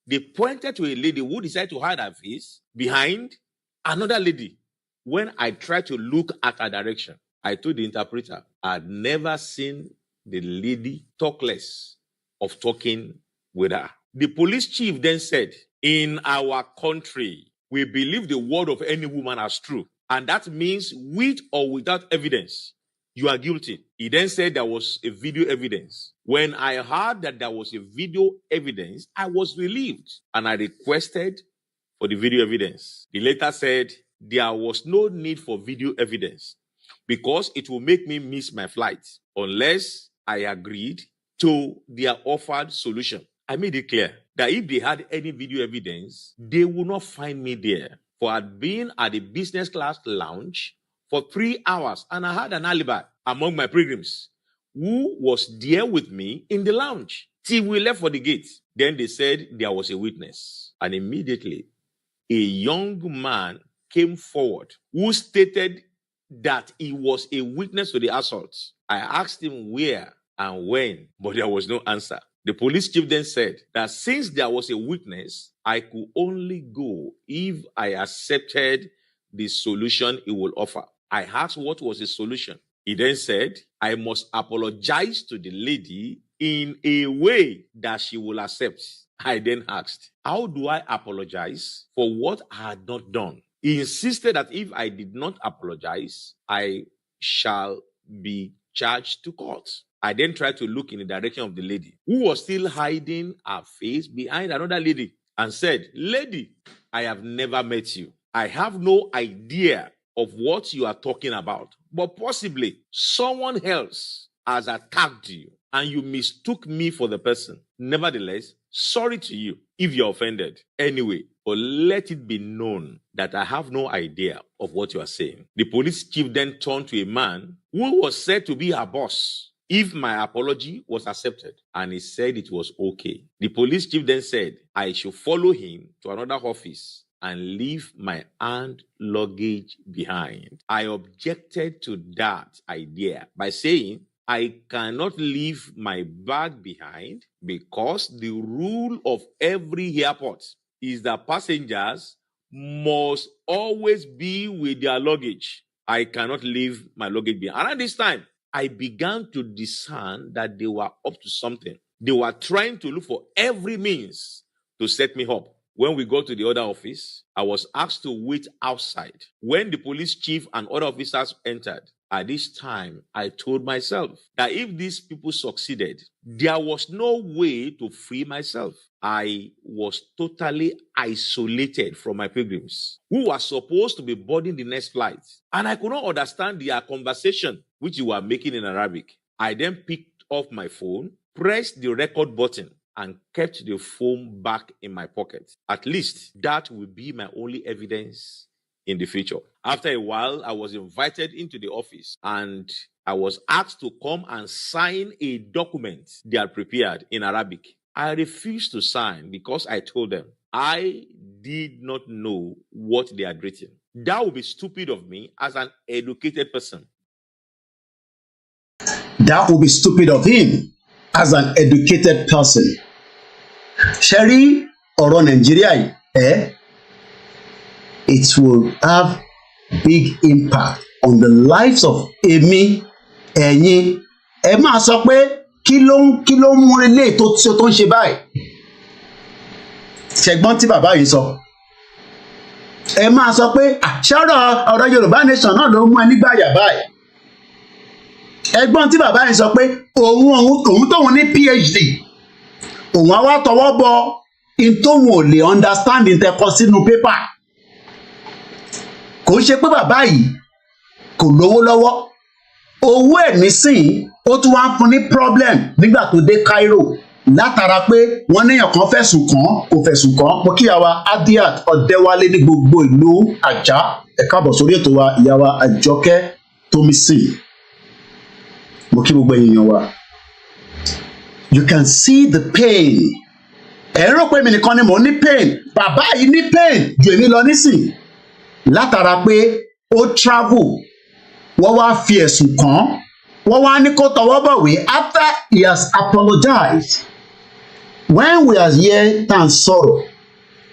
S9: they pointed to a lady who decided to hide her face behind another lady. When I tried to look at her direction, I told the interpreter I had never seen the lady talk less of talking with her. The police chief then said, in our country, we believe the word of any woman as true. And that means with or without evidence, you are guilty. He then said there was a video evidence. When I heard that there was a video evidence, I was relieved and I requested for the video evidence. The letter said there was no need for video evidence because it will make me miss my flight unless I agreed to their offered solution. I made it clear that if they had any video evidence, they would not find me there. For I had been at the business class lounge for 3 hours and I had an alibi among my pilgrims who was there with me in the lounge till we left for the gate. Then they said there was a witness. And immediately, a young man came forward who stated that he was a witness to the assault. I asked him where and when, but there was no answer. The police chief then said that since there was a witness, I could only go if I accepted the solution he will offer. I asked what was the solution. He then said, I must apologize to the lady in a way that she will accept. I then asked, how do I apologize for what I had not done? He insisted that if I did not apologize, I shall be charged to court. I then tried to look in the direction of the lady, who was still hiding her face behind another lady, and said, lady, I have never met you. I have no idea of what you are talking about, but possibly someone else has attacked you and you mistook me for the person. Nevertheless, sorry to you if you're offended. Anyway, but let it be known that I have no idea of what you are saying. The police chief then turned to a man who was said to be her boss if my apology was accepted, and he said it was okay. The police chief then said I should follow him to another office and leave my hand luggage behind. I objected to that idea by saying I cannot leave my bag behind because the rule of every airport is that passengers must always be with their luggage. I cannot leave my luggage behind. And at this time, I began to discern that they were up to something. They were trying to look for every means to set me up. When we got to the other office, I was asked to wait outside. When the police chief and other officers entered, at this time, I told myself that if these people succeeded, there was no way to free myself. I was totally isolated from my pilgrims, who were supposed to be boarding the next flight. And I could not understand their conversation, which they were making in Arabic. I then picked up my phone, pressed the record button, and kept the phone back in my pocket. At least that will be my only evidence in the future. After a while, I was invited into the office and I was asked to come and sign a document they had prepared in Arabic. I refused to sign because I told them I did not know what they had written. That would be stupid of me as an educated person.
S5: That would be stupid of him as an educated person. Sherry ọ̀rọ̀ Nàìjíríà yìí, it will have big impact on the lives of èmi, ẹ̀yin. Ẹ máa sọ pé kí ló ń mú ilé tó ń ṣe báyìí. Ṣẹ̀gbọ́n tí bàbá yìí sọ. Ẹ máa sọ pé ọ̀rọ̀ Yorùbá nation náà ló mú ẹ nígbà yà báyìí. Ẹ̀gbọ́n tí bàbá yìí sọ pé òun tóun ní PhD, òun á wá tọwọ́ bọ in tóun ò lè understand in tẹkọ sínú pépà. Kò ń ṣe pé bàbá yìí kò lówó lọ́wọ́, owó ẹ̀ nísìnyí ó tún wá ń fún ní problem nígbà tó dé Cairo látara pé wọ́n níyàn kan fẹ̀sùn kàn kò fẹ̀sùn kàn. Mo kí ìyàwó Adiat Ọ̀dẹ́wálé ní gbogbo ìlú Àjà, ẹ káàbọ̀ sórí ètò wa ìyàwó Àjọkẹ́ Tómísìn. Mo kí gbogbo èèyàn wa. You can see the pain. Ẹ rò pé mi nìkan ni mò ń ní pain, bàbá yìí ní pain ju èmi lọ nísìn látara pé ó travel, wọ́n wá fi ẹ̀sùn kàn, wọ́n wá ní kó tọwọ́ bọ̀wé after he has apologized. When we are here tá à ń sọ̀rọ̀,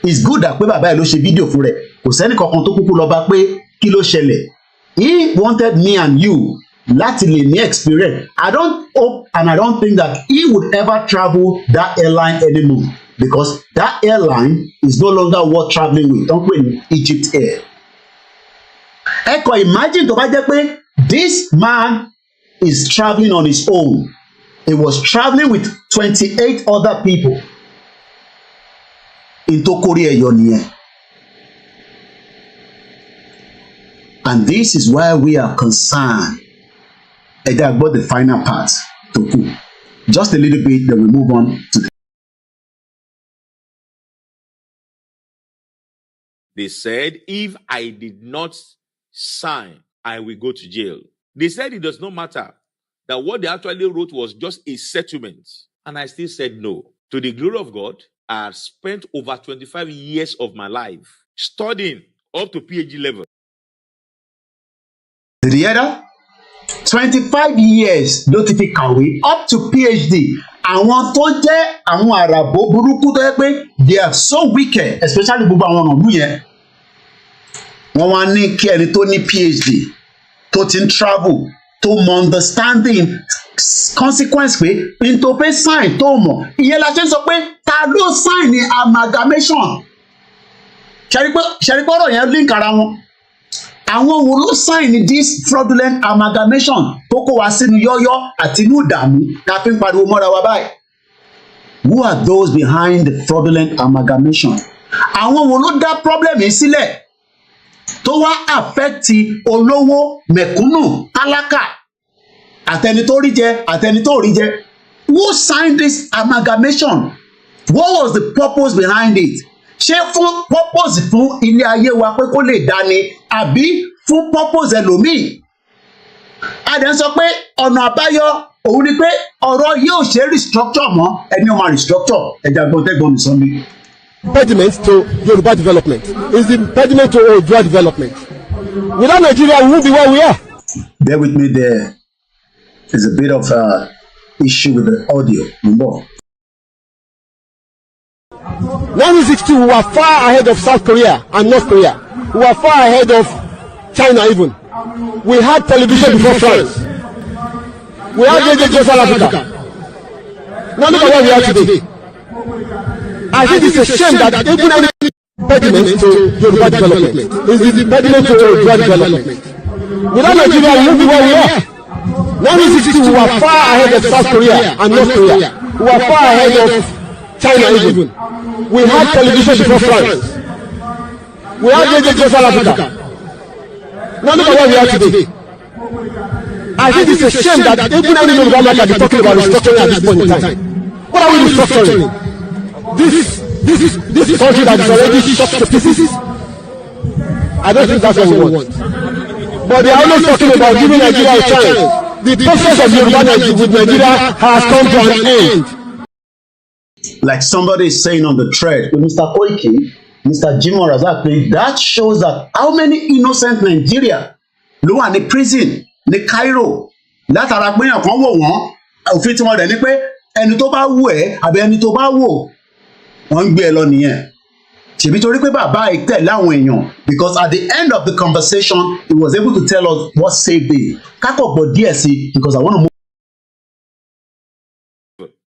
S5: it's good that pé bàbá yìí ló ṣe fídíò fún rẹ̀, kò sẹ́ni kankan tó kúkú lọ bá pé kí ló ṣẹlẹ̀. He wanted me and you láti lè ní experience. I don't hope and I don't think that he would ever travel that airline anymore because that airline is no longer worth traveling with. Don't pè ní Egypt Air. Ẹ kàn imagine tó bá jẹ́ pé this man is traveling on his own. He was traveling with 28 other people. Ìtòkórí ẹ̀yọ nìyẹn. And this is why we are concerned. And I got the final part to cook. Just a little bit, then we move on to the.
S9: They said, if I did not sign, I will go to jail. They said it does not matter, that what they actually wrote was just a settlement. And I still said no. To the glory of God, I had spent over 25 years of my life studying up to PhD level.
S5: The other 25 years ló ti fi kàwé up to PhD. Àwọn tó jẹ́ àwọn àràbò burúkú tó yẹ pé they are so wicked, especially gbogbo àwọn ọ̀nà ìlú yẹn. Wọ́n wá ní kí ẹni tó ní PhD tó ti ń travel tó mọ understanding consequence pé n tó fẹ́ sign tó mọ̀. Ìyẹn la ṣe ń sọ pé ta ló sign ní amalgamation. Ṣẹ̀rí pé ọ̀rọ̀ yẹn link ara wọn. Àwọn wo ló sign this fraudulent amalgamation tó kó wa sínú yọ́yọ́ àti inú ìdààmú ká fi ń pariwo mọ́ra wa báyìí? Who are those behind the fraudulent amalgamation? Àwọn wo ló dá problem yìí sílẹ̀ tó wá affect olówó, mẹ̀kúnnù, tálákà, àtẹni tó rí jẹ, àtẹni tó rí jẹ? Who signed this amalgamation? What was the purpose behind it? Ṣé fún purpose fún ilé ayé wa pé kó lè dání àbí fún purpose ẹlòmíì? A dẹ̀ ń sọ pé ọ̀nà àbáyọ òun ni pé ọ̀rọ̀ yóò ṣe restructure mọ́ ẹni ó máa restructure ẹja gbọ́n tẹ́gbọ́n mi sọ mi.
S10: Impediment to Yoruba development is the impediment to Oodua development. Without Nigeria, we won't be where we are.
S5: Bear with me, there is a bit of issue with the audio. Remember.
S10: 1962, we were far ahead of South Korea and North Korea. We were far ahead of China even. We had television before France. We had Radio South Africa. Now look at where we are today. I think it's a shame that even any impediment to Yoruba development is the impediment to Yoruba development. Without Nigeria, we won't be where we are. 1962, we were far ahead of South Korea and North Korea. We were far ahead of China even. We had television before France. We had Radio South Africa. Now look at where we are today. I think it's a shame that even any Yoruba man can be talking about restructuring at this point in time. What are we restructuring? This country that is already shot to pieces? I don't think that's what we want. But they are always talking about giving Nigeria a chance. The process of Yoruba with Nigeria has come to an end.
S5: Like somebody is saying on the thread, Mr. Koiki, Mr. Jimoh Razak, that shows that how many innocent Nigeria ló wà ní prison ní Cairo látara pé èèyàn kan wò wọ́n òfin tí wọ́n dẹ̀ ní pé ẹni tó bá wù ẹ́ àbí ẹni tó bá wò wọ́n ń gbé ẹ lọ nìyẹn. Ṣèbí torí pé bàbá yìí tẹ̀lé àwọn èèyàn because at the end of the conversation he was able to tell us what saved him. Kákọ̀ gbọ́ díẹ̀ sí because I want to move.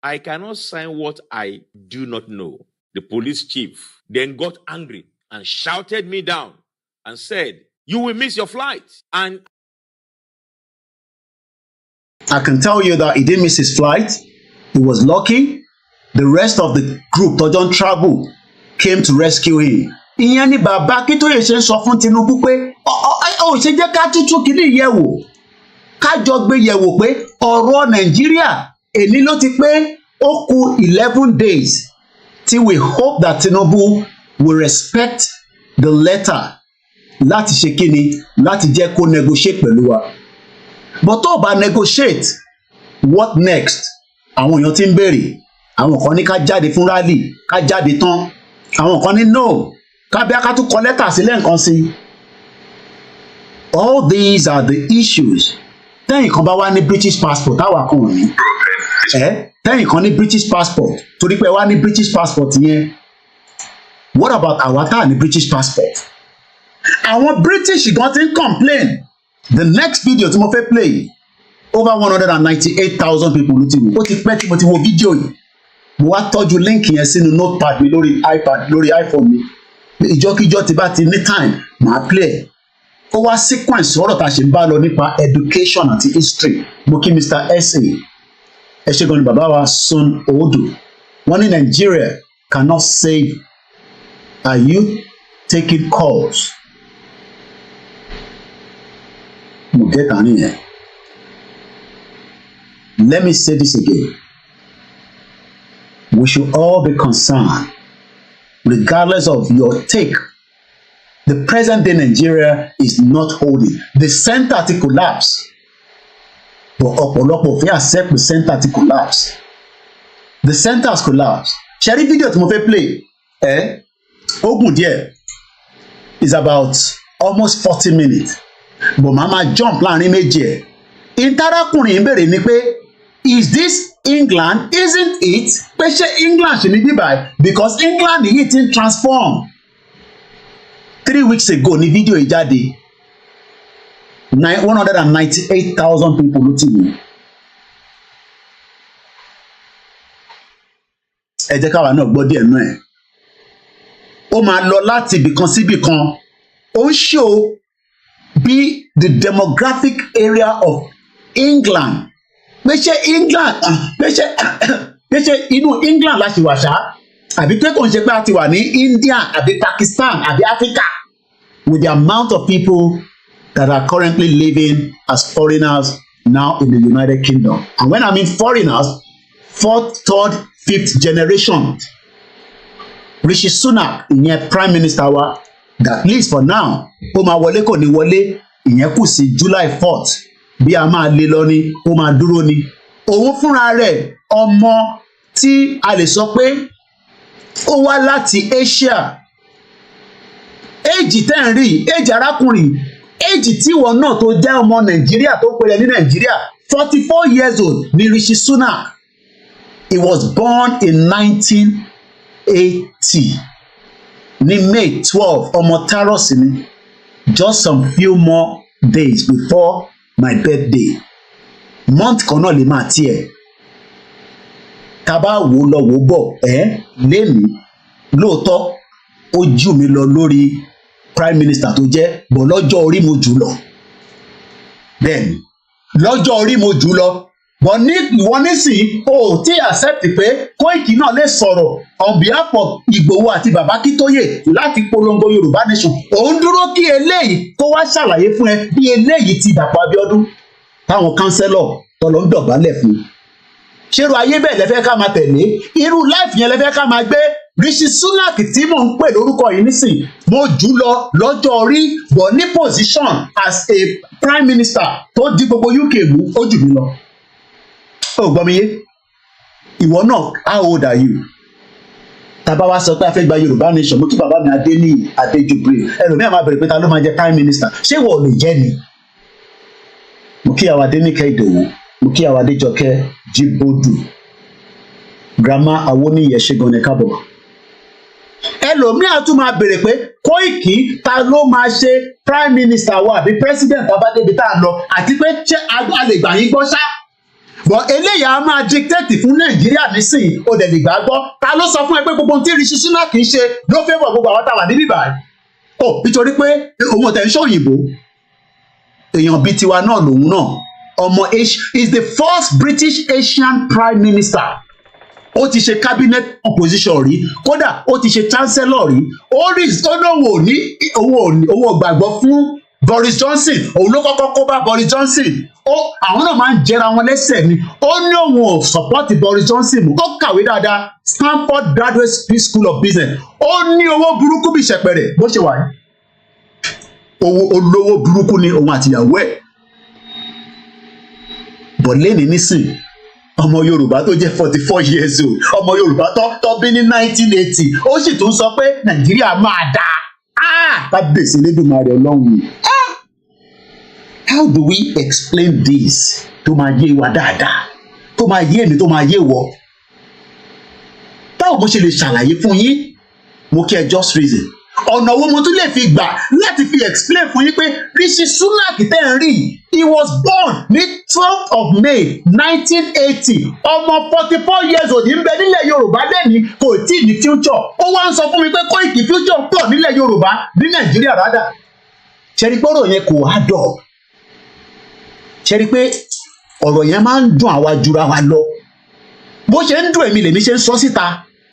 S9: I cannot sign what I do not know. The police chief then got angry and shouted me down and said, "You will miss your flight." And
S5: I can tell you that he didn't miss his flight. He was lucky. The rest of the group tó jọ ń travel came to rescue him. Ìyẹn ni bàbá Akintoye ṣe ń sọ fún Tinubu pé ó ṣe jẹ́ ká tútù kìíní yẹ̀wò ká jọ gbé yẹ̀wò pé ọ̀rọ̀ Nàìjíríà èní ló ti pé ó kù 11 days till we hope that Tinubu will respect the letter láti ṣe kíni láti jẹ́ kó negotiate pẹ̀lú wa. But tó bá negotiate what next? Àwọn èèyàn ti ń béèrè àwọn kan ní ká jáde fún rally ká jáde tán àwọn kan ní no ká bí ká tún kọ lẹ́tà sílẹ̀ nǹkan sí. All these are the issues. Tẹ́yìn kan bá wá ní British passport táwa kan ò ní. Tẹ́yìn kan ní British passport torí pé wá ní British passport yẹn. What about àwa tá ní British passport? Àwọn British gan ti ń complain. The next video tí mo fẹ́ play over 198,000 people ló ti wò. Ó ti pẹ́ tí mo ti wo fídíò yìí. Mo wá tọ́jú link yẹn sínú notepad mi lórí iPad lórí iPhone mi. Ìjọ́kíjọ́ ti bá ti ní time màá play. Ó wá sequence ọ̀rọ̀ tá a ṣe ń bá lọ nípa education àti history. Mo kí Mr. S.A. Ẹ ṣé gan ni bàbá wa Sun Odu. Wọ́n ní Nigeria cannot save a youth taking calls. Mo get àárín yẹn. Let me say this again. We should all be concerned, regardless of your take. The present day Nigeria is not holding. The center to collapse. But ọ̀pọ̀lọpọ̀ fẹ́ accept the center to collapse. The center has collapsed. Ṣẹ́rí fídíò tí mo fẹ́ play ó gùn díẹ̀. It's about almost 40 minutes. But màá jump láàrin méjì ẹ̀. Ìtarakùnrin ń bèrè ni pé is this England? Isn't it? Pé ṣé England ṣì ní bíbá because England yìí ti ń transform. 3 weeks ago ni fídíò yìí jáde. 198,000 people ló ti wò. Ẹ jẹ́ káwa náà gbọ́ díẹ̀ nú ẹ̀. Ó máa lọ láti ibìkan sí ibìkan. Ó ń show bí the demographic area of England. Pé ṣé England pé ṣé inú England la ṣì wà ṣá àbí pé kò ń ṣe pé a ti wà ní India àbí Pakistan àbí Africa with the amount of people that are currently living as foreigners now in the United Kingdom. And when I mean foreigners, 4th, 3rd, 5th generation. Rishi Sunak ìyẹn Prime Minister wa that at least for now ó máa wọlé kò ní wọlé ìyẹn kù sí July 4th bí a máa lé lọ ni ó máa dúró ni. Òun fúnra rẹ̀ ọmọ tí a lè sọ pé ó wá láti Asia. Éèjì tẹ́ ń rí éèjì arákùnrin éèjì tí ìwọ náà tó jẹ́ ọmọ Nàìjíríà tó pẹ̀lẹ́ ní Nàìjíríà 44 years old ni Rishi Sunak. He was born in 1980 ní May 12 ọmọ Taros ni just some few more days before my birthday. Month kan náà lè máa tiẹ̀. Tá bá wò lọ wò bọ̀ lémi lóòótọ́ ó jù mí lọ lórí prime minister tó jẹ́ bọ̀ lọ́jọ́ orí mo jù lọ. Bẹ́ẹ̀ni lọ́jọ́ orí mo jù lọ. But ní ìwọ nísìnyí o tí accept pé Koiki náà lè sọ̀rọ̀ on behalf of Ìgbòho àti bàbá Akintoye láti polongo Yorùbá nation. Òun dúró kí eléyìí kó wá ṣàlàyé fún ẹ bí eléyìí ti Dàpọ̀ Abíọ́dún táwọn kánsẹ́lọ̀ tọ́lọ́ ń dọ̀bálẹ̀ fún. Ṣérú ayé bẹ́ẹ̀ lẹ́fẹ́ ká máa tẹ̀lé irú life yẹn lẹ́fẹ́ ká máa gbé. Rishi Sunak tí mò ń pè lórúkọ yìí nísìn mo jù lọ lọ́jọ́ orí bọ̀ ní position as a prime minister tó di gbogbo UK mú ó jù mí lọ. Ó gbọ́ mi yé ìwọ náà how old are you? Tàbá wá sọ pé a fẹ́ gba Yorùbá nation mo kí bàbá mi Adéníyì Adéjùbírè ẹlòmíà máa bẹ̀rẹ̀ pé ta ló máa jẹ prime minister ṣé ìwọ ò lè jẹ́ ni? mo kí àwa Adéníkẹ́ Ìdòwú, mo kí àwa Adéjọkẹ́ Jíbódù, grandma Awóníyẹ ṣẹ́gun ní kábọ̀. Ẹlòmíà tún máa béèrè pé Koiki ta ló máa ṣe prime minister wa àbí president abádébi tá a lọ àti pé ṣé a lè gbà yín gbọ́ ṣá. But eléyà á máa dictate fún Nàìjíríà nísìnyí ó dẹ̀ lè gbà gbọ́. Ta ló sọ fún ẹ pé gbogbo ohun tí Rishi Sunak kì í ṣe ló favour gbogbo àwọn táwa níbí báyìí? Ó nítorí pé òun ọ̀tẹ̀ ń ṣe òyìnbó. Èèyàn bíi tiwa náà lòun náà. Ọmọ is the first British Asian prime minister. Ó ti ṣe cabinet opposition rí, kódà ó ti ṣe chancellor rí. Ó lóun ò ní owó gbàgbọ́ fún Boris Johnson. Òun ló kọ́kọ́ kó bá Boris Johnson. Àwọn náà máa ń jẹra wọn lẹ́sẹ̀ ni. Ó ní òun ò support Boris Johnson. Ó kàwé dáadáa, Stanford Graduate School of Business. Ó ní owó burúkú bí ṣẹpẹrẹ bó ṣe wà ní. Owó olówó burúkú ni òun àtìyàwó ẹ̀. Bọ̀ lẹ́ni nísìn ọmọ Yorùbá tó jẹ́ 44 years old, ọmọ Yorùbá tó bí ní 1980, ó sì tún sọ pé Nàìjíríà máa dáa. Kábíyèsí Elédùmarè Ọlọ́run. How do we explain this tó máa yé wa dáadáa, tó máa yé mi, tó máa yé wọ? Báwo mo ṣe lè ṣàlàyé fún yín? Mo kí ẹ just reason. Ọ̀nà wo mo tún lè fi gbà láti fi explain fún yín pé Rishi Sunak tẹ́ ń rí, he was born ní 12th of May 1980. Ọmọ 44 years old ń bẹ nílẹ̀ Yorùbá lẹ́ni kò tí ì ní future. Ó wá ń sọ fún mi pé Koiki future pọ̀ nílẹ̀ Yorùbá ní Nàìjíríà rádà. Ṣẹ́rí pé ọ̀rọ̀ yẹn kò há dọ̀. Ṣẹ́rí pé ọ̀rọ̀ yẹn máa ń dùn àwa jura wa lọ. Bó ṣe ń dùn èmi lèmi ṣe ń sọ síta.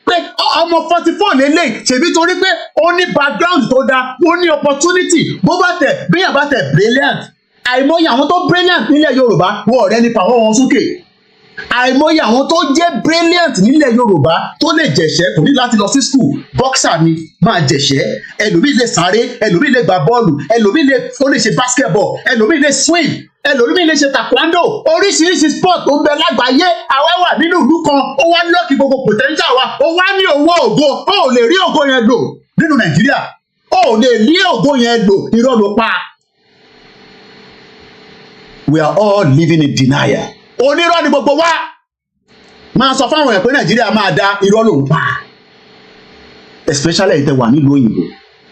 S5: Pé ọmọ 44 lélẹ̀ ṣèbí torí pé ó ní background tó dáa, ó ní opportunity, bó bá tẹ̀ bíyàn bá tẹ̀ brilliant. Àìmọye àwọn tó brilliant nílẹ̀ Yorùbá wọ ọ̀rẹ́ nípa àwọn wọn sókè. Àìmọye àwọn tó jẹ́ brilliant nílẹ̀ Yorùbá tó lè jẹ̀ṣẹ́ kò ní láti lọ sí school, boxer ni máa jẹ̀ṣẹ́, ẹlòmíì lè sáré, ẹlòmíì lè gbá bọ́ọ̀lù, ẹlòmíì lè ṣe basketball, ẹlòmíì lè swim, ẹlòmíì lè ṣe taekwondo, oríṣiríṣi sport tó ń bẹ lágbàáyé. Àwa wà nínú ìlú kan, ó wá lọ́ọ̀kì gbogbo potential wa, ó wá ní owó ògo, ó ò lè rí ògo yẹn lò nínú Nàìjíríà, ó ò lè rí ògo yẹn lò, irọ́ ló pa. We are all living in denial. Onírọ́ ni gbogbo wa. Máa sọ fáwọn èèyàn pé Nàìjíríà máa dá, irọ́ ló ń pa. Especially ìtẹ̀ wà nílùú òyìnbó.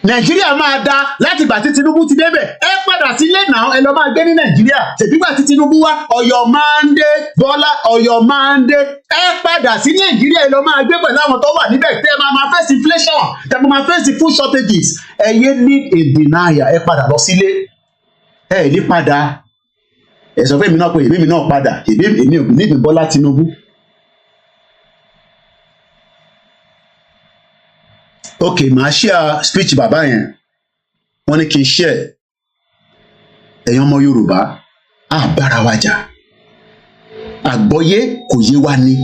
S5: Nàìjíríà máa dá láti ìgbà tí Tinubu ti débẹ̀. Ẹ padà sílé náà, ẹ lọ máa gbé ní Nàìjíríà. Ṣèbígbà tí Tinubu wá, Ọ̀yọ́ máa ń dé, Bọ́lá Ọ̀yọ́ máa ń dé. Ẹ padà sí Nàìjíríà, ẹ lọ máa gbé pẹ̀lú àwọn tó wà níbẹ̀. Tẹ́ ẹ máa face inflation, tẹ́ ẹ máa face food shortages. Ẹ yé ní a denial, ẹ padà lọ sílé. Ẹ ní padà. Ẹ sọ fún èmi náà pé èmi náà padà, èmi ò ní Bọ́lá Tinubu. Ok, màá share speech bàbá yẹn. Wọ́n ní kí n share. Ẹ̀yin ọmọ Yorùbá, á bára wa jà. Àgbọ́yé kò yé wa ni.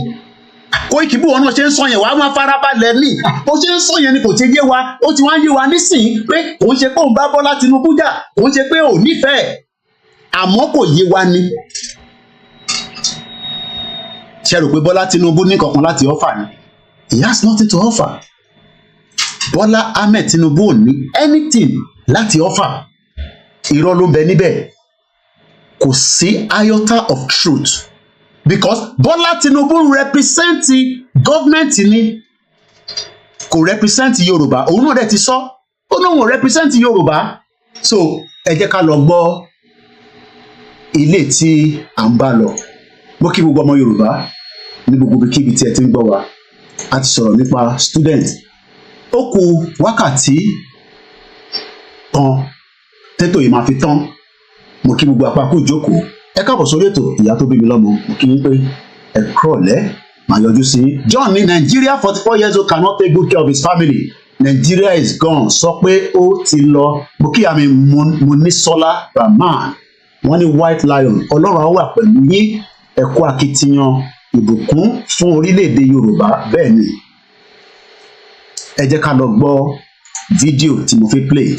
S5: Koiki bí wọn náà ṣe ń sọ yẹn, wàá máa farabalẹ̀ ní. Bó ṣe ń sọ yẹn ni kò ti yé wa. Ó ti wá ń yé wa nísìnyí pé kò ń ṣe pé òun bá Bọ́lá Tinubu jà, kò ń ṣe pé òun nífẹ̀ẹ́. Àmọ́ kò yé wa ni. Ṣé rò pé Bọ́lá Tinubu ní kankan láti offer ni? He has nothing to offer. Bọ́lá Ahmed Tinubu ò ní anything láti offer. Irọ́ ló ń bẹ níbẹ̀. Kò sí iota of truth. Because Bọ́lá Tinubu represent government ni. Kò represent Yorùbá. Òun náà dẹ̀ ti sọ. Ó náà wọ́n represent Yorùbá. So ẹ jẹ́ ká lọ gbọ́ ilé tí à ń bá lọ. Mo kí gbogbo ọmọ Yorùbá ní gbogbo ibikíbi tí ẹ ti ń gbọ́ wa. A ti sọ̀rọ̀ nípa student. Ó kù wákàtí kan tètò yìí máa fi tán. Mo kí gbogbo àpapọ̀ ìjókòó. Ẹ káàbọ̀ sórí ètò ìyá tó bí mi lọ́mọ. Mo kí yín pé ẹ kúrọ̀lẹ́ máa yọjú sí. John ní Nigeria 44 years old cannot take good care of his family. Nigeria is gone. Sọ pé ó ti lọ. Mo kí àmì Munisola Rahman. Wọ́n ní White Lion. Ọlọ́run á wà pẹ̀lú yín. Ẹ kú akitiyan ìbùkún fún orílẹ̀-èdè Yorùbá. Bẹ́ẹ̀ ni. Ẹ jẹ́ ká lọ gbọ́ fídíò tí mo fi play.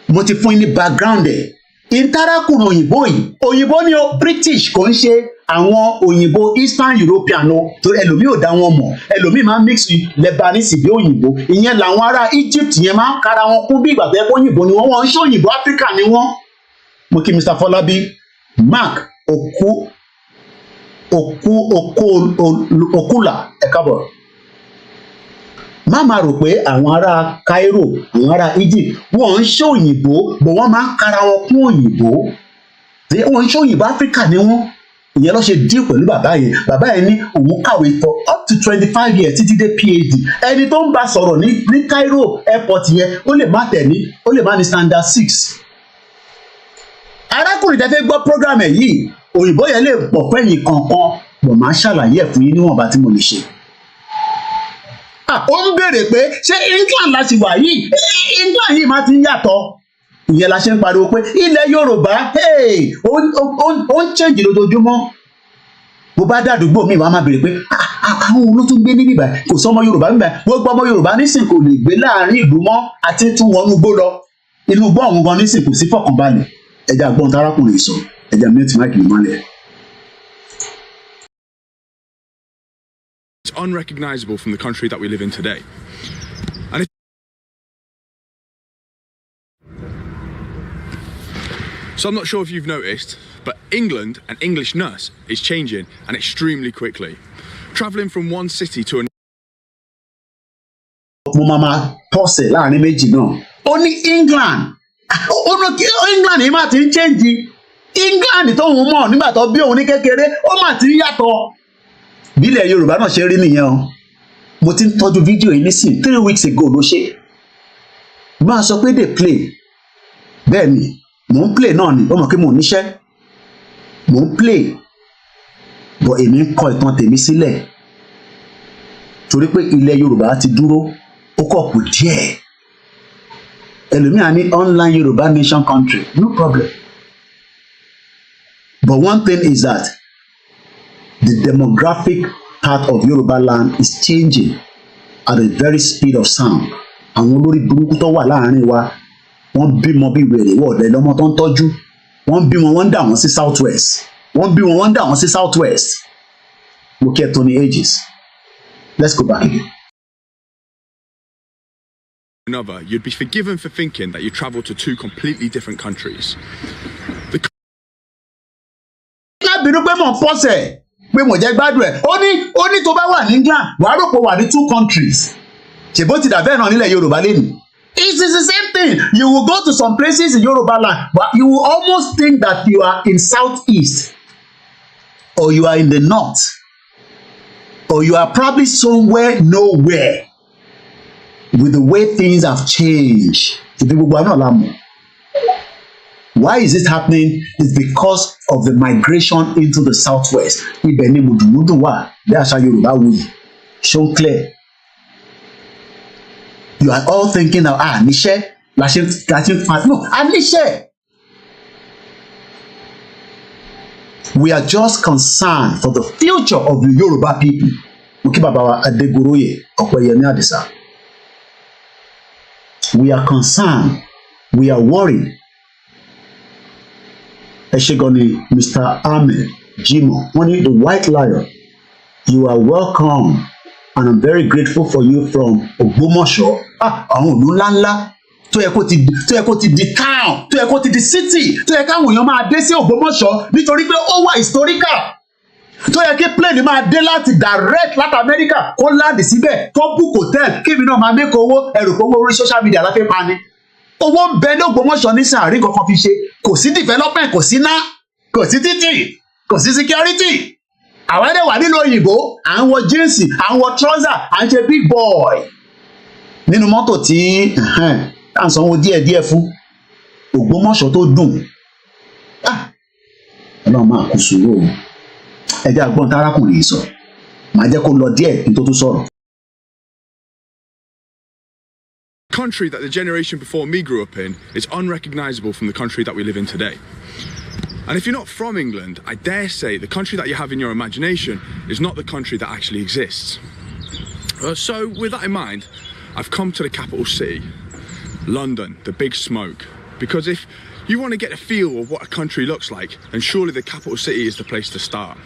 S5: Mo ti fún yín ní background ẹ̀. Ìtarakùn òyìnbó yìí, òyìnbó ni ó British kò ń ṣe àwọn òyìnbó Eastern European o, torí ẹlòmíì ò dá wọn mọ̀, ẹlòmíì máa ń mix Lebanese bí òyìnbó, ìyẹn làwọn ará Egypt yẹn máa ń kára wọn kún bí ìgbà tó yẹ kó òyìnbó ni wọ́n ń ṣe òyìnbó Africa ni wọ́n. Mo kí Mr. Fọlábí, Mark Okula ẹ káàbọ̀. Má máa rò pé àwọn ará Cairo, àwọn ará Egypt, wọ́n ń ṣe òyìnbó, bò wọ́n máa ń kara wọn kún òyìnbó. Wọ́n ń ṣe òyìnbó Áfíríkà ni wọ́n. Ìyẹn ló ṣe dín pẹ̀lú bàbá yẹn. Bàbá yẹn ní òun kàwé for up to 25 years títí dé PhD. Ẹni tó ń bá sọ̀rọ̀ ní Cairo airport yẹn ó lè má ní standard 6. Arákùnrin tẹ́ fẹ́ gbọ́ program ẹ̀ yìí, òyìnbó yẹn lè pọ̀ fẹ́yìn kankan, mo máa ṣàlàyé ẹ̀ fún yín níwọ̀nba tí mo lè ṣe. Ó ń béèrè pé ṣé England la ti wà yìí? England yìí máa ti ń yàtọ̀. Ìyẹn la ṣe ń pariwo pé ilẹ̀ Yorùbá ó ń change lójoojúmọ́. Bó bá dàdúgbò mi wàá máa béèrè pé àwọn ló tún gbé ní bíbá, kò sọ ọmọ Yorùbá níbẹ̀. Gbogbo ọmọ Yorùbá nísìn kò lè gbé láàrin ìlú mọ́ àti tún wọnú igbó lọ. Inú igbó ọ̀hún gan nísìn kò sí fọkànbalẹ̀. Ẹja gbọ́n tarákùnrin sọ, ẹja mẹ́tì máìkì ló mọ́lẹ̀.
S11: It's unrecognizable from the country that we live in today. And so I'm not sure if you've noticed, but England and Englishness is changing and extremely quickly. Traveling from one city to another.
S5: Mo máa pọ́sẹ̀ láàrin méjì náà. Ó ní England yìí máa ti ń change. England tó ń mọ̀ nígbà tó bí òun ní kékeré ó máa ti ń yàtọ̀. Bílẹ̀ Yorùbá náà ṣe rí nìyẹn o. Mo ti ń tọ́jú fídíò yìí nísìn 3 weeks ago ló ṣe. Máa sọ pé dey play. Bẹ́ẹ̀ ni mò ń play náà ni ó mọ̀ pé mò ń níṣẹ́. Mò ń play. Bọ̀ èmi ń kọ ìtàn tèmi sílẹ̀. Torí pé ilẹ̀ Yorùbá ti dúró ó kọ̀ kù díẹ̀. Ẹlòmíà ní online Yorùbá nation country, no problem. But one thing is that the demographic part of Yoruba land is changing at a very speed of sound. Àwọn olórí burúkú tó wà láàrin wa, wọ́n bímọ bí wèrè wọ̀ọ̀dẹ lọ́mọ tó ń tọ́jú. Wọ́n bímọ wọ́n ń dà wọ́n sí south west. Wọ́n bímọ wọ́n ń dà wọ́n sí south west. Mo kí ẹ tó ní ages. Let's go back again.
S11: Another, you'd be forgiven for thinking that you travel to 2 completely different countries.
S5: Lábìrú pé mò ń pọ́sẹ̀ pé mò jẹ́ gbádùn ẹ̀. Ó ní tó bá wà ní England, wàá rò pé wà ní 2 countries. Ṣèbó ti dàbẹ́ náà nílẹ̀ Yorùbá lẹ́nu. It is the same thing. You will go to some places in Yoruba land, but you will almost think that you are in southeast, or you are in the north, or you are probably somewhere nowhere. With the way things have changed. Why is it happening? It's because of the migration into the southwest. Ibẹ̀ ni mùdùmùdù wà bí àṣà Yorùbá wuyì. Show clear. You are all thinking now, níṣẹ́ la ṣe ń no, níṣẹ́. We are just concerned for the future of the Yoruba people. Mo kí bàbá wa Adégoroyè Ọ̀pẹ́yẹmí Àdìsá. We are concerned. We are worried. Eshegoni, Mr. Ahmed Jimo, the White Lion. You are welcome, and I'm very grateful for you from Ògbómọ̀ṣọ́. Àwọn ìlú ńláńlá tó yẹ kó ti di town, tó yẹ kó ti di city, tó yẹ káwọn èèyàn máa dé sí Ògbómọ̀ṣọ́ nítorí pé ó wà historical. Tó yẹ kí plane máa dé láti direct láti America kó láàdì síbẹ̀ kó book hotel kí èmi náà máa make owó ẹrù owó orí social media la fẹ́ pa ni. Owó ń bẹ ní Ògbómọ̀ṣọ́ ní sàárì kankan fi ṣe, kò sí development, kò sí ná, kò sí títì, kò sí security. Àwọn ẹ̀dẹ̀ wà nínú òyìnbó, à ń wọ jíǹsì, à ń wọ trouser, à ń ṣe big boy. Nínú mọ́tò tí à ń sanwó díẹ̀díẹ̀ fún Ògbómọ̀ṣọ́ tó dùn. Ọlọ́run máa kú sùúrù o. Ẹ jẹ́ àgbọ̀n tárákùnrin yìí sọ. Màá jẹ́ kó lọ díẹ̀ kí n tó tún sọ̀rọ̀.
S11: Country that the generation before me grew up in is unrecognizable from the country that we live in today. And if you're not from England, I dare say the country that you have in your imagination is not the country that actually exists. So with that in mind, I've come to the capital city, London, the big smoke. Because if you want to get a feel of what a country looks like, then surely the capital city is the place to start.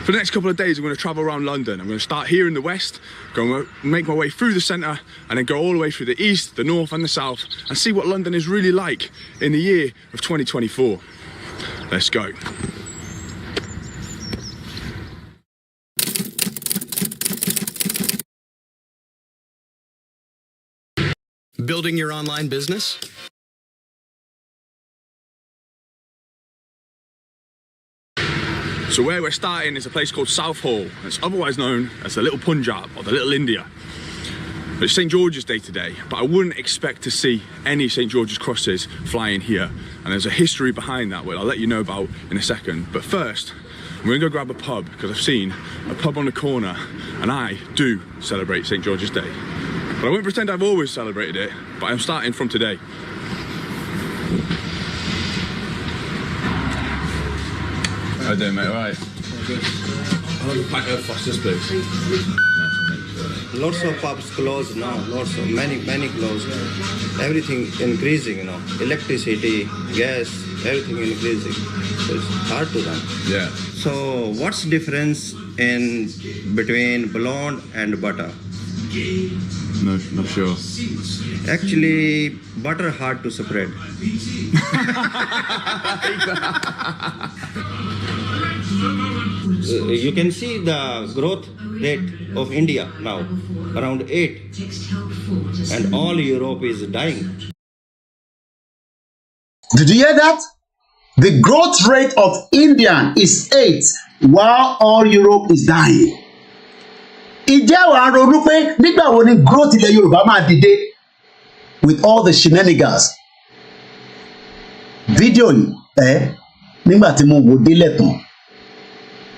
S11: For the next couple of days, I'm going to travel around London. I'm going to start here in the west, go make my way through the centre, and then go all the way through the east, the north and the south, and see what London is really like in the year of 2024. Let's go.
S12: Building your online business?
S11: So where we're starting is a place called Southall. It's otherwise known as the Little Punjab or the Little India. It's St. George's Day today, but I wouldn't expect to see any St. George's crosses flying here. And there's a history behind that, which I'll let you know about in a second. But first, I'm gonna go grab a pub, because I've seen a pub on the corner, and I do celebrate St. George's Day. But I won't pretend I've always celebrated it, but I'm starting from today. How you doing, mate? All right. I'll have a pint of Foster's, please.
S13: Lots of pubs closed now, many closed. Everything increasing, electricity, gas, everything increasing. So it's hard to run.
S11: Yeah.
S13: So what's the difference in between blonde and butter?
S11: No, not sure.
S13: Actually, butter hard to spread. You can see the growth rate of India now, around 8, and all Europe is dying.
S5: Did you hear that? The growth rate of India is 8, while all Europe is dying. Ìjẹ́ wàá ronú pé nígbà wo ni growth ilẹ̀ Yorùbá máa dìde with all the shenanigans. Fídíò yìí nígbà tí mo wò délẹ̀ tán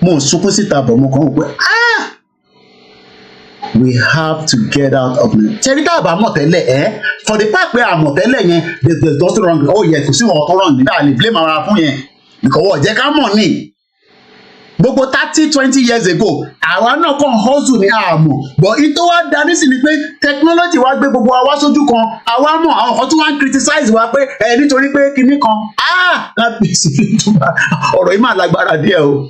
S5: mo sunkún síta bọ̀ mo kàn wò pé we have to get out of it. Ṣé tá a bá mọ̀ tẹ́lẹ̀ for the fact pé a mọ̀ tẹ́lẹ̀ yẹn there's nothing wrong. Oh yeah, kò sí wọn tó wrong nígbà lè blame ara fún yẹn because wọ́n jẹ́ ká mọ̀ ní. Gbogbo 30-20 years ago àwa náà kàn hustle ní àmọ́ but ìtò wa darí sí ni pé technology wa gbé gbogbo wa sójú kan àwa mọ̀ àwọn kan tó wá ń criticize wa pé nítorí pé kinní kan lápèsè ìtura ọ̀rọ̀ yìí máa lágbára díẹ̀ o.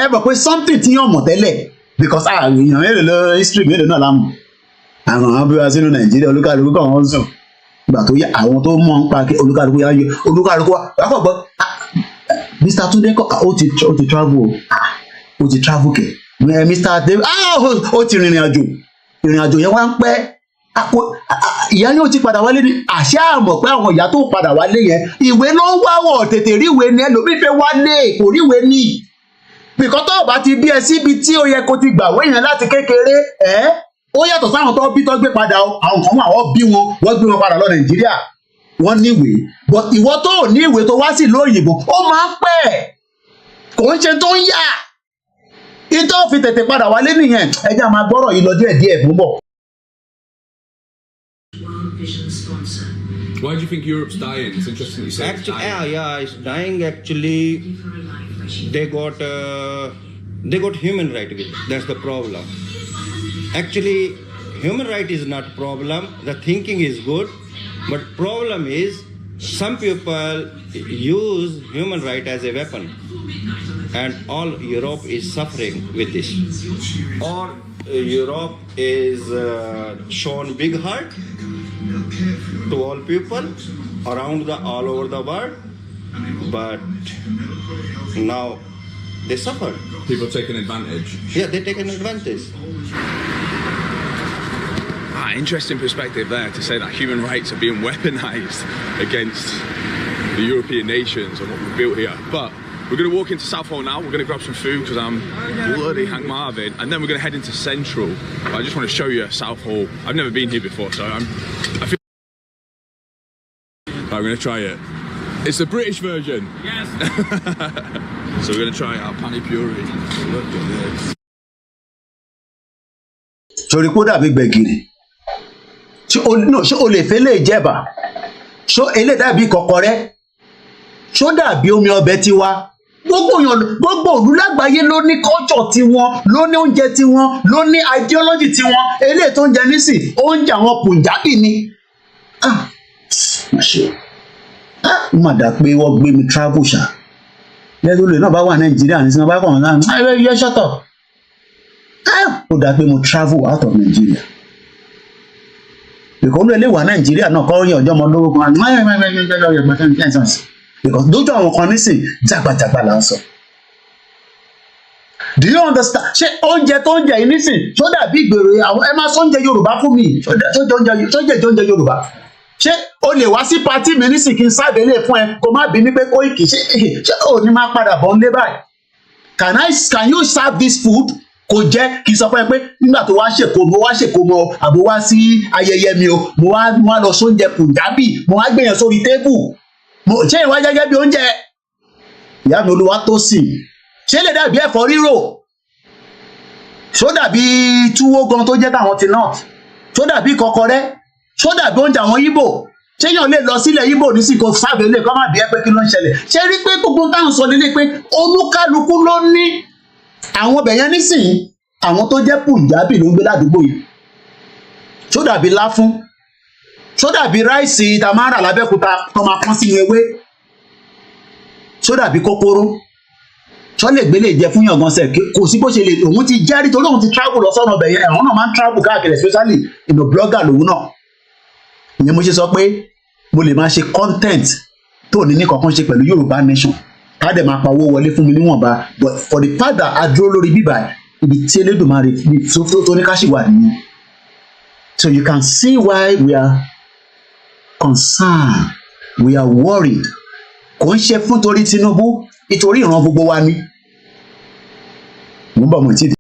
S5: Ẹ mọ̀ pé something tí yàn mọ̀ tẹ́lẹ̀ because èèyàn mélòó lọ history mélòó náà lámù àwọn bí wá sínú Nàìjíríà olúkàlùkù kan wọ́n sùn ìgbà tó yẹ àwọn tó mọ̀ ń pa olúkàlùkù wá wà kọ̀ gbọ́ Mr. Tunde ó ti travel ó ti travel kẹ̀ Mr. David ó ti rìnrìn àjò yẹn wá ń pẹ́ ìyá ni ó ti padà wálé ni àṣẹ àmọ̀ pé àwọn ìyá tó padà wálé yẹn ìwé ló ń wáwọ̀ tètè ríwèé ni ẹlòmíì fẹ́ wálé kò ríwèé ni bìkọ́ tó bá ti bí ẹ síbi tí ó yẹ kó ti gbàwé yẹn láti kékeré ó yàtọ̀ sáwọn tó bí tó gbé padà àwọn kan wọ́n bí wọn gbé wọn padà lọ Nàìjíríà wọ́n níwèé but ìwọ tó ò ní ìwé tó wá sí ìlú òyìnbó ó máa ń pẹ́ kò ń ṣe tó ń yà ìtọ́ fi tètè padà wálé nìyẹn ẹjẹ́ a máa gbọ́rọ̀ yìí lọ díẹ̀ fún bọ̀.
S11: Why do you think Europe's dying? It's interesting you say it's dying.
S13: It's dying. Actually, they got human right with it. That's the problem. Actually, human right is not problem. The thinking is good. But problem is, some people use human right as a weapon, and all Europe is suffering with this. All Europe is shown big heart to all people all over the world, but now they suffer.
S11: People taking advantage.
S13: Yeah, they're taking advantage.
S11: Interesting perspective there to say that human rights are being weaponized against the European nations and what we've built here. But we're going to walk into Southall now. We're going to grab some food because I'm bloody Hank Marvin, and then we're going to head into Central. But I just want to show you Southall. I've never been here before, so I feel. Right, we're going to try it. It's the British version. Yes. So we're going to try our pani puri. Look at this.
S5: Sorry, kó dàbí gbẹ̀gìrì. Ṣé o lè fẹ́ lè jẹ̀bà? Ṣó elé dàbí kọ̀kọ̀rẹ́? Ṣó dàbí omi ọbẹ̀ tiwa? Gbogbo òlú lágbàáyé ló ní culture tiwọn, ló ní oúnjẹ tiwọn, ló ní ideology tiwọn. Eléyìí tó ń jẹ nísìn, oúnjẹ àwọn Punjabi ni. Ó mà dà pé wọ́n gbé mi travel ṣá. Lẹ́nu olè náà bá wà Nàìjíríà ní sinimá bá kàn náà. Yẹ shut up. Ó dà pé mo travel out of Nigeria. Because lè wà Nàìjíríà náà kọ́ yín ọjọ́ ọmọ lówó kan because lójú àwọn kan nísìn jágbàjàgbà là ń sọ. Do you understand? ṣé oúnjẹ tó ń jẹ yìí nísìn ṣó dàbí ìgbèrò àwọn ẹ máa sọ oúnjẹ Yorùbá fún mi ṣó jẹ oúnjẹ Yorùbá ṣé o lè wá sí pátì mi nísìn kí n sábẹ́lẹ̀ fún ẹ kó má bí ní pé Koiki ṣé o ní máa padà bọ̀ ń lé báyìí can you serve this food kò jẹ́ kí n sọ fún ẹ pé nígbà tó wá ṣèkómọ àbò wá sí ayẹyẹ mi o mo wá lọ sóúnjẹ Punjabi mo wá gbèyàn sórí tébù ṣé ìwà jẹ́jẹ́ bí oúnjẹ ìyá mi Olúwatósìn ṣé lè dàbí ẹ̀fọ́ rírò ṣó dàbí túwó gan tó jẹ́ táwọn ti north ṣó dàbí kọ́kọ́rẹ́ ṣó dàbí oúnjẹ àwọn Ìgbò ṣéyàn lè lọ sílẹ̀ Ìgbò nísìkò sábẹ́ lè kọ́ má bí ẹ pé kí ló ń ṣẹlẹ̀ ṣé rí pé gbogbo táwọn sọ nílé pé olúkálukú ló ní àwọn bẹ̀yẹn nísìnyí àwọn tó jẹ́ Punjabi ló ń gbé ládùúgbò yìí ṣó dàbí láfún ṣó dàbí ráìsì tamara lábẹ́kúta tó máa pọ́n sínú ewé ṣó dàbí kókóró ṣó lè gbélé jẹ fún yàn gan sẹ kò sí bó ṣe lè òun ti jẹ́rìí torí òun ti travel lọ sọ́nà ọbẹ̀ yẹn àwọn náà máa ń travel káàkiri especially ìnà blogger lòun náà ìyẹn mo ṣe sọ pé mo lè máa ṣe content tó ní kankan ṣe pẹ̀lú Yorùbá nation ká dẹ̀ máa pa owó wọlé fún mi níwọ̀nba but for the fact that a dúró lórí bíbá ibi tí Elédùmarè tó ní ká ṣì wà nìyẹn so you can see why we are concerned we are worried kò ń ṣe fún torí Tinubu nítorí ìran gbogbo wa ni mo ń bọ̀ mo ti dé.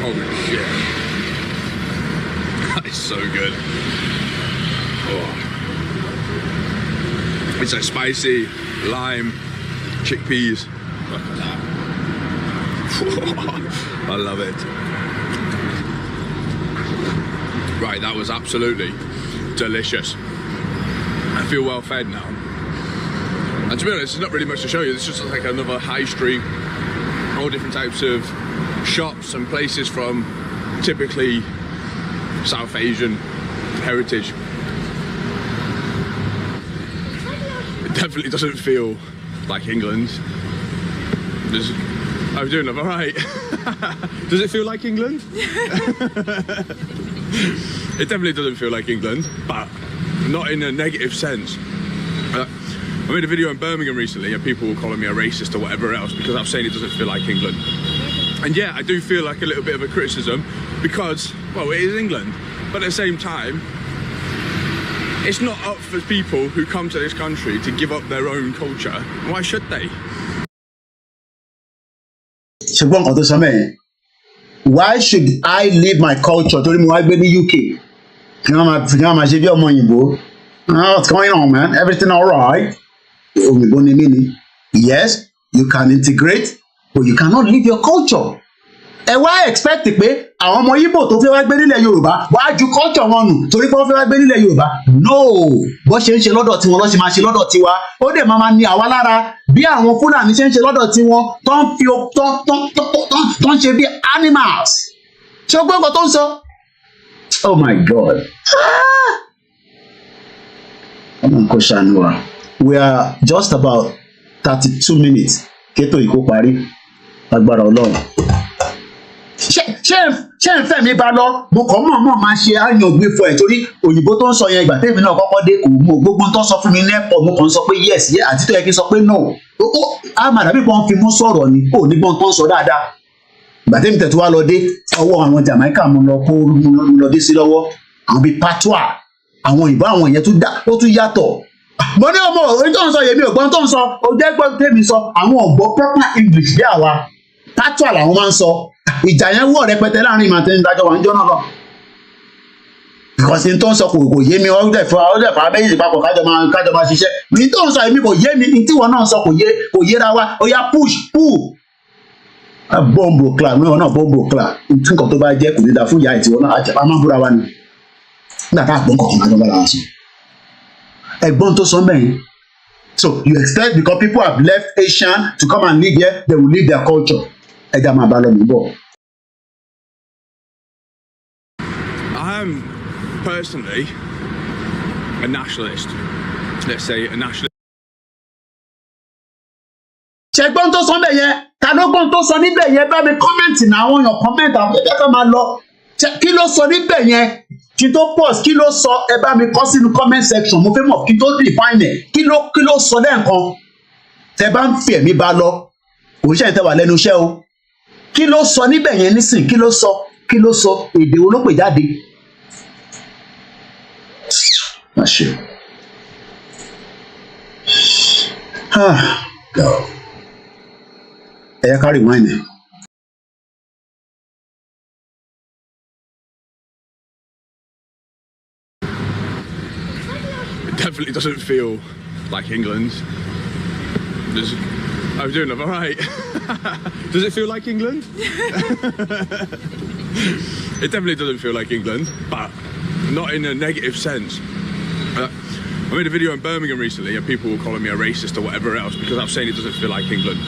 S11: Holy shit. That is so good. Oh. It's like spicy, lime, chickpeas. Look at that. I love it. Right, that was absolutely delicious. I feel well fed now. And to be honest, there's not really much to show you. It's just like another high street, all different types of shops and places from typically South Asian heritage. It definitely doesn't feel like England. I'm doing it all right. Does it feel like England? It definitely doesn't feel like England, but not in a negative sense. I made a video in Birmingham recently and people were calling me a racist or whatever else because I'm saying it doesn't feel like England. And yeah, I do feel like a little bit of a criticism because, well, it is England, but at the same time, it's not up for people who come to this country to give up their own culture. Why should they?
S5: Why should I leave my culture? Torí mo wá gbé ní UK. What's going on, man? Everything all right? Yes, you can integrate, but you cannot leave your culture. Ẹ wá expect pé àwọn ọmọ Ìgbò tó fẹ́ wá gbé nílẹ̀ Yorùbá wá ju culture wọn nù torí pé wọ́n fẹ́ wá gbé nílẹ̀ Yorùbá. No, bó ṣe ń ṣe lọ́dọ̀ tiwọn ló ṣe máa ṣe lọ́dọ̀ tiwa. Ó dẹ̀ máa ní àwa lára bí àwọn Fúlàní ṣe ń ṣe lọ́dọ̀ tiwọn tó ń fi tó ń ṣe bí animals. Ṣé o gbọ́ nǹkan tó ń sọ? Oh my God. We are just about 32 minutes. Kétò ìkó parí. Agbára Ọlọ́run. Ṣé ń fẹ́ mi bá lọ? Mo kàn mọ̀ máa ṣe àyàngbé fún ẹ̀ torí òyìnbó tó ń sọ yẹn ìgbà tèmi náà kọ́kọ́ dé kò mú gbogbo tó ń sọ fún mi ní ẹ̀pọ̀ mo kàn ń sọ pé yes àti tó yẹ kí n sọ pé no. Á máa dàbí kan fi mú sọ̀rọ̀ ni kò ní gbọ́n tó ń sọ dáadáa. Ìgbà tèmi tẹ̀ tó wá lọ dé ọwọ́ àwọn Jamaica mo lọ dé sí lọ́wọ́ àwọn bíi patois àwọn òyìnbó àwọn yẹn ó tún yàtọ̀. Mo ní ọmọ orí tó ń sọ yèmí ògbọ́n tó ń sọ ó jẹ́ gbọ́n tèmi sọ àwọn ọ̀gbọ́ proper English bí àwa patois làwọn máa ń sọ. Ìjà yẹn wọ̀ rẹpẹtẹ láàrin ìmọ̀ àti ìdájọ́ wa ń jọ́ náà lọ. Because n tó ń sọ kò yé mi ó dẹ̀ fà méjì papọ̀ kájọ máa ṣiṣẹ́. Ní tó ń sọ èmi kò yé mi ní tí wọ́n náà sọ kò yéra wa ó yá push pull. Bọ́ǹbù clap ní wọn náà bọ́ǹbù clap nǹkan tó bá jẹ́ kò ní da fún ìyá ìtiwọ́n náà a máa ń búra wa ni. Nígbà tá a gbọ́n kọ̀ọ̀kan lájọ́ bára wa sọ. Ẹ̀gbọ́n tó sọ mẹ́rin. So you expect because people have left Asian to come and live here, they will leave their culture. Ẹja máa bá lọ níbọ̀.
S11: I'm personally a nationalist. Let's say a nationalist.
S5: Ṣẹ̀gbọ́n tó sọ bẹ́ẹ̀ yẹn, ta ló gbọ́n tó sọ níbẹ̀ yẹn bá mi kọ́mẹ̀ntì náà àwọn èèyàn kọ́mẹ̀ntì àwọn ẹ̀jẹ̀ kan máa lọ. kí ló sọ níbẹ̀ yẹn kí n tó pause kí ló sọ ẹ bá mi kọ sínú comment section mo fẹ́ mọ̀ kí n tó define ẹ̀ kí ló sọ lẹ́ẹ̀kan tẹ bá ń fi ẹ̀mí bá lọ òṣìṣẹ́ ìtẹ́wà lẹ́nu iṣẹ́ o kí ló sọ níbẹ̀ yẹn nísìn kí ló sọ èdè wo ló pè jáde. má ṣe ẹ yẹ ká rewind ẹ.
S11: Definitely doesn't feel like England. I'm doing it all right. Does it feel like England? It definitely doesn't feel like England, but not in a negative sense. I made a video in Birmingham recently and people were calling me a racist or whatever else because I'm saying it doesn't feel like England.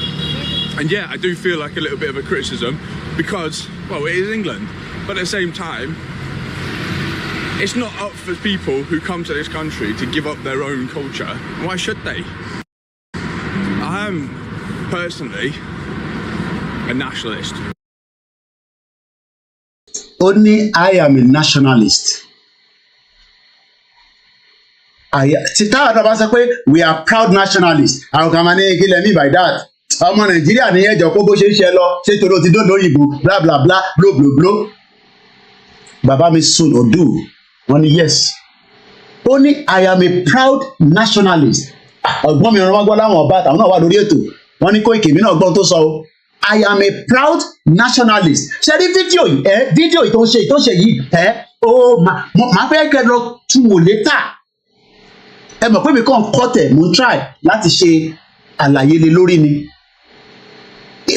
S11: And yeah, I do feel like a little bit of a criticism because, well, it is England, but at the same time, it's not up for people who come to this country to give up their own culture. Why should they? I am personally a nationalist.
S5: Only I am a nationalist. We are proud nationalists. How can I mean by that? Ọmọ Nàìjíríà ní ẹjọ́ kó bó ṣe ń ṣe lọ ṣé torí o ti dóńdó òyìnbó bla bla bla blo blo blo. Bàbá mi sùn òdù wọ́n ní yes. Ó ní I am a proud nationalist. Ọgbọ́n mi ràn wá gbọ́ láwọn ọba àtàwọn náà wà lórí ètò. Wọ́n ní Koiki mi náà gbọ́n tó sọ o. I am a proud nationalist. Ṣé rí fídíò yìí fídíò yìí tó ń ṣe yìí máa fẹ́ kẹ́ lọ tún wò létà. Ẹ mọ̀ pé mi kàn kọ́ tẹ̀ mo ń try láti ṣe àlàyé lé lórí ni.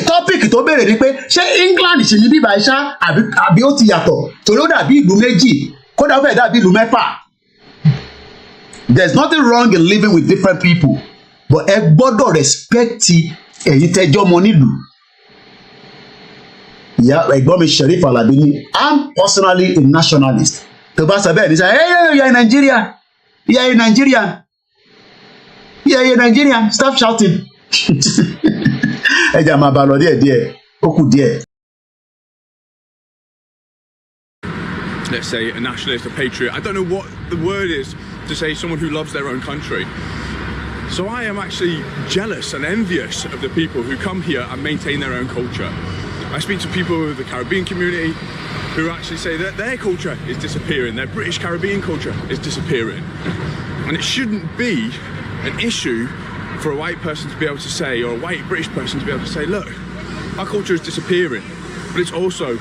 S5: Tọ́pìkì tó béèrè ni pé ṣé England ṣì ní bíbá iṣá àbí ó ti yàtọ̀ torí ó dàbí ìlú méjì kódà ó fẹ́ dàbí ìlú mẹ́fà. There's nothing wrong in living with different people but ẹ gbọ́dọ̀ respect ẹ̀yin tẹ́jọ́ mọ nílùú. Ìyá ẹ̀gbọ́n mi Sheriff Alabi ni I'm personally a nationalist. Tó bá sọ bẹ́ẹ̀ ní sọ you are in Nigeria. You are in Nigeria. You are in Nigeria. Stop shouting. Ẹ jẹ́ máa bá lọ díẹ̀ ó kù díẹ̀.
S11: Let's say a nationalist, a patriot. I don't know what the word is to say someone who loves their own country. So I am actually jealous and envious of the people who come here and maintain their own culture. I speak to people of the Caribbean community who actually say that their culture is disappearing, their British Caribbean culture is disappearing. And it shouldn't be an issue for a white person to be able to say, or a white British person to be able to say, look, our culture is disappearing, but it's also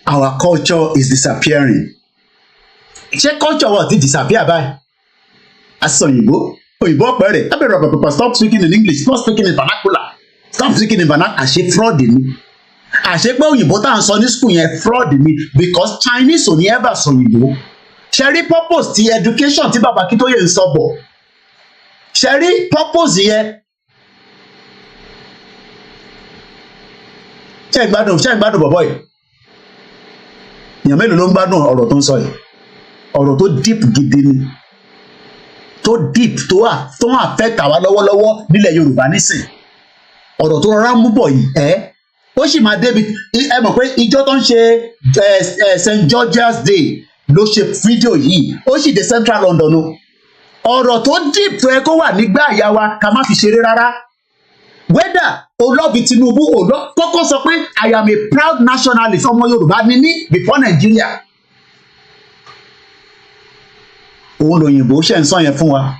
S5: our culture is disappearing. Ṣé culture wa ti disappear báyìí? Aṣọ òyìnbó ọ̀pẹ̀rẹ̀ abẹ́rẹ́ stop speaking in English, stop speaking in vernacular, stop speaking in vernacular. Àṣé fraud ni. Àṣé pé òyìnbó tá à ń sọ ní school yẹn fraud ni because Chinese ò ní ever sọ òyìnbó. Ṣé rí purpose ti education tí bàbá Akintoye ń sọ bọ̀? Ṣé rí purpose yẹn? Ṣé ìgbádùn bọ̀bọ̀ yìí? Èèyàn mélòó ló ń gbádùn ọ̀rọ̀ tó ń sọ yìí? Ọ̀rọ̀ tó deep gidi ni. Tó deep tó affect àwa lọ́wọ́lọ́wọ́ nílẹ̀ Yorùbá nísìn. Ọ̀rọ̀ tó rọra mú bọ̀ yìí ó sì máa débi ẹ mọ̀ pé ìjọ tó ń ṣe St. George's Day ló ṣe fídíò yìí ó sì dé Central London o. Ọ̀rọ̀ tó deep tó yẹ kó wà nígbà àyà wa ká má fi ṣeré rárá. Whether olóbi Tinubu kọ́kọ́ sọ pé I am a proud nationalist ọmọ Yorùbá ni mí before Nigeria. Òun lòyìnbó ṣe ń sọ yẹn fún wa.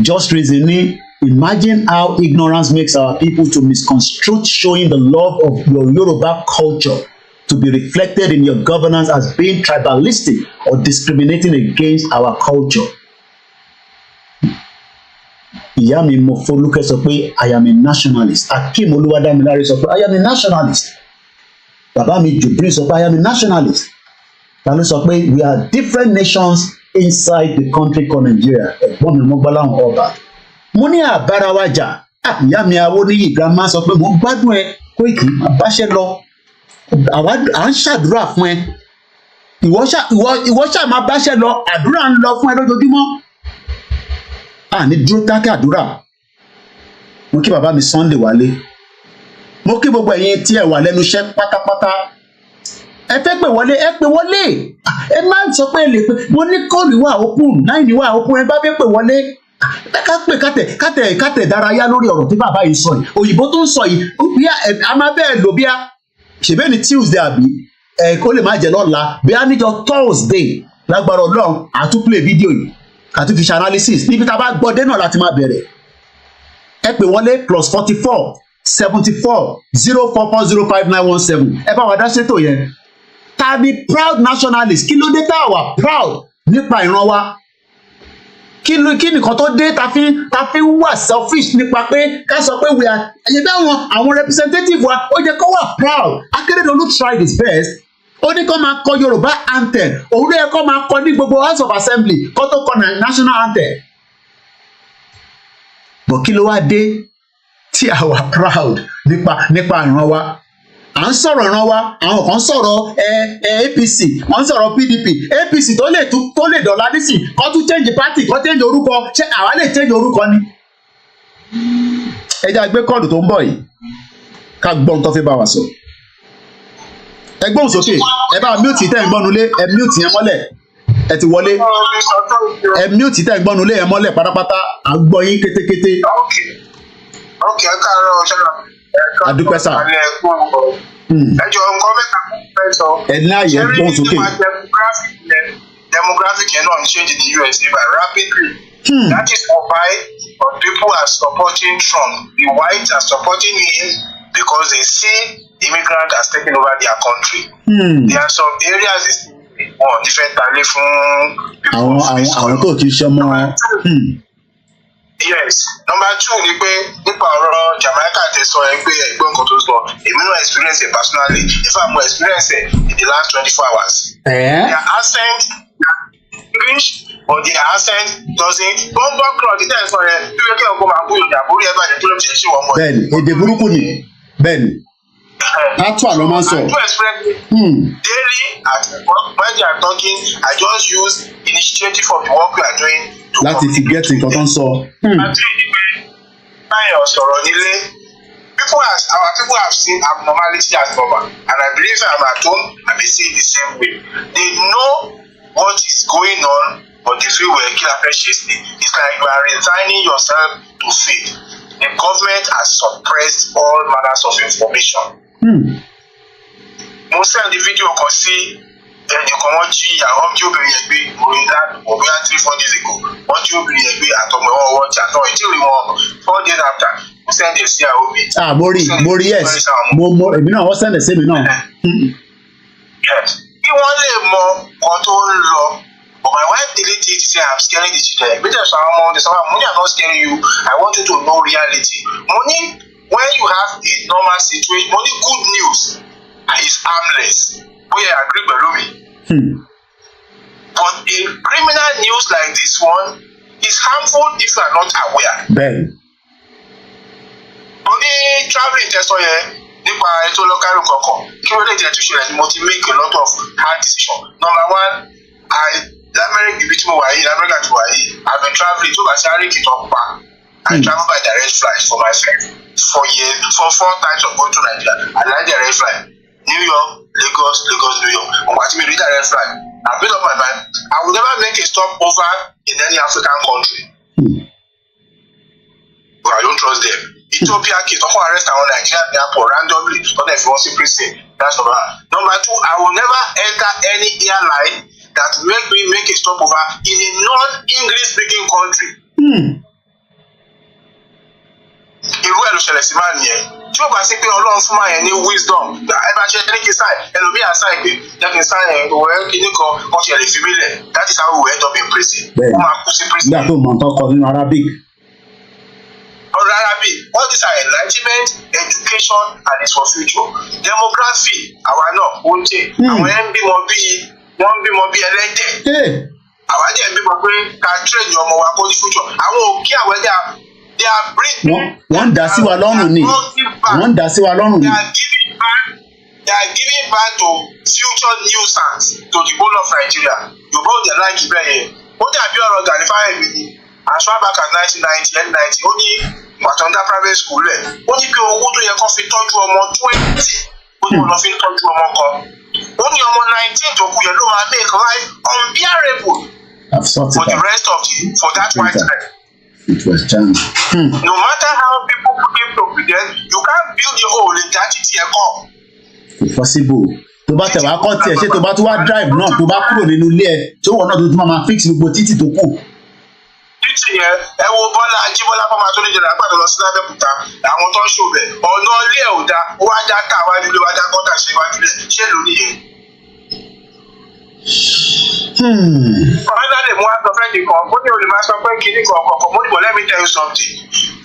S5: Just reason ni imagine how ignorance makes our people to misconstrue showing the love of your Yoruba culture to be reflected in your governance as being tribalistic or discriminating against our culture. Ìyá mi Mofolúkẹ́ sọ pé I am a nationalist. Akeem Olúwadámiláre sọ pé I am a nationalist. Bàbá mi Jubril sọ pé I am a nationalist. Ta ló sọ pé we are different nations inside the country called Nigeria. Ẹ̀gbọ́n mi Mọ́gbọ́láhùn Ọba. Mo ní àbára wa jà. Ìyá mi Awóníyì grandma sọ pé mo gbádùn ẹ Koiki àbáṣẹ lọ. À ń ṣàdúrà fún ẹ. Ìwọ ṣáà máa báṣẹ lọ. Àdúrà ń lọ fún ẹ lójoojúmọ́. Ní dúró dákẹ́ àdúrà. Mo kí bàbá mi Sunday Wálé. mo kí gbogbo ẹ̀yin tí ẹ wà lẹ́nu iṣẹ́ pátápátá ẹ fẹ́ pè wọlé ẹ pè wọlé ẹ má sọ pé ẹ lè pè mo ní kọ́ọ̀lù wà open 9 wà open ẹ bá fẹ́ pè wọlé ká pè kátẹ̀ dárayá lórí ọ̀rọ̀ tí bàbá yìí sọ yìí òyìnbó tó ń sọ yìí bí a máa bẹ́ẹ̀ lò bí a ṣèbẹ́ ni Tuesday àbí kó lè má jẹ́ lọ́la bí a níjọ Thursday lágbára Ọlọ́run àtúplay fídíò yìí àtúnfiṣe analysis níbi tá a bá gbọ́ dé náà láti máa bẹ̀rẹ̀ ẹ pè wọlé +44 74 044 05917 ẹ bá wa dá ṣètò yẹn ta ni proud nationalist kí ló dé tá a wà proud nípa ìran wa kí nìkan tó dé ta fi wà selfish nípa pé ká sọ pé we are ẹ̀yẹ bí àwọn representative wa ó yẹ kó wà proud Akérédolú tried his best ó ní kó máa kọ Yorùbá anthem òun ló yẹ kó máa kọ ní gbogbo House of Assembly kó tó kọ national anthem bọ̀ kí ló wá dé tí a wà proud nípa ìran wa à ń sọ̀rọ̀ ìran wa àwọn kan sọ̀rọ̀ APC wọ́n ń sọ̀rọ̀ PDP APC tó lè dọ̀la nísìn kó tún change party kó change orúkọ ṣé àwa lè change orúkọ ni. ẹ jẹ́ àgbé kọ́ọ̀dù tó ń bọ̀ yìí ká gbọ́n tó fẹ́ bá wa sọ. ẹ gbóhùn sókè ẹ bá mute tẹ́ ń gbọ́nulé ẹ mute yẹn mọ́lẹ̀ ẹ ti wọlé ẹ mute tẹ́ ń gbọ́nulé yẹn mọ́lẹ̀ pátápátá à ń gbọ́ yín kétékété.
S12: ok ẹ káàárọ̀ ṣọlá.
S5: adúpẹ́ sà.
S12: ẹjọ nǹkan mẹ́ta fẹ́ sọ.
S5: ẹ ní àyè gbọ́n sókè.
S12: demographic yẹn náà ń change in the USA by rapidly. That is why people are supporting Trump. The whites are supporting him because they see immigrants as taking over their country. There are some areas wọn ní fẹ́ talé fún
S5: àwọn tó kì í ṣe ọmọ.
S12: Yes. Number 2 ni pé nípa ọ̀rọ̀ Jamaica tẹ sọ ẹ pé ẹgbẹ́ nǹkan tó sọ èmi náà experience it personally in fact mo experience it in the last 24 hours. Their accent English but their accent doesn't bọ́ńbọ́n kúrọ̀ títẹ̀ sọ yẹn bí wọ́n kí ọkọ̀ máa ń bóyá àbúrò ẹ̀ bàjẹ́ tó lè jẹ́ sí wọn mọ́.
S5: Bẹ́ẹ̀ni èdè burúkú ni bẹ́ẹ̀ni látú àlọ́ máa ń sọ.
S12: Daily at work when they are talking I just use initiative of the work we are doing.
S5: Láti fi get nǹkan tó ń sọ.
S12: Báyọ̀ sọ̀rọ̀ nílé. Our people have seen abnormality as normal and I believe I'm at home and they see it the same way. They know what is going on but they feel we're killing preciously. It's like you are resigning yourself to fate. The government has suppressed all manners of information. Mo send the video kan sí ẹnìkan wọ́n jí àwọn jí obìnrin yẹn gbé orin ládùúgbò bóyá 3-4 days ago wọ́n jí obìnrin yẹn gbé àtọmọ ẹ̀wọ̀n wọ́n jà náà ìdílé wọn 4 days after mo send it sí àwọn òbí.
S5: mo rí yes mo èmi náà wọ́n send it sí mi náà.
S12: Kí wọ́n lè mọ nǹkan tó ń lọ but my wife delete it say I'm scaring the children ìgbésẹ̀ sọ àwọn ọmọ ọdẹ sọ àwọn money I'm not scaring you I want you to know reality. Money when you have a normal situation money good news is harmless. Bóyá agree pẹ̀lú mi. But a criminal news like this one is harmful if you are not aware.
S5: Bẹ́ẹ̀ni.
S12: Mo ní travelling tẹ́sán yẹn nípa ètò lọ́kàrí kankan kí wọ́n lè jẹ́ túnṣe rẹ̀ ni mo ti make a lot of hard decisions. Number 1 Lamẹ́ríkà ibi tí mo wà yìí Lamẹ́ríkà tí mo wà yìí I been travelling tó bá sí àríkì tó pa I travel by direct flight for my friend for 4 times of going to Nigeria I like direct flight. New York, Lagos, New York. I'm watching me read direct flight. I made up my mind. I will never make a stop over in any African country. But I don't trust them. Ethiopia kids, don't arrest our Nigerian airport randomly. Don't if you want to prison. That's number 1. Number 2, I will never enter any airline that make me make a stop over in a non-English speaking country. Irú ẹ̀ ló ṣẹlẹ̀ sí máa nìyẹn. Tí ó bá sí pé Ọlọ́run fún máa yẹn ní wisdom, ẹ bá ṣe ní kí n sáì, ẹlòmíà sáì pé jẹ́ kí n sáì yẹn òwe kíní kan ṣe lè fi mí lẹ̀. That is how we end up in prison. Ó máa kú sí prison.
S5: Nígbà tó mọ̀ tán kọ nínú Arabic.
S12: Ọ̀rọ̀ Arabic, all these are enlightenment, education and it's for future. Demography, àwa náà ó ń jẹ́. Àwọn ẹ̀ ń bímọ bí ẹlẹ́dẹ̀. Àwa jẹ́ ń bímọ pé ká train ọmọ wa kó ní future. Àwọn òkè àwọn ẹ̀dá
S5: wọ́n dá sí wa lọ́rùn ni wọ́n dá sí wa lọ́rùn ni.
S12: They are giving back to future nuisance to the whole of Nigeria. Yorùbá ò dẹ̀ láìkí bẹ́ẹ̀ yẹn. Ó dàbí ọ̀rọ̀ Gani Fáyemí ni as far back as 1990 ó ní Matanda private school rẹ̀ ó ní pé owó tó yẹ kó fi tọ́jú ọmọ 20 ó ní wọn lọ fi tọ́jú ọmọ kan ó ní ọmọ 19 tó kù yẹn ló máa make life unbearable for the rest of for that white man.
S5: It was jammed.
S12: No matter how people begin to pretend, you can't build your own identity ẹ̀kọ́.
S5: Impossible. Tó bá tẹ̀ wá kọ́ tiẹ̀ ṣé tó bá tún wá drive náà tó bá kúrò nínú ilé ẹ̀ tí wọ́n náà tó tún máa fix gbogbo títì tó kù.
S12: Títì yẹn ẹ wo Bọ́lá Ajíbọ́lá fọmọ tó ní jẹrẹ àgbàdo lọ sí Lábẹ́òkúta àwọn tó ń ṣòbẹ̀ ọ̀nà ilé ẹ̀ ò da ó wá já ká wájú ilé wájú akọ́tà ṣe wájú ilé ṣé ló níye. Finally, mo wá sọ fẹ́ di kan ó ní olè máa sọ pé kinní kan kọ̀ọ̀kan mo ní but let me tell you something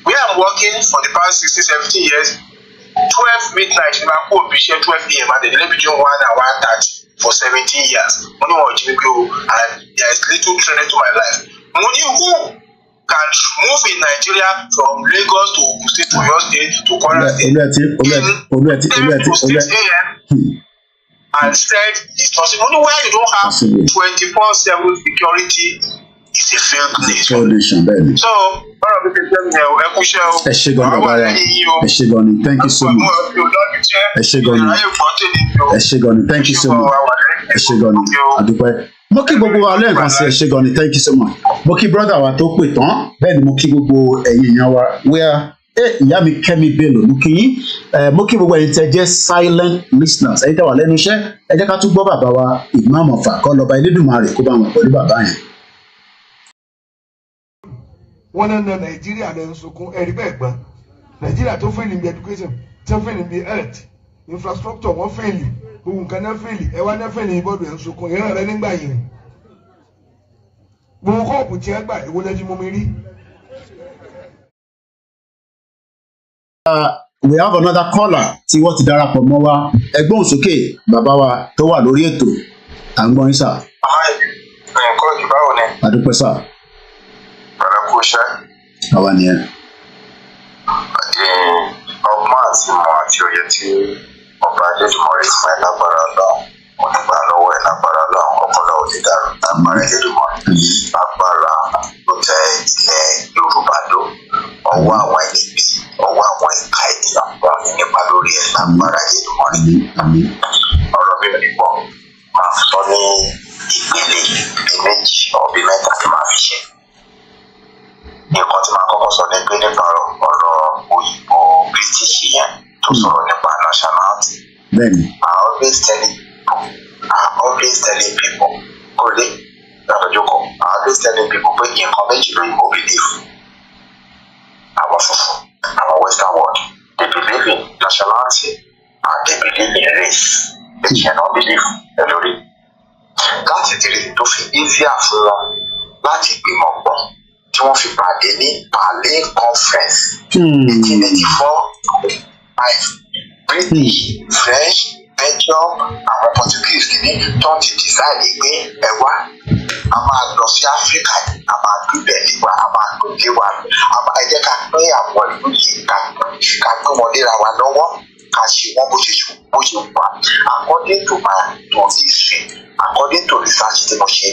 S12: we am working for the past 16-17 years 12 midnight ni máa kó òbí iṣẹ́ 12 am and then between 1 and 1:30 for 17 years mo ní wọn ò jí mi pé o and there is little training to my life mo ní who can move in Nigeria from Lagos to Ogun State to Oyo State to Kwara State in 6 a.m. and said it's possible only where you don't have 24/7 security is a failed nation. So báwo ni kí n tẹ́ mi ẹ kú iṣẹ́ o.
S5: Ẹ ṣé gan-an bàbá wa ẹ ṣé gan-an thank you so much. Ẹ ṣé gan-an ẹ ṣé gan-an thank you so much. Ẹ ṣé gan-an àdúpẹ́. Mo kí gbogbo wa lẹ́ẹ̀kan sí ẹ ṣé gan-an thank you so much. Mo kí brother wa tó pè tán bẹ́ẹ̀ ni mo kí gbogbo ẹ̀yin èèyàn wa wíwá ìyá mi Kẹ́mi Bello mo kí yín mo kí gbogbo ẹ̀yin tẹ́ jẹ́ silent listeners ẹ̀yin tẹ́ wà lẹ́nu iṣẹ́ ẹ jẹ́ ká tún gbọ́ bàbá wa Imam Ọ̀fà kọ́ lọ́ba Elédùmarè kó bá wọn pẹ̀lú bàbá yẹn.
S1: Wọ́n náà na Nàìjíríà lẹ́ ń sunkún ẹ̀rí bẹ́ẹ̀ gbọ́n Nàìjíríà tó fẹ́ẹ̀lì ní education tó fẹ́ẹ̀lì ní health infrastructure wọ́n fẹ́ẹ̀lì gbogbo nǹkan náà fẹ́ẹ̀lì ẹ̀wá náà fẹ́ẹ̀lì ní bọ́ọ̀dù ẹ̀ ń sunkún ìran rẹ nígbà yìí gbogbo kọ́ọ̀pù tí ẹ gbà èwo lẹ́jú mú mi rí.
S5: We have another caller tí wọ́n ti darapọ̀ mọ́ wa ẹgbọ́n òsókè bàbá wa tó wà lórí ètò à ń gbọ́ yín sà.
S12: Koiki báwo ni.
S5: Adúpẹ́ sà.
S12: Bẹ̀rẹ̀ kú iṣẹ́.
S5: Àwa nìyẹn.
S12: Ọgbọ́n àti ìmọ̀ àti òye tí ọba Adédùmarè ti máa lágbára lọ onígbà lọ́wọ́ ẹ̀ lágbára lọ ọpọlọ onídàrú lágbára Adédùmarè lágbára ló tẹ ilẹ̀ Yorùbá lò ọwọ́ àwọn ẹni ọwọ́ àwọn ìka ènìyàn wọn ní nípa lórí ẹ̀ lágbára Adédùmarè. Ọ̀rọ̀ mi ò ní pọ̀ máa sọ ní ìpele bíi méjì ọ̀bí mẹ́ta tí máa fi ṣe. Nǹkan tí máa kọ́kọ́ sọ ní pé nípa ọ̀rọ̀ òyìnbó British yẹn tó sọ̀rọ̀ nípa nationality. I always telling people kò lè lọ́dọ̀jọ́kọ̀ I always telling people pé nǹkan méjì lóyìnbó believe. Àwọn funfun àwọn western world they believe in nationality and they believe in race. They cannot believe ẹ lórí. Láti tèrè tó fi easier fún wọn láti gbìmọ̀ pọ̀ tí wọ́n fi pàdé ní Berlin conference 1884 British French Belgium àwọn Portuguese kìíní tó ti decide pé ẹ wá a máa lọ sí Africa a máa dúbẹ̀ nípa a máa gbòde wa ẹ jẹ́ ká pín àwọn ìlú yìí ká gbé wọn léra wa lọ́wọ́ ká ṣe wọ́n bó ṣe wà according to my history according to research tí mo ṣe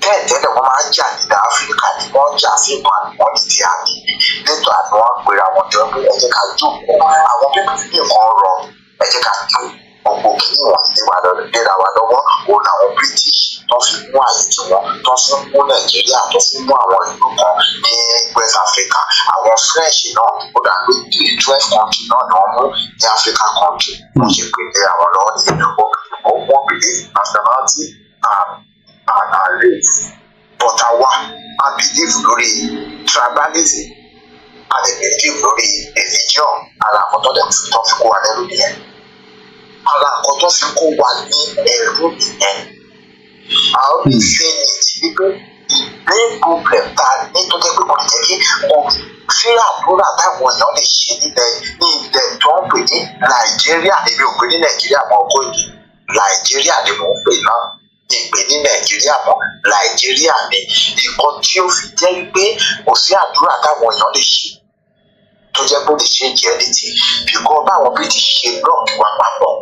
S12: tẹ́lẹ̀ wọ́n máa ń jà nílẹ̀ Áfíríkà ni wọ́n jà sí nǹkan àwọn ìdí àbí nítorí àti wọ́n pera wọn jọ pé ẹ jẹ́ ká jókòó àwọn pípọ̀ ní nǹkan rọ ẹ jẹ́ ká tó gbogbo kìíní wọn léra wa lọ́wọ́ òun làwọn British tó fi mú àyè tiwọn tó fi mú Nàìjíríà tó fi mú àwọn ìlú kan ní West Africa àwọn French náà ó dà pé 12 country náà ni wọ́n mú ní Africa country wọ́n ṣe pé léra wọn lọ́wọ́ ní ìlú wọ́n believe nationality and race but àwa a believe lórí tribalism a lè believe lórí religion ara àwọn tó fi kó wa lẹ́rú nìyẹn ara àwọn tó fi kó wa ní ẹrú nìyẹn a ó lè ṣe ní wípé main problem ta ní tó jẹ́ pé kò jẹ́ kí kò sí àdúrà táwọn èèyàn lè ṣe nílẹ̀ ní ilẹ̀ tó ń pè ní Nàìjíríà èmi ò pè ní Nàìjíríà mọ́ Koiki Nàìjíríà ni mò ń pè náà ìpè ní Nàìjíríà mọ́ Nàìjíríà ni nǹkan tí ó fi jẹ́ pé kò sí àdúrà táwọn èèyàn lè ṣe tó jẹ́ pé ó lè ṣe jẹ́ létí bíkọ́ báwọn British ṣe lọ́ọ̀kì wa papọ̀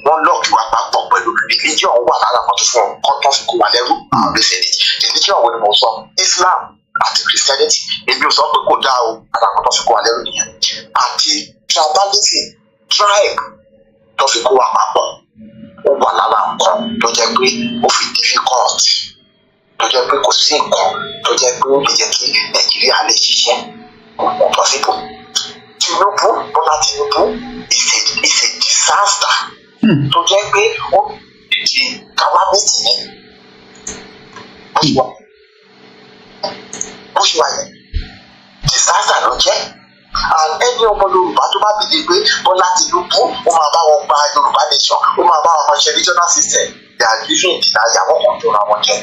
S12: wọ́n lọ́ọ̀kì wa papọ̀ pẹ̀lú religion wà lára kan tó fún ọkọ tó fi kó wa lẹ́rú àwọn bẹ́sẹ̀ ní religion wo ni mo sọ Islam àti Christianity èmi ò sọ pé kò dáa o àdàkùn tó fi kó wa lẹ́rù nìyẹn àti tribalism tribe tó fi kó wa papọ̀ ó wà lára nǹkan tó jẹ́ pé ó fi difficult tó jẹ́ pé kò sí nǹkan tó jẹ́ pé ó lè jẹ́ kí Nàìjíríà lè ṣiṣẹ́ kò possible. Tinubu Bọ́lá Tinubu is a disaster tó jẹ́ pé ó di calamity ní bó ṣe wà yẹn disaster ló jẹ́ and ẹni ọmọ Yorùbá tó bá bìí pé Bọ́lá Tinubu ó máa bá wọn gba Yorùbá nation ó máa bá wọn ṣe regional system they are living in ìdájà wọn kò tó ra wọn jẹ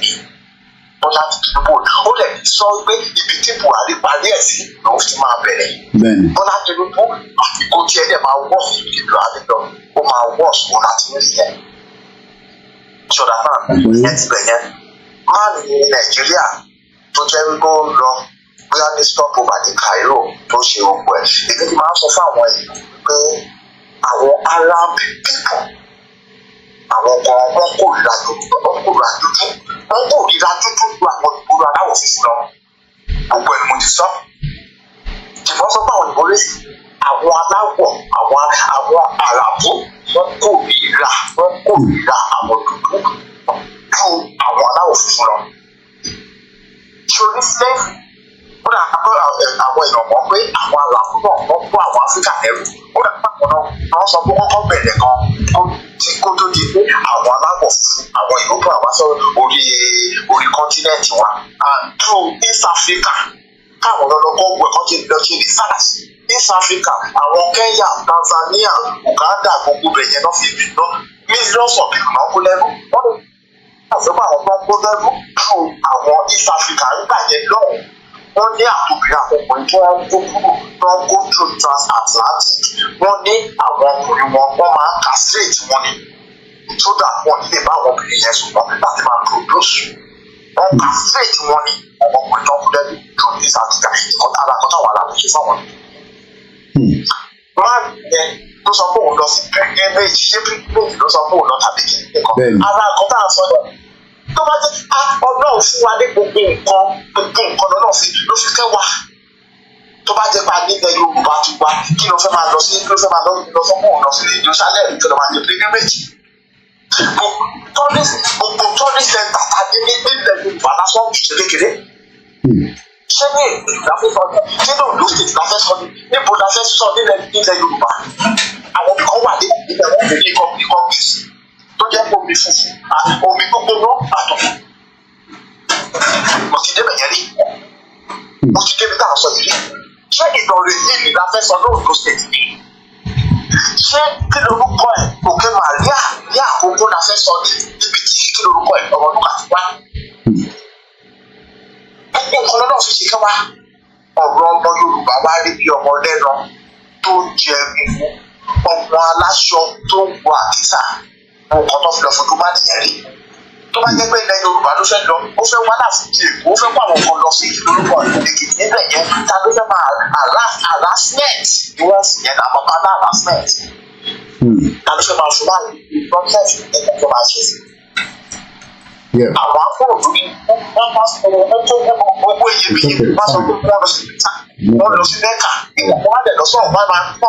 S12: Bọ́lá Tinubu ó lè sọ pé ibi tí Buhari parí ẹ̀ sí lòun ti máa bẹ̀rẹ̀ Bọ́lá Tinubu àfikún tí ẹ̀ dẹ̀ máa wọ́ sí ìlú àdìgbò ó máa wọ́ sùn láti rí yẹn ṣọ̀dà náà ẹ̀ ti bẹ̀ yẹn máa ní Nàìjíríà tó jẹ́ wípé ó lọ bóyá ní stop over ní Cairo tó ṣe gbogbo ẹ̀ èmi ti máa ń sọ fún àwọn èèyàn pé àwọn Arab people àwọn kan wọ́n kórìíra dúdú ju àwọn ìgboro aláwọ̀ funfun lọ gbogbo ẹni mo ti sọ ṣùgbọ́n sọ pé àwọn ìbò lè àwọn aláwọ̀ àwọn àràbò wọ́n kórìíra àwọn dúdú ju àwọn aláwọ̀ funfun lọ ṣòrí slave ó dà pé àwọn èèyàn mọ̀ pé àwọn àlàfo náà wọ́n kó àwọn Áfíríkà lẹ́rú ó dà pé àwọn náà wọ́n sọ pé wọ́n kọ́ bẹ̀rẹ̀ kan kó tó di pé àwọn aláwọ̀ fún àwọn ìyókù àwọn sọ orí kọ́ńtínẹ́ǹtì wa and through East Africa káwọn lọ́lọ́kọ́ gbọ́ ẹ̀kọ́ ṣe lọ ṣe research East Africa àwọn Kenya Tanzania Uganda gbogbo bẹ̀yẹn náà fi lọ millions of people náà kó lẹ́rú àfẹ́fẹ́ àwọn tó ń kó lẹ́rú through àwọn East Africa nígbà yẹn lọ́hùn wọ́n ní àtòbìnrin àkọ́kùnrin tó ń kó kúrò tó ń go through transatlantic wọ́n ní àwọn ọkùnrin wọn máa ń castrate wọn ni so that wọn lè bá àwọn obìnrin yẹn sùn wọn láti máa produce wọ́n castrate wọn ni àwọn ọkùnrin tó ń kú lẹ́nu through East Africa ìkọ́ta alákọ̀ọ́ta wà láti ṣe fáwọn. máa yẹn ló sọ pé òun lọ sí pilgrimage ṣé pilgrimage ló sọ pé òun lọ tàbí kí nìkan ara àkọ́tà sọ náà tó bá jẹ́ Ọlọ́run fún wa ní gbogbo nǹkan lọ́nà ló fi kẹ́ wa tó bá jẹ́ pa nílẹ̀ Yorùbá ti wá kí ló fẹ́ máa lọ sí lọ sọ́kùn lọ sí Jerusalem kí ló máa jẹ pilgrimage gbogbo tourist center tàbí nílẹ̀ Yorùbá lásán ṣe kékeré ṣé ní ìlàfẹ́ sọ ní nínú ìlú state láfẹ́ sọ ní níbo láfẹ́ sọ nílẹ̀ Yorùbá àwọn ibì kan wà nílẹ̀ wọn kò ní ikọ̀ gbèsè tó jẹ́ omi funfun omi gbogbo àtọ̀ mo ti débẹ̀ yẹn rí mo ti débi tá a sọ yìí rí ṣé Ìlọrin yìí la fẹ́ sọ lóòótọ́ state ni ṣé kí lorúkọ ẹ̀ Òkè Màríà ní Àkókò la fẹ́ sọ níbi tí kí lorúkọ ẹ̀ Ọmọlúkà ti wá gbogbo nǹkan lọ́nà fi ṣe kẹ́ wá ọ̀rọ̀ ọmọ Yorùbá wá rí bí ọmọ lẹ́nu tó jẹ ọmọ aláṣọ tó ń wọ àkísà nǹkan tó fi lọ fojú bá nìyẹn rí tó bá jẹ́ pé ilẹ̀ Yorùbá ló fẹ́ lọ ó fẹ́ wá láti di Èkó ó fẹ́ kó àwọn kan lọ sí lórúkọ Èkìtì níbẹ̀ yẹn ta ló fẹ́ máa harassment ni wọ́n sì yẹn náà bàbá náà harassment ta ló fẹ́ máa fún wa protest ẹ̀kọ́ tó máa ṣe sí. àwọn afọ́ọ̀dù ni wọ́n máa sọ owó tó gbogbo iyebíye wọ́n sọ pé wọ́n lọ sí Mẹ́kà wọ́n lọ sí Mẹ́kà ìwọ̀n wọ́n lè lọ sọ̀rọ̀ wọ́n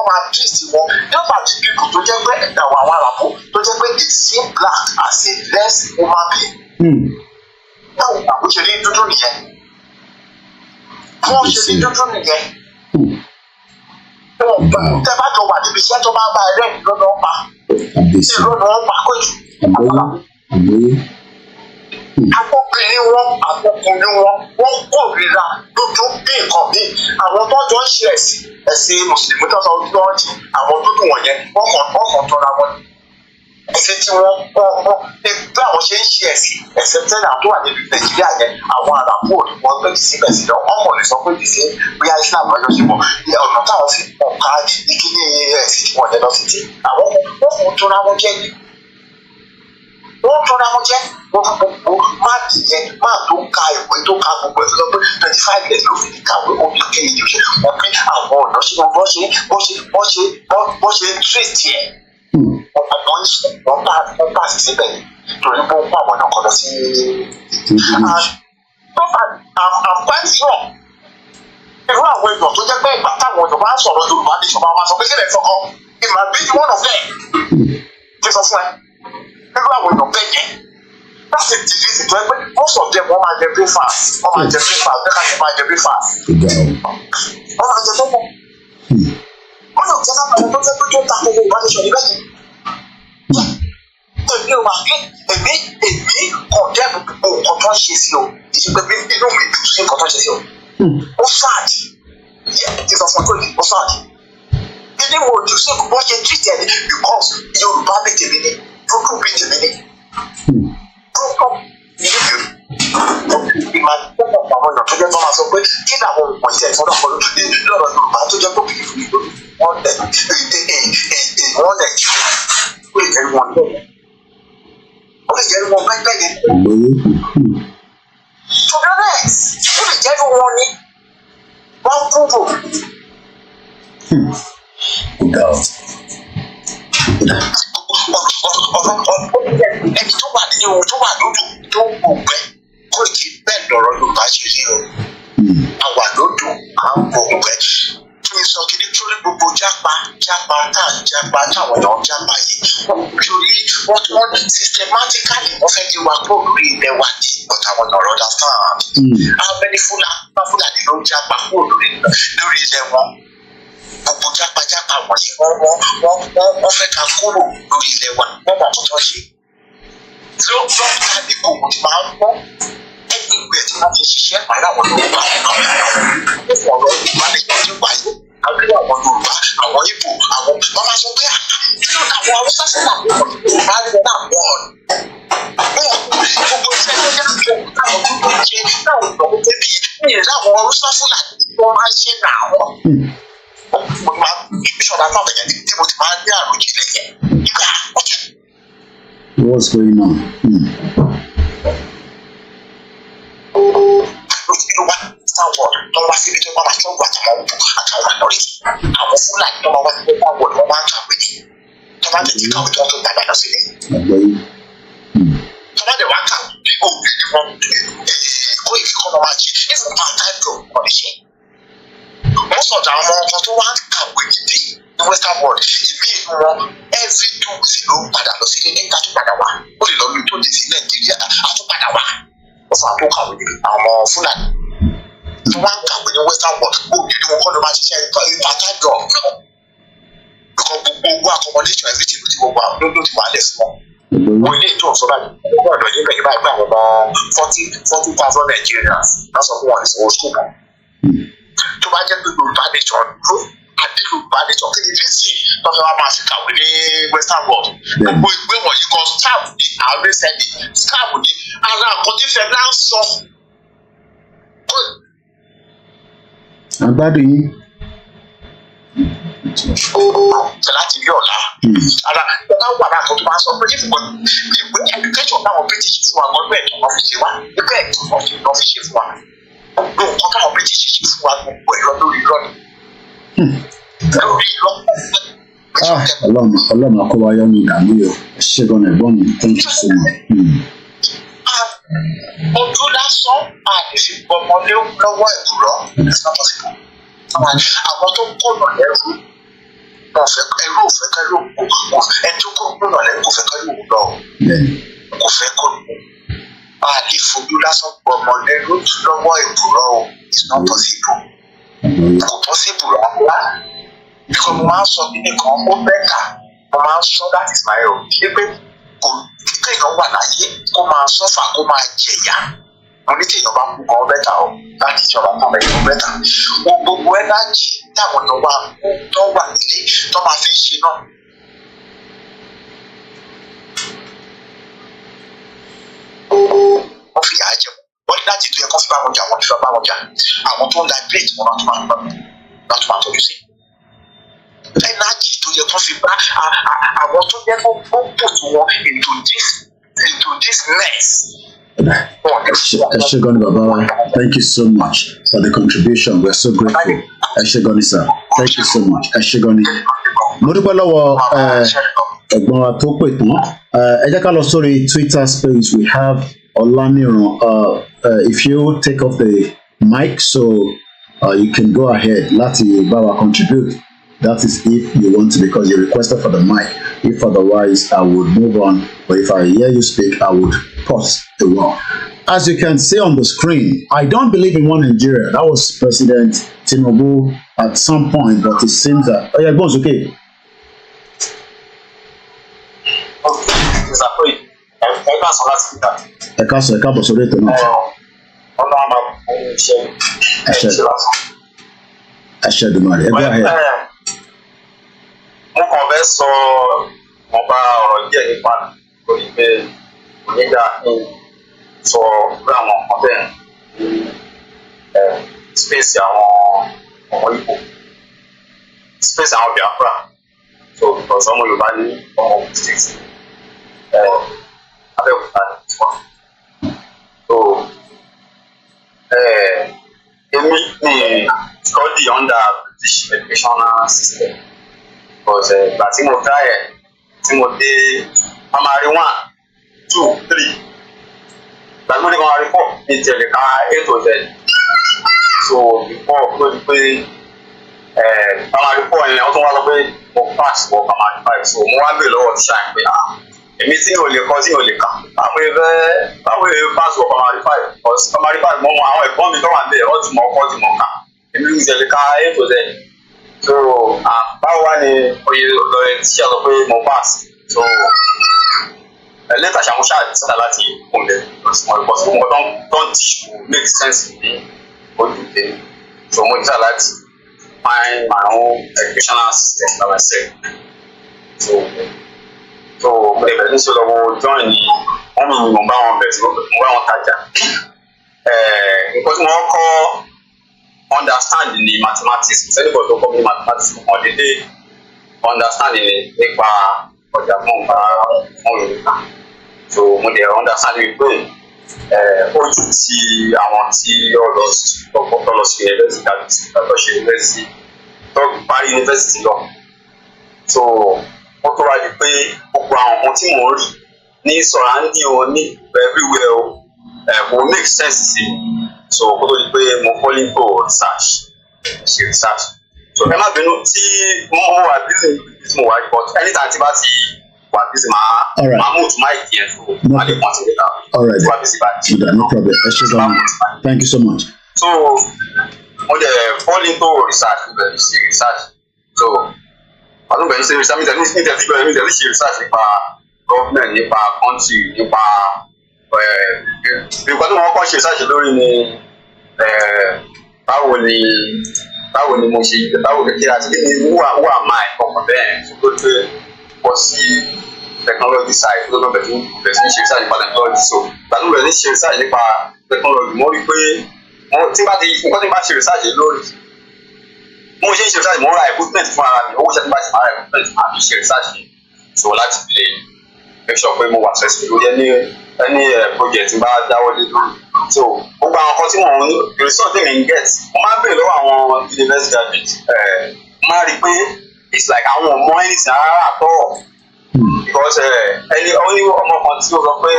S12: máa twist wọn nígbà tí people tó jẹ́ pé àwọn àràbò tó jẹ́ pé they see black as a less human being. báwo àwọn ṣe rí dúdú nìyẹn wọ́n ṣe rí dúdú nìyẹn tẹ bá jọ wà níbi iṣẹ́ tó máa bá ẹrẹ́ ìlọ́nà ọ̀pá ìlọ́nà ọ̀pá kò jù. Akọkùnrin wọn wọ́n kórìíra dúdú bí nǹkan bí àwọn tó jọ ń ṣe ẹ̀sìn mùsùlùmí tó sọ lọ́ọ̀dì àwọn dúdú wọ̀nyẹn wọ́n kàn tọ́ra wọn. ẹ̀sìn tí wọ́n bí àwọn ṣe ń ṣe ẹ̀sìn tẹ́lẹ̀ àwọn tó wà nílùú Nàìjíríà yẹn àwọn àràbò òní wọn gbé síbẹ̀ sí lọ ọmọ lè sọ pé ìdílé bóyá Islam ọjọ́ ṣe mọ̀ ọ̀nà táwọn fi pọ̀ ká ní kí ní ẹ̀sìn tí wọ́n yẹn lọ sí ti àwọn kò tọ́ra wọn jẹ́ ni wọ́n tọ́ra wọn jẹ́ wọ́n gbogbo máàkì yẹn máà tó ka ìwé tó ka gbogbo ẹ̀ tó lọ pé 25 years ló fi kàwé omi kéèjì wọ́n bí àwọn ọ̀dọ́ ṣe bọ́ ṣe treat yẹn wọ́n bá sí síbẹ̀ torí bó ń pa àwọn ọ̀dọ́ kan lọ sí I'm quite sure. Irú àwọn èèyàn tó jẹ́ pé ìgbà táwọn èèyàn bá ń sọ̀rọ̀ Yorùbá nation máa sọ pé kílẹ̀ sọ́kọ́ it might be one of them. Kí sọ fún ẹ? Irú àwọn èèyàn bẹ́ẹ̀ yẹn. That's the disease tó ẹ pé most of them wọ́n máa jẹ breakfast. Wọ́n máa jẹ breakfast. Bẹ́ẹ̀ ká ṣe máa jẹ breakfast. Wọ́n máa jẹ sọ́kọ́. Wọ́n yóò jẹ́ láwọn ọmọ tó jẹ́ pé tó ń ta gbogbo Yorùbá nation níbẹ̀ yẹn. Èmi ò máa gbé èmi kọ̀ndẹ́mù gbogbo nǹkan tó ń ṣe sí o. Ìṣègbè mi inú mi dùn sí nǹkan tó ń ṣe sí o. Ó sáàdì. Ti sọ fún Koiki, ó sáàdì. Ilé mo dùn sí bó ṣe treat ẹni because Yorùbá bí tèmi ni, dúdú bí tèmi ni. Dúdú ìlú ìmọ̀ àdúgbò àwọn èèyàn tó jẹ́ tó máa sọ pé kí làwọn òògùn ìṣẹ̀ ìfọ́nà pẹ̀lú lọ́rọ̀ Yorùbá tó jẹ́ pé wọ́n lẹ̀ ó lè jẹ́rìí wọn lọ́wọ́. Ó lè jẹ́rìí wọn bẹ́ẹ̀ yẹn. To be honest, ó lè jẹ́rìí wọn ní wọ́n kúrò. Ẹni tó wà nínú ohun tó wà lódò tó ń gbòǹgbẹ Koiki bẹ́ẹ̀ lọ̀rọ̀ Yorùbá ṣe rí o. Àwa lódò à ń gbòǹgbẹ. Kí ni sọ kí ni torí gbogbo jápa táwọn èèyàn jápa yìí wọ́n systematically wọ́n fẹ́ kí wa kó lórí ilẹ̀ wa ní ọ̀tá wọn ọ̀rọ̀ understand. How many Fúlàní ló ń jápa kó lórí ilẹ̀ wọn? Gbogbo jápa wọ̀nyí wọ́n fẹ́ ká kúrò lórí ilẹ̀ wa wọ́n mọ̀ tó ṣe. Lọ́pàá ní gbogbo ti máa ń gbọ́ ẹgbẹ̀gbẹ̀ tí wọ́n fi ṣiṣẹ́ pàdé àwọn Yorùbá àwọn ọ̀rọ̀ ìbánidọ́jú ti wáyé àwọn Yorùbá àwọn Ìgbò àwọn màmá sọ pé àwọn Haúsá sí àwọn Yorùbá rí wọn náà wọ́n. Gbogbo iṣẹ́ tó yẹ kí àwọn Yorùbá ṣe táwọn ìgbọ̀wọ́ pé bí ìrìn àwọn Haúsá Fúlàní wọ́n máa ń ṣe nà wọ́n. Mo máa ń ṣọ̀rọ̀ àpá àbẹ̀yẹ tí mo ti máa ń ní àròjìnlẹ̀ yẹn nígbà ọ̀kẹ́.
S5: What's going on?
S12: Táwọn tó wá síbi tó máa ṣọ́ọ̀bù àtàwọn minority àwọn Fúlàní tó máa wá síbi tó wọ́n máa ń kàwé ní tó bá tètè kàwé tó tó gbàgbà lọ sílẹ̀. Tó bá dẹ̀ wá kàwé òbí ni wọ́n Koiki kọ́ máa ṣe even part-time job kọ́ lè ṣe. Wọ́n sọ̀tọ̀ àwọn ọmọ tó wá kàwé nídìí ní Western world ìbí ìlú wọn every 2 weeks ló ń padà lọ sílé nígbà tó padà wá ó lè lọ lójú òde sí Nàìjíríà á tún padà wá. Wọ́n fà tó kàwé níbi àwọn ọmọ Fúlàní tó wá ń kàwé ní Western world òbí ni wọn kọ́ ló máa ṣiṣẹ́ part-time job náà because gbogbo accommodation everything ló ti wọ́n ló ti wà lẹ̀ fún wọn. Wọ́n ilé ìtò ọ̀sọ́ báyìí wọ́n ọ̀dọ̀ yín bẹ̀rẹ̀ báyìí pé àwọn ọmọ 40,000 Nigerians náà sọ fún wọn ní sanwó school mọ́. Tó bá jẹ́ pé Yorùbá nation ló àdé Yorùbá nation kí ni lísì tó fẹ́ wá máa fi kàwé ní Western world. Gbogbo ìgbé wọ̀nyí kan staff ní àárẹ̀ sẹ́ni staff ní ara nǹkan tí fẹ́ náà sọ.
S5: Agbádùn yín.
S12: Láti bí ọ̀la ara ọ̀la wà láàtọ̀ tó máa sọ pé ìwé education táwọn British fún wa gbọ́dọ̀ ẹ̀tọ́ wọn fi ṣe wá ẹgbẹ́ ẹ̀tọ́ wọn fi ṣe fún wa nǹkan táwọn British ṣe fún wa gbogbo ẹ̀rọ lórí irọ́ ni lórí irọ́.
S5: Ọlọ́run akọ́wáyá ní ìdààmú yọ ṣẹ́gun ẹ̀gbọ́n mi thank you so much.
S12: Ojú lásán àdìsí gbọmọlé lọ́wọ́ ìkúrọ́ it's not possible. Àwọn tó kọ̀nà lẹ́rú ẹrú ò fẹ́ kẹ́rù ẹni tó kọ̀nà lẹ́rú kò fẹ́ kẹ́rù lọ kò fẹ́ kọ̀nà. A lè fojú lásán gbọmọ lẹ́rú lọ́wọ́ ìkúrọ́ o it's not possible. Kò possible rárá. Because mo máa ń sọ kíní kan ó bẹ́ẹ̀ka mo máa ń sọ that is my own. Ṣé pé kò kéèyàn wà láyé kó máa sọ́fà kó máa jẹ̀yà. Mo ní tí èèyàn bá kú kan bẹ́tà o láti ìjọba kan bẹ́ẹ̀ bẹ́tà. Gbogbo ẹ̀dájì táwọn èèyàn wà tó wà nílé tó máa fi ń ṣe náà. Wọ́n fi yà á jẹun. Wọ́n ní láti tó yẹ kó fi bá wọn jà wọ́n fi bá wọn jà. Àwọn tó ń la plate wọn máa tún máa tọ́jú sí. Ẹ̀dájì tó yẹ kó fi bá àwọn tó yẹ kó put wọn into this mess.
S5: Eshegoni Baba, thank you so much for the contribution. We're so grateful. Eshegoni sir, thank you so much. Eshegoni. Mo dúpẹ́ lọ́wọ́ ẹ̀gbọ́n wa tó pè tán. Ẹ jẹ́ ká lọ sórí Twitter space. We have Olaniran if you take off the mic so you can go ahead. Lati Bawa contribute. That is if you want to, because you requested for the mic. If otherwise, I would move on. But if I hear you speak, I would pause the one. As you can see on the screen, I don't believe in one Nigeria. That was President Tinubu at some point, but it seems that oh yeah, boss, okay. Go ahead.
S14: Mo kàn fẹ́ sọ ọba ọ̀rọ̀ díẹ̀ nípa lórí pé onídà ń sọ pé àwọn ọmọ bẹ́ẹ̀ ní space àwọn ọmọ Igbo space àwọn Biafra so because ọmọ Yorùbá ní ọmọ Ogun State Abẹ́òkúta ní tiwọn so èmi ní study under British educational system. Because ìgbà tí mo try ẹ̀ tí mo dé primary 1, 2, 3 ìgbà tí mo dé primary 4 ní ìtẹ̀lẹ̀ ká A to Z so before tó di pé primary 4 yẹn wọ́n tún wá sọ pé mo pass wọ primary 5 so mo wá bèèrè lọ́wọ́ tíṣà yẹn pé èmi tí mi ò lè kọ́ tí mi ò lè kà báwo lè pass wọ primary 5 because primary 5 mo mọ àwọn ẹ̀gbọ́n mi tó wà níbẹ̀ wọ́n ti mọ ọkọ́ tí mo kà èmi ní ìtẹ̀lẹ̀ ká A to Z. So báwo wá ni oye lọ́rẹ́ tí a sọ pé mo pass so lẹ́tà ṣàmúṣà síta láti kúnlẹ̀ because mo don teach to make sense ní ojúde so mo níta láti find my own educational system by myself so mo lè bẹ̀rẹ̀ ní ṣe lọ́wọ́ join ní wọ́n mi mo bá wọn bẹ̀rẹ̀ mo bá wọn tajà nǹkan tí wọ́n kọ́ understand ní mathematics anybody tó kọ́ ní mathematics wọ́n dédé understand nípa ọjà fún ọgbà fún Yorùbá so mo dẹ̀ understand wípé ojú ti àwọn tí yóò lọ sí university àti ṣe university tó parí university lọ so wọ́n tó wá di pé gbogbo àwọn ọmọ tí mò ń rí ní surrounding o ní everywhere o kò make sense sí so kó tó di pé mo fall into research so ẹ má bínú tí mo wà busy tí mo wà but anytime tí bá ti wà busy máa move to mic yẹn so máa lè continue now.
S5: All right.
S14: So wà busy báyìí.
S5: No problem. Thank you so much.
S14: So mo dẹ̀ fall into research so àtúntò bẹ̀rẹ̀ ṣe research mi tẹ̀lé ṣe research nípa government nípa country nípa nípa tí wọ́n kọ́ ṣe research lórí ni báwo ni mo ṣe báwo ni kí àti kí ni wúwà máa ọkàn bẹ́ẹ̀ tó gbé pọ̀ sí technology side tó lọ́bẹ̀ tó bẹ̀rẹ̀ sí ṣe research nípa technology so gbàdúrà bẹ̀rẹ̀ sí ṣe research nípa technology mo rí pé tí bá ṣe research lórí mo ṣe ń ṣe research mo ra equipment fún ara mi owó ṣe tí bá ṣe máa ra equipment àbí ṣe research so láti lè make sure pé mo wà successful lórí any project bá dáwọ́ lé lórí so gbogbo àwọn kan tí mo ń result mi ń get mo máa ń bèèrè lọ́wọ́ àwọn university graduate mo máa rí i pé it's like àwọn ọmọ anything rárá àtọ́ because ẹni ọmọ kan tí ó sọ pé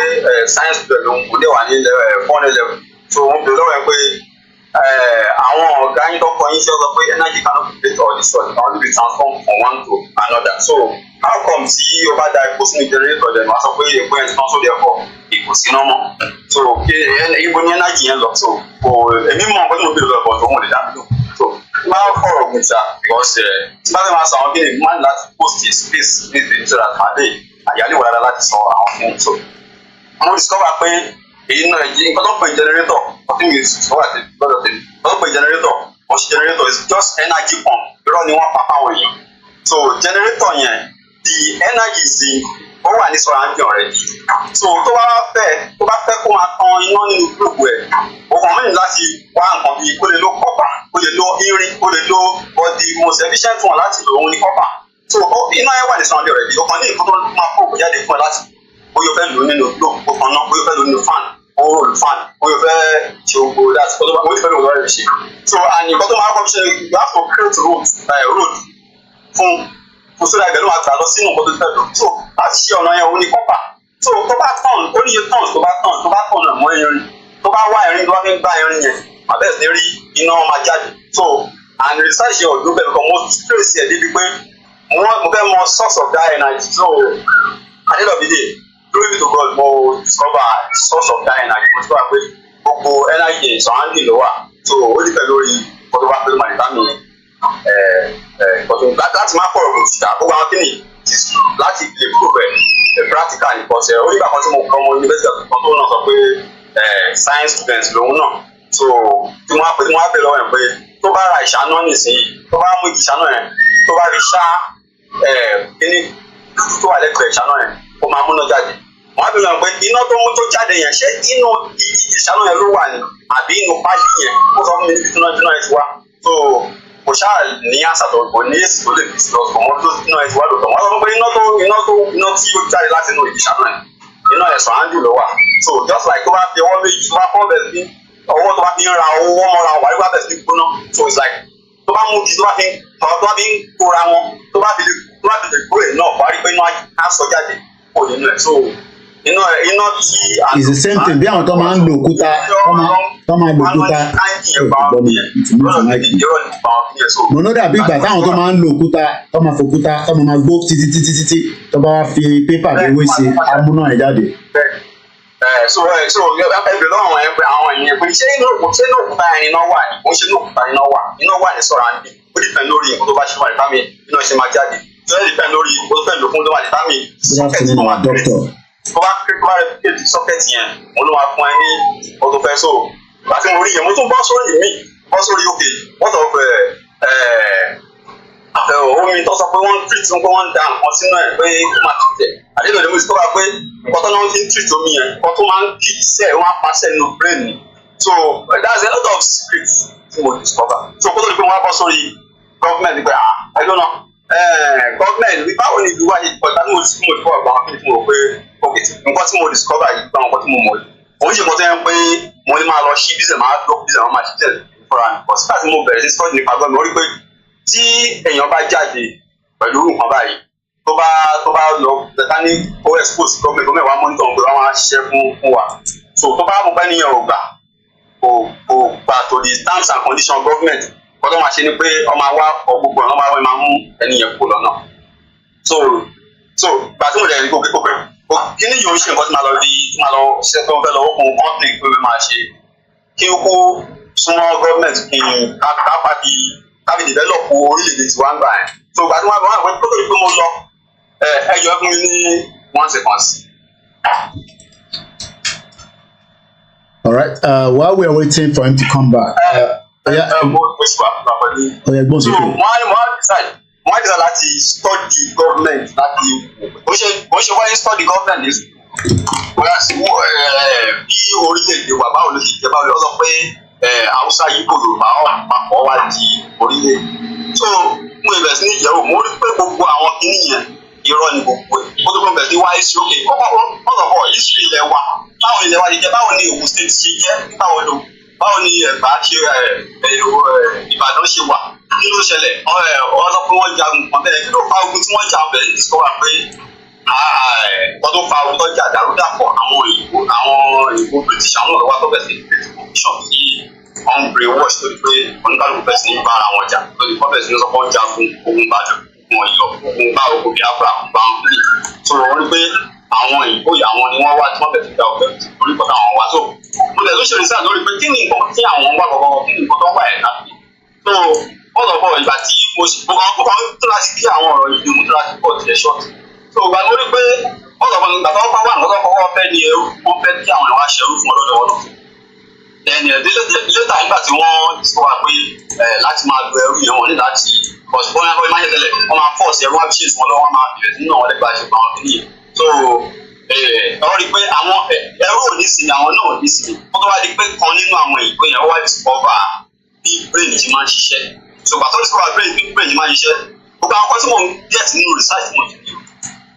S14: science student ló ń kó dé wà ní 400 level so mo bèèrè lọ́wọ́ ẹ pé àwọn ọ̀gá yín tó kọ yín ṣe sọ pé energy cannot be created or destroyed can only be transformed from one to another so how come tí o bá da epo sínú generator dem wá sọ pé epo yẹn ti tán sóde ẹ̀kọ́ ìkò sí náà mọ́ so ibo ni energy yẹn lọ so kò èmi mọ̀ nǹkan tí mo bèèrè lọ́wọ́ tó wọ́n lè dá mi lò so máa ń fọ̀rọ̀ gùn ṣá because tí bá fẹ́ máa sọ àwọn kí ni máa ń láti post a space ní ìdè nítorí àtàlẹ́ àyálé wà dáadáa láti sọ àwọn fún so mo discover pé èyí náà yìí nǹkan tó ń pè generator ọtí mi discover àti gbọ́dọ̀ tẹ̀lé nǹkan tó ń pè generator wọ́n ṣe generator is just energy pump irọ́ ni wọ́n pa fáwọn èèyàn so generator yẹn the energy sí ó wà ní surrounding already so tó bá fẹ́ kó máa tan iná nínú group ẹ̀ òkàn mẹ́rin láti wá nǹkan bíi kó lè lo copper kó lè lo irin kó lè lo but the most efficient one láti lò òun ní copper so iná yẹn wà ní surrounding already òkàn ní nǹkan tó máa kó jáde fún ẹ láti bóyá o fẹ́ lò nínú globe kó kan náà bóyá o fẹ́ lò nínú fan ó rò fan bóyá o fẹ́ ṣe ògbó láti kó tó bá bóyá o fẹ́ lò lọ́rẹ́ ṣe so and nǹkan tó máa kọ́ ṣe you have to create road fún sódà ibẹ̀ ló máa gbà lọ sínú nǹkan tó fẹ́ lò so láti ṣe ọ̀nà yẹn òun ní kọ́pà so tó bá tàn ó níye tàn tó bá tàn náà mọ́ irin tó tó bá wá irin tó bá fi ń gbá irin yẹn àbẹ́ sì rí iná máa jáde so and research yẹn ò dúró bẹ́ẹ̀ because mo trace ẹ̀ débi pé mo fẹ́ mọ source of that energy so at the end of the day glory be to God mo discover source of that energy mo ti wá pé gbogbo energy surrounding ló wà so ó dìbẹ̀ lórí kó tó bá pé màá nígbà mi láti má fọ̀rọ̀ kò síta gbogbo àwọn kíni láti lè kúrò bẹ̀ practical because ó nígbà kan tí mo kọ́ ọmọ university kan tó náà sọ pé science students lòun náà so tí wọ́n á bẹ̀ lọ́wọ́ ẹ̀ pé tó bá ra ìṣáná nìsín tó bá mú ìṣáná yẹn tó bá fi ṣá kíní tó wà lẹ́gbẹ̀ẹ́ ìṣáná yẹn ó máa múná jáde wọ́n á bẹ̀ lọ́wọ́ pé iná tó mú tó jáde yẹn ṣé inú ìṣáná yẹn ló wà ní àbí inú páálí yẹn ó sọ fún mi níbi tí iná yẹn ti wá so kò ṣáà ní àṣàtọ̀ kò ní èsì tó lè fi sí lọ́sọ̀ mọ́ tó iná yẹn ti wá lọ́tọ̀ wọ́n sọ fún pé iná tí ó jáde láti inú ìṣáná yẹn iná yẹn sọ áńdù ló wà so just like tó bá fi ọwọ́ méjì tó bá fọ́ bẹ̀ sí ọwọ́ tó bá fi ń ra owó mọ́ra wà nígbà bẹ̀ sí gbóná so it's like tó bá mú kí tó bá fi ń kóra wọn tó bá fi lè gbó ẹ̀ náà wà rí pé iná á sọ jáde kò nínú ẹ̀ so iná tí.
S5: it's the same thing bí àwọn tó máa ń lo òkúta tó máa lo òkúta mo ló dàbí ìgbà táwọn tó máa ń lo òkúta tó máa fòkúta tó máa gbó títí tó bá wá fi pépà léwé sí amúná ẹ̀ jáde.
S14: So ẹgbẹ́ lọ́wọ́ àwọn ẹgbẹ́ àwọn ènìyàn pé ṣé inú òkúta yẹn iná wà ní kò ń ṣe inú òkúta iná wà ní sọ̀rọ̀ àǹdí ó dìpẹ́ lórí nǹkan tó bá ṣe wà nípa mi iná ṣe máa jáde tó yẹ dìpẹ́ lórí nǹkan tó fẹ́ lò fún tó wà nípa mi sọ́kẹ̀tì tó wà lórí tó bá kéde sọ́kẹ̀tì yẹn mo ló máa fún ẹ ní ọdún fẹ́ so àti mo rí yẹn mo tún bọ́ sórí òkè wọ́n sọ pé omi tó sọ pé wọ́n ń treat wọn pé wọ́n ń da nǹkan sínú ẹ̀ pé kó máa treat ẹ̀ àdéhùn ìdè mo sì tó wá pé nǹkan tó náà fi ń treat omi yẹn nǹkan tó máa ń kì í sẹ́ wọ́n á pàṣẹ nínú brain ni so that's a lot of secrets tí mo discover so kó tó di pé wọ́n á bọ́ sórí government pé I don't know government báwo ni ìlú wa yìí pọ̀jù àti mo ti kọ́ ọ̀gbọ́n àwọn akéde fún mi pé okay nǹkan tí mo discover yìí gba nǹkan tí mo mọ̀ yìí òun ṣe nǹkan tó yẹn pé mo ní máa lọ sí business máa lọ business máa ṣe business fúnra mi but sígbà tí mo bẹ̀rẹ̀ sí study nípa gbọ́n mi ó rí pé tí èèyàn bá jáde pẹ̀lú nǹkan báyìí tó bá lọ bẹ̀tá ní ó expose gọ́ọ̀mẹ̀ntì wa monitor pé wọ́n á ṣiṣẹ́ fún wa so tó bá mọ̀ pé níyàn ò gbà to the terms and conditions government kọ́ tó máa ṣe ni pé ọmọ àwa gbogbo ọ̀nà máa mú ẹnìyẹn kú lọ́nà so gbà tí mo lè rí kó kékeré kí ni yóò ṣe nǹkan tí máa lọ ṣiṣẹ́ tó ń fẹ́ lọ ó kún company pé wọ́n máa ṣe kí ó kó súnmọ́ gọ́ọ̀mẹ̀ntì kí kábí develop orílẹ̀-èdè tí wọ́n ń gbà ẹ̀ so gbà tí wọ́n bá wà pé kó tó di pé mo lọ ẹjọ́ fún mi ní 1 second.
S5: All right. While we are waiting for him to come back. Wọ́n
S14: á decide láti study government láti bó ṣe wáyé study government ní bí orílẹ̀-èdè wa báwo ló ṣe jẹ́ báwo ló sọ pé Hausa Igbo Yorùbá papọ̀ wá di orílẹ̀-èdè so mo ìbẹ̀ sí ní ìyẹ̀wò mo rí pé gbogbo àwọn kìíní yẹn irọ́ ni gbogbo ẹ̀ ó tó bẹ̀rẹ̀ sí wáyé sí òkè ọ̀pọ̀lọpọ̀ history ilẹ̀ wa báwo ilẹ̀ wa ti jẹ́ báwo ni Ògùn state ṣe jẹ́ báwo ni Ẹ̀gbá ṣe Ìbàdàn ṣe wà kí ló ṣẹlẹ̀ wọ́n sọ pé wọ́n jagun kan bẹ́ẹ̀ kí ló fa ogun tí wọ́n jà bẹ̀rẹ̀ discover pé wọ́n tó fa ogun tó jà dàrúdàpọ̀ àwọn òyìnbó British àwọn ọ̀rọ̀ wa tó bẹ̀ sí create condition tí wọ́n ń brainwash tó di pé oníkálukú bẹ̀ sí ní bá ara wọn jà tó di pọ́ bẹ̀ sí ní sọ pé wọ́n jagun ogun Ìbàdàn wọn yọ ogun bá ogun Biafra bá ń pè so wọ́n rí pé àwọn òyìnbó yìí àwọn ni wọ́n wá tí wọ́n bẹ̀ sí gba ọ̀bẹ orí pọ̀ táwọn wá so mo lè tó ṣe research lórí pé kí ni nǹkan tí àwọn wá gbọgbọ kí ni nǹkan tó wà ẹ̀ náà so ọ̀dọ̀bọ̀ ìgbà tí mo kàn tó láti kí àwọn ọ̀rọ̀ yìí ni mo tó láti pọ̀ tiẹ̀ short so ìgbà lórí pé ọ̀dọ̀bọ̀ ìgbà tó wà nǹkan tó kọ́kọ́ fẹ́ ni ẹrú wọ́n fẹ́ kí àwọn ìwà ṣẹrú fún ọlọ́dọ̀ wọn náà then later nígbà tí wọ́n discover pé láti máa lo ẹrú yẹn wọ́n ní láti ọ̀sùn bọ́n máa ń tẹ̀lé wọ́n máa force ẹrú àbíṣe wọn lọ́wọ́ máa bẹ̀rẹ̀ nínú àwọn ẹlẹ́gbàá ṣe pa àwọn kìnìyàn so wọ́n rí i pé àwọn ẹrú ò ní sinmi àwọn náà ò ní sinmi wọ́n tó wá di pé kan nínú àwọn ìpè yẹn wọ́n wá discover bí brain ti máa ń ṣiṣẹ́ so gbàtọ́ discover brain ti máa ń ṣiṣẹ́ gbogbo àwọn kan tí mò ń get nínú research mo ti rí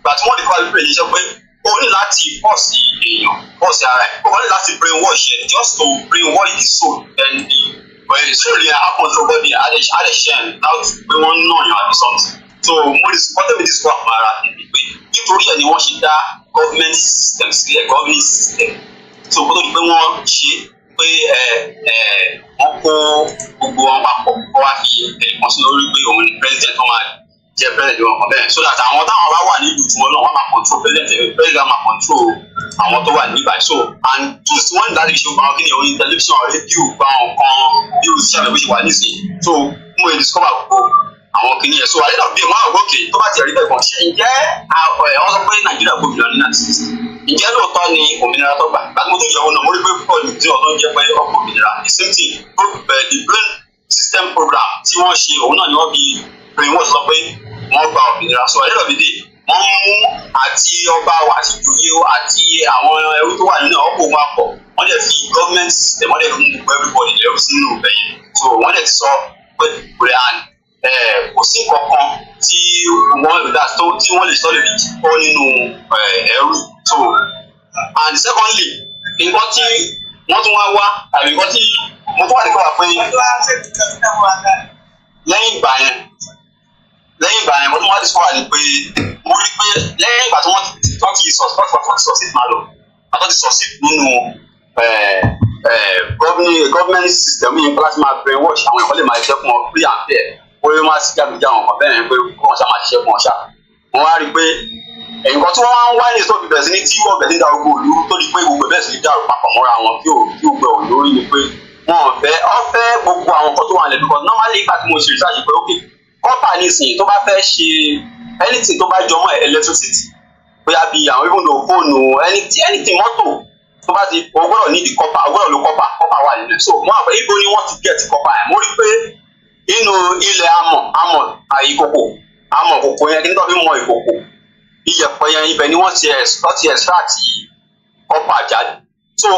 S14: gbà tí wọ́n discover brain ṣiṣẹ́ pé o ní láti force èèyàn force ara ẹ̀ o ní láti brainwash ẹ̀ just to brainwash the soul and the soul yẹn happen to body addition without pé wọ́n ń nàyàn àbí something so mo discover mi discover fún ara mi pé nítorí ẹ̀ ni wọ́n ṣe dá government system sílẹ̀ governing system so kó tó di pé wọ́n ṣe pé wọ́n kó gbogbo wọn papọ̀ kó wá fi ẹ̀kan sí lórí pé òun ni president tó máa jẹ́ president wọn kan bẹ́ẹ̀ so that àwọn táwọn bá wà nílùú tí wọn náà wọ́n máa control president máa control àwọn tó wà níbà so and tools tí wọ́n ní láti ṣe gba àwọn kíni orí television rédíò gba àwọn kan bí o ṣe àbẹ̀wò ṣe wà nísìnyí so mo lè discover gbogbo àwọn kíni yẹn so àlẹ́ náà bí ẹ̀ máa wọ́n tó bá ti rí bẹ́ẹ̀ kan ṣe ǹjẹ́ wọ́n sọ pé Nàìjíríà gbòmìnira ní 1960 ǹjẹ́ lóòótọ́ ni òmìnira tó gbà láti mo tó yẹ wọn náà mo rí pé púpọ̀ ní tí ọ̀tọ́ jẹ́ pé ọkọ̀ òmìnira the same thing the brain system program tí wọ́n ṣe òun náà ni wọ́n fi brainwash sọ pé wọ́n gba òmìnira so àlẹ́ náà bí dé wọ́n mú àti ọba wa àti ìjòyè àti àwọn ẹrú tó wà nínú ọkọ̀ wọn pọ̀ wọ́n dẹ̀ fi government system wọ́n dẹ̀ fi mú everybody lẹ́rú sínú ìbẹ̀yẹn so wọ́n dẹ̀ ti sọ pé brian kò sí kankan tí wọ́n lè sọ lè fi kọ́ nínú ẹrú so and secondly nǹkan tí wọ́n tún wá àbí nǹkan tí mo tún wà ní kọ́wà pé lẹ́yìn ìgbà yẹn mo tún wá ní kọ́wà ní pé mo rí pé lẹ́yìn ìgbà tí wọ́n ti succeed máa lọ àtọ́ ti succeed nínú government system yìí pé láti máa brainwash àwọn ẹ̀kọ́ lè máa ṣiṣẹ́ fún wọn free and fair ó lè máa sí jáde àwọn kan bẹ́ẹ̀ ni pé wọ́n ṣá máa ṣiṣẹ́ fún wọn ṣá wọ́n wá rí pé nǹkan tí wọ́n wá ń wá ní ìsọ́ọ̀bì bẹ̀rẹ̀ sí ní tí wọ́n bẹ̀rẹ̀ sí ní darúgbó òlu tó di pé gbogbo bẹ̀rẹ̀ sí ní dàrú papọ̀ mọ́ra wọn kí ó gbẹ òun lórí ni pé wọ́n fẹ́ gbogbo àwọn nǹkan tó wà lẹ́nu because normally ìgbà tí mo ṣe research pé ok kọ́pà nísìnyí tó bá fẹ́ ṣe anything tó bá jọmọ́ electricity bóyá bíi àwọn even though fóònù anything mọ́tò tó bá ti o gbọ́dọ̀ need kọ́pà o gbọ́dọ̀ lo kọ́pà wà nínú so mo àgbẹ̀ ibo ni wọ́n ti get kọ́pà yẹn mo rí pé inú ilẹ̀ amọ̀ ìkòkò amọ̀ kòkò yẹn kí n tó fi mọ ìkòkò iyẹ̀pẹ̀ yẹn ibẹ̀ ni wọ́n ti extract kọ́pà jáde so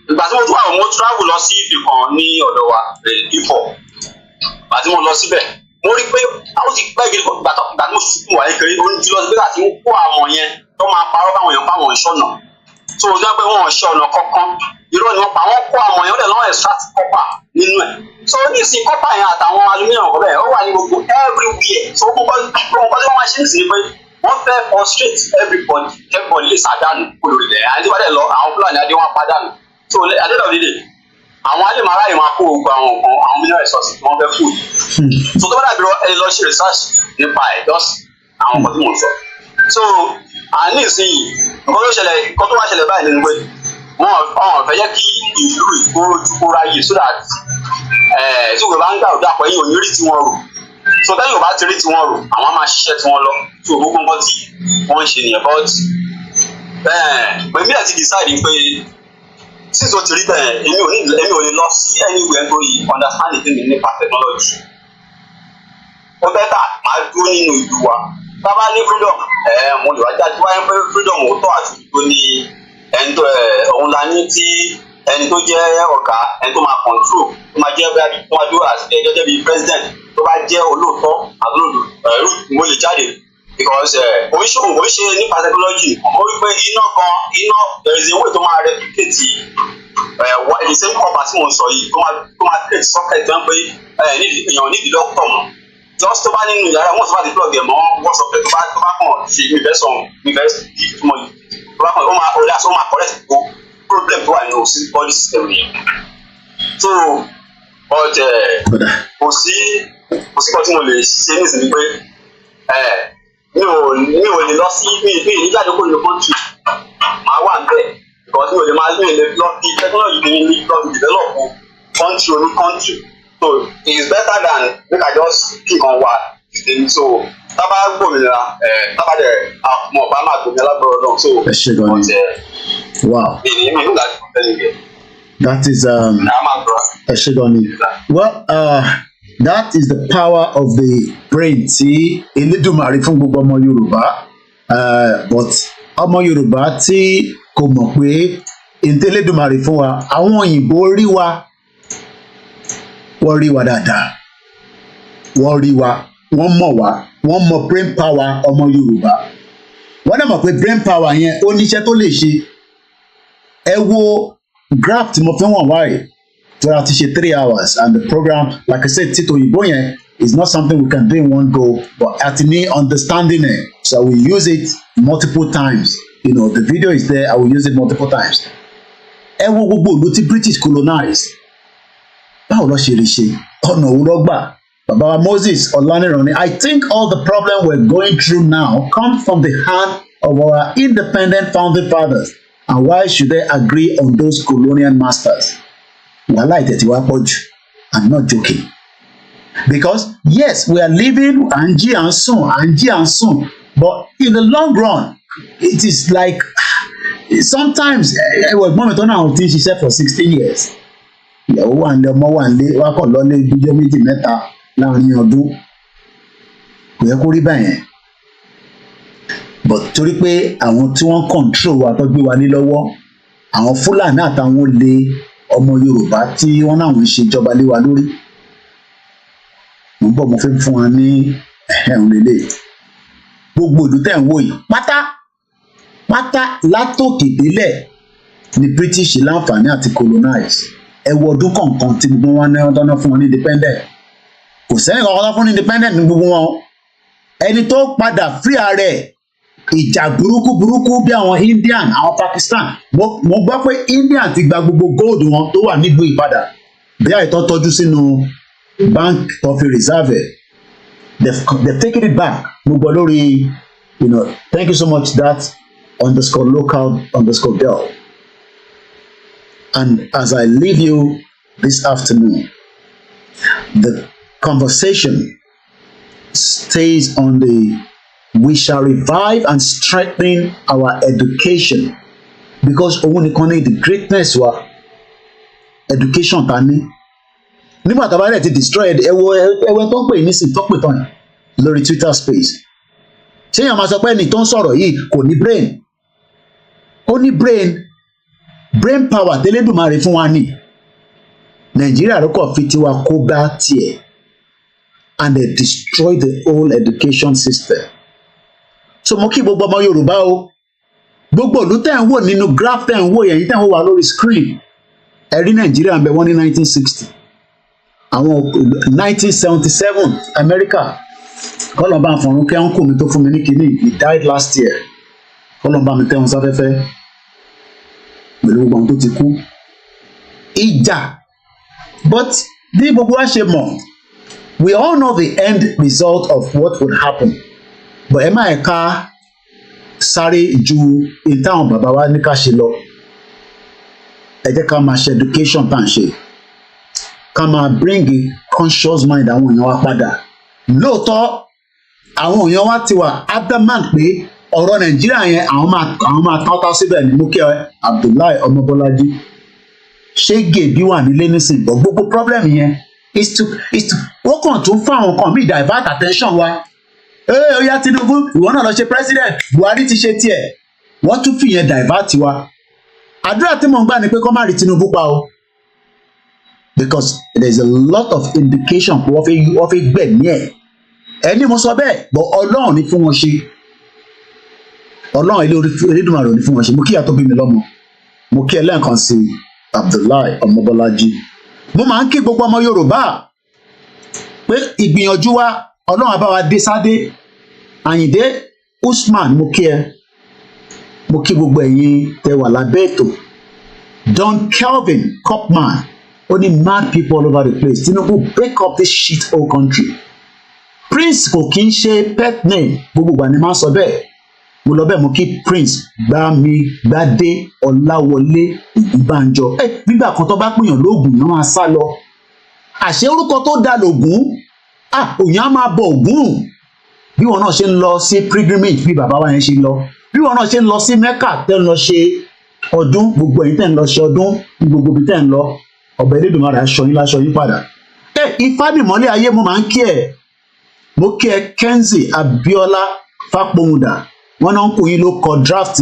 S14: ìgbà tí mo tún àwọn mo travel lọ sí ibì kan ní ọ̀dọ̀ wa Ifọ̀ ìgbà tí mo lọ síbẹ̀ mo rí pé àwọn ti pẹ́ gidi ìgbà tí mo sì fún wa kékeré oúnjẹ lọ sí pé àti ń kó àmọ̀ yẹn tó máa parọ́ káwọn èèyàn fáwọn ìṣọ̀nà so ó jẹ́ pé wọ́n ṣe ọ̀nà kankan irọ́ ni wọ́n pa wọ́n kó àmọ̀ yẹn ó dẹ̀ lọ́wọ́ extract kọ́pà nínú ẹ̀ so ní ìsìn kọ́pà yẹn àtàwọn aluminium ọ̀kọ́ bẹ́ẹ̀ ó wà ní gbogbo everywhere so nǹkan tí wọ́n máa ṣe nìsín pé wọ́n fẹ́ frustrate everybody lè sàdánù kúrò ilẹ̀ àti wọ́n dẹ̀ lọ àwọn Fúlàní adé wọn pàdánù so adédọ̀dídè àwọn alẹ́mọ̀ọ́rá yìí máa kó gbogbo àwọn nǹkan àwọn mineral resources tí wọ́n fẹ́ fún yìí so tó bá dàbí lọ ṣe research nípa ẹ̀ just àwọn nǹkan tí mò ń sọ so àní ìsinyìí nǹkan tó wá ṣẹlẹ̀ báyìí nínú pé wọ́n fẹ́ yẹ kí ìlú ìkóró ráyè so that tí òwe bá ń gbà ọ̀dọ́ àpọ̀ yìí ò ní rí tiwọn rò so tẹ́yìn ò bá ti rí tiwọn rò àwọn máa ṣiṣẹ́ tiwọn lọ so gbogbo nǹkan tí wọ́n ń ṣe nìyẹn but pèmí ẹ̀ ti decide pé since o ti rí bẹ́ẹ̀ èmi ò lè lọ sí anywhere tó yìí understand the thing nípa technology ó bẹ́tà máa dúró nínú ìlú wa tá a bá ní freedom mo lè wá jáde wáyé pé freedom òótọ́ àti ìdúró ní ẹni tó òun la ní tí ẹni tó jẹ́ ọ̀gá ẹni tó máa control tó máa jẹ́ bẹ́ẹ̀ tó máa dúró àti gẹ́gẹ́ bí president tó bá jẹ́ olóòótọ́ àtolódò mo lè jáde because oríṣiríṣi oríṣi nípa technology mo rí pé iná there is a way tó máa replicate the same copper tí mo sọ yìí tó máa create socket tó ń pé èèyàn nídìí doctor mọ́ just tó bá nínú yàrá wọn tó bá ti plug ẹ̀ mọ́ WhatsApp tó bá kàn ṣe give tó mọ̀ tó bá kàn ó máa correct gbogbo problem tó wà nínú body system yìí so but kò sí kan tí mo lè ṣe nísìnyí pé mi ò lè lọ sí mi ní jáde kó lè country máa wà níbẹ̀ because mi ò lè lọ sí technology ní lọ sí develop country oní country so it is better than make I just pick on wa ìdèmí so tábà gbòmìnira tábà dẹ̀ àmọ̀ bá máa gbòmìnira lágbọ̀rọ̀ náà so
S5: wow
S14: èmi ìlú láti fún tẹ́lẹ̀ yẹn.
S5: That is well that is the power of the brain tí Elédùmarè fún gbogbo ọmọ Yorùbá but ọmọ Yorùbá tí kò mọ̀ pé Elédùmarè fún wa àwọn òyìnbó rí wa wọ́n rí wa dáadáa wọ́n rí wa wọ́n mọ̀ wá wọ́n mọ̀ brain power ọmọ Yorùbá wọ́n dẹ̀ mọ̀ pé brain power yẹn ó níṣẹ́ tó lè ṣe ẹ wo graph tí mo fẹ́ wọ̀n wáyé tí a ti ṣe 3 hours and the program like I said títò òyìnbó yẹn is not something we can do in one go but àti ní understanding it so we use it multiple times you know the video is there I will use it multiple times ẹ wo gbogbo ìlú tí British colonize báwo ló ṣe rí ṣe ọ̀nà òun lọ́gbà bàbá wa Moses Ọláníran. I think all the problem we're going through now comes from the hand of our independent founding fathers, and why should they agree on those colonial masters? Wàhálà ìtẹ̀tí wa pọ̀ jù. I'm not joking. Because yes, we are living Anji and soon, but in the long run, it is like sometimes ẹ̀gbọ́n mi tó náà ti ṣiṣẹ́ for 16 years. Ìyàwó wà ní ọmọ wà ní wà kàn lọ́lé ìdíjọ́ méjì mẹ́ta láàrin ọdún. Kò yẹ kó rí báyẹn. But torí pé àwọn tí wọ́n control wa tó gbé wa ní lọ́wọ́, àwọn Fúlàní àtàwọn olè ọmọ Yorùbá tí wọ́n náà ń ṣèjọba lé wa lórí. Mo bọ̀ mo fẹ́ fún wa ní ẹ̀hún lélẹ̀. Gbogbo ìlú tẹ̀ ń wò yìí pátá látòkè délẹ̀ ni British láǹfààní àti colonize. Ẹ wo ọdún kọ̀ọ̀kan tí gbogbo wọn ní ọdún náà fún wọn ní independent. Kò sẹ́yìn kankan fún ní independent ní gbogbo wọn. Ẹni tó padà free ara ẹ̀ ìjà burúkú bí àwọn Indian àwọn Pakistan. Mo gbọ́ pé Indian ti gba gbogbo gold wọn tó wà nílùú ìpadà. Bí àìtọ́ tọ́jú sínú bank of a reserve. They've taken it back. Mo gbọ́ lórí, thank you so much that _local_girl. And as I leave you this afternoon, the conversation stays on we shall revive and strengthen our education, because òun nìkan ní the greatness wa education ta ní. Nígbà tá a bá rẹ̀ ti destroy ẹwẹ́ tó ń pè nísìn tó pè tán lórí Twitter space. Ṣé èèyàn máa sọ pé ẹni tó ń sọ̀rọ̀ yìí kò ní brain? Ó ní brain power tẹ́lẹ̀dùmarè fún wa ní. Nàìjíríà ló kọ̀ fi tiwa kó bá tiẹ̀, and they destroy the whole education system. So mo kí gbogbo ọmọ Yorùbá o, gbogbo ìlú tẹ́ ń wò nínú graph tẹ́ ń wò yẹn yìí tẹ́ ń wò wá lórí screen, ẹ rí Nàìjíríà ń bẹ wọ́n ní 1960, àwọn 1977 America, kọ́lọ́mbà àfọ̀rún kẹ́hún mi tó fún mi ní kínní, he died last year, kọ́lọ́mbà mi tẹ́hún sáfẹ́fẹ́ pẹ̀lú gbogbo àwọn tó ti kú. Ìjà, but bí gbogbo wa ṣe mọ̀, we all know the end result of what would happen. But ẹ máa ká sáré ju ìtàn bàbá wa ní ká ṣe lọ. Ẹ jẹ́ ká máa ṣe education tá à ń ṣe. Ká máa bring a conscious mind àwọn èèyàn wa padà. Lóòótọ́ àwọn èèyàn wa ti wà adamant pé ọ̀rọ̀ Nàìjíríà yẹn àwọn máa tọ́ta síbẹ̀ ní Múkẹ́ Abdullahi Ọmọbọ́lájí. Ṣé gèbí wà nílé nísìnyí? But gbogbo problem yẹn is to wọ́n kàn tún fún àwọn kan bí divert attention wa. Ó yá Tinubu ìwọ náà lọ ṣe president, Buhari ti ṣe tiẹ̀, wọ́n tún fìyẹn divert wa. Àdúrà tí mò ń gbà ni pé kó má rí Tinubu pa o, because there is a lot of indication pé wọ́n fẹ́ gbẹ̀mí ẹ̀. Ẹni mo sọ bẹ́ẹ̀, but Ọlọ́run ní fún wọn ṣe. Ọlọ́run Elédùmarè ní fún wọn ṣe. Mo kí ìyá tó bí mi lọ́mọ, mo kí ẹ lẹ́ẹ̀kan sí Abdullahi Ọmọbọ́lájí. Mo máa ń kí gbogbo ọmọ Yorùbá pé ìgbìyànjú wa Ọlọ́run á bá wa dé sádé. Àyìndé Usman, mo kí ẹ, mo kí gbogbo ẹ̀yin tẹ́ wà lábẹ́ ètò. Don Kelvin Kopman, only mad people all over the place. Tinubu, break up this shit whole country. Prince kò kí ń ṣe pet name, gbogbo ìgbà ni máa ń sọ bẹ́ẹ̀. Mo lọ bẹ́ẹ̀ mo kí Prince Gbàmígbádé Ọláwọlé Ìbánjọ. Nígbà kan tó bá pèèyàn lóògùn náà máa sá lọ. Àṣé orúkọ tó dá lògùn, òyìn á máa bọ Ògún. Bí wọn náà ṣe ń lọ sí pilgrimage bí bàbá wa yẹn ṣe lọ, bí wọn náà ṣe ń lọ sí Mecca tẹ́ ń lọ ṣe ọdún, gbogbo ẹ̀yin tẹ́ ń lọ ṣe ọdún ní gbogbo ibi tẹ́ ń lọ, ọba Elédùmarè aṣọ yín láṣọ yín padà. Ifábìmọ́lé ayé mo máa ń kí ẹ, mo kí ẹ Kenzie Abiola Fápóhùndà, wọn náà ń kó yín ló kọ draft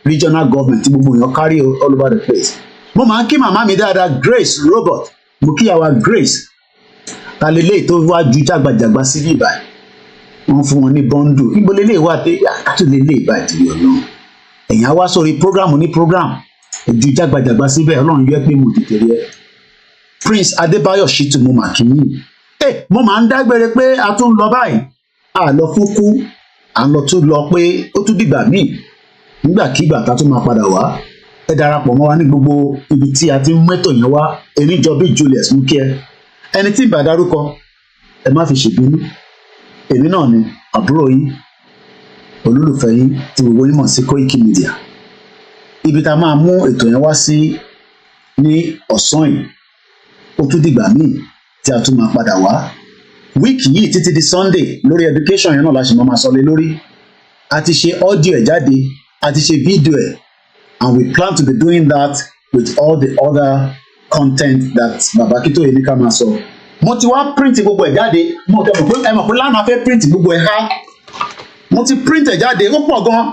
S5: regional government tí gbogbo èèyàn carry all over the place. Mo máa ń kí màmá mi dáadáa Grace Robert, mo kí àwa Grace talẹ́lẹ́ tó wá ju jágbajàgba sí bíbá wọn fún wọn ní bọ́ńdù níbo lélẹ́ wà pé àtúnlélẹ́ ìbàdí Ọlọ́run ẹ̀yìn á wá sórí programu ní program ju jágbajàgba síbẹ̀ Ọlọ́run yẹ pé mo tètè rí ẹ. Prince Adébáyọ̀ Ṣítù mo mà kí yín. Mo máa ń dágbére pé a tún lọ báyìí, a lọ fún kú, à ń lọ tún lọ pé ó tún dìgbà míì nígbàkigbà tá tún máa padà wá. ẹ darapọ̀ mọ́ wa ní gbogbo ibi tí a ti ń mẹ́tò yẹn wá eníjọ bí Julius mú kí ẹ ẹni tí ìbá dárúkọ ẹ má fi ṣèbínú èmi náà ni àbúrò yín olólùfẹ́ yín tí gbogbo yín mọ̀ sí Koiki Media ibi tá a máa mú ètò yẹn wá sí ní ọ̀sán yìí ó tún dìgbà míì tí a tún máa padà wá wíìkì yìí títí di Sunday lórí education yẹn náà la ṣe máa sọ lé lórí a ti ṣe audio ẹ̀ jáde a ti ṣe video ẹ̀ and we plan to be doing that with all the other content that Baba Akintoye ní ká máa sọ mo ti wá print gbogbo ẹ̀ jáde mo tẹ́ mọ̀ pé lánàá fẹ́ print gbogbo ẹ̀ há mo ti print ẹ̀ jáde ó pọ̀ gan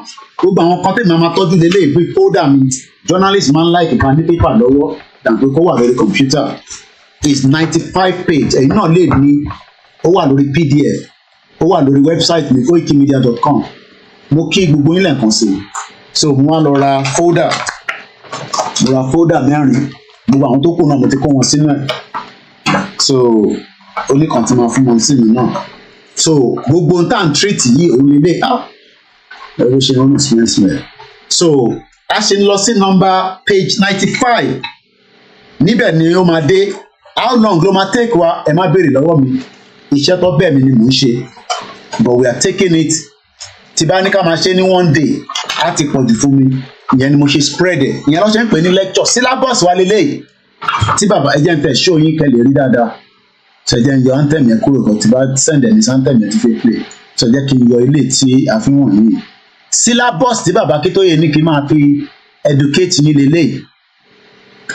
S5: gbogbo àwọn kan tẹ̀mí máa tọ́jú lélẹ̀ ìwé folder mi journalist máa ń like ká ní paper lọ́wọ́ than pé kó wà lórí computer is 95 page ẹ̀yin náà lè ní ó wà lórí PDF ó wà lórí website mi koikimedia.com mo kí gbogbo yín lẹ́ẹ̀kan sí so mo wá lọ ra folder mẹ́rin gbogbo àwọn tó kù náà mo ti kó wọn sínú ẹ̀ so oníkan tí máa fún wọn sí mi náà so gbogbo n tá n treat yìí òun lè ẹ̀rọ ṣe ń rún smell so a ṣe ń lọ sí page 95 níbẹ̀ ni ó máa dé how long ló máa take wa ẹ má béèrè lọ́wọ́ mi iṣẹ́ tó bẹ́ẹ̀ mi ni mò ń ṣe but we are taking it tí bá ní ká máa ṣe ní one day á ti pọ̀ jù fún mi ìyẹn ni mo ṣe spread ẹ̀ ìyẹn ló ṣe ń pè ní lecture syllabus wa lélẹ́yìí tí bàbá ẹjẹ́ ń tẹ̀ show yín kẹ́lẹ̀ rí dáadáa ṣẹ̀jẹ̀ ń yọ anthem yẹn kúrò bọ̀ tí bá send ẹ̀ ní anthem yẹn ti fẹ́ play ṣẹ̀jẹ̀ kí n yọ ilé tí àfihàn yìí syllabus tí Baba Akintoye ní kí n máa fi educate yín lélẹ́yìí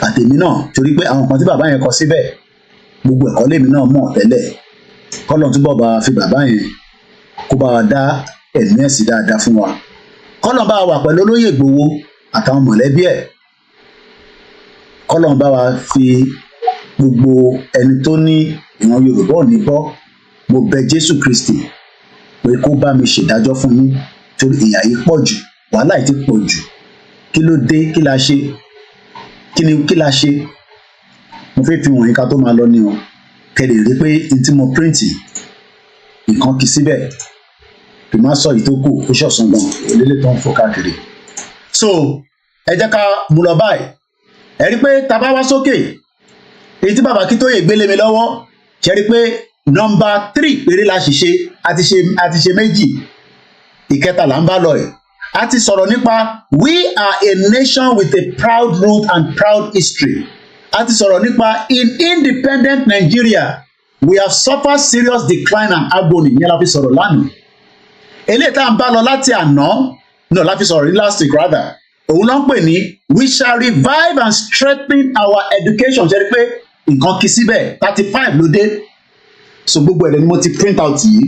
S5: àtèmi náà torí pé àwọn kan tí bàbá yẹn kọ síbẹ̀ gbogbo ẹ̀kọ́ lèmi náà mọ̀ tẹ́lẹ̀ kọ́lọ̀ túbọ̀ bá fi bàbá yẹn kó bá wa dá ẹ̀mí ẹ̀sìn dáadáa fún wa kọ́lọ̀ bá wà pẹ̀lú olóyè Ìgbòho àtàwọn mọ̀lẹ́bí ẹ̀ kọ́lọ̀ bá wa fi gbogbo ẹni tó ní ìran Yorùbá ò ní bọ́ mo bẹ̀ Jésù Kristi pé kó bá mi ṣèdájọ́ fún yín torí ìyà yìí pọ̀ jù wàhálà yìí ti pọ̀ jù kí ló dé kí la ṣe kí la ṣe mo fẹ́ fi wọ̀nyí ká tó máa lọ ní o kẹ́lẹ̀ rí pé n tí mo print nǹkan kì í síbẹ̀ kì má sọ ìtókù ó ṣọ̀sán gan olélé tó ń fò káàkiri so ẹ jẹ́ ká mú lọ báyìí ẹ rí pé tá bá wá sókè èyí tí Baba Akintoye gbélé mi lọ́wọ́ ṣe rí pé 3 péré la ṣiṣẹ́ àti ṣe méjì ìkẹta là ń bá lọ ẹ̀ a ti sọ̀rọ̀ nípa we are a nation with a proud root and proud history a ti sọ̀rọ̀ nípa in independent Nigeria we have suffered serious decline and agony yẹn la fi sọ̀rọ̀ lánàá eléyìí tá à ń bá lọ láti àná no la fi sọ̀rọ̀ ní last week rather òun ló ń pè ní we shall revive and strengthen our education ṣe rí pé nǹkan kì í síbẹ̀ 35 ló dé so gbogbo ẹ̀rọ ni mo ti print out yìí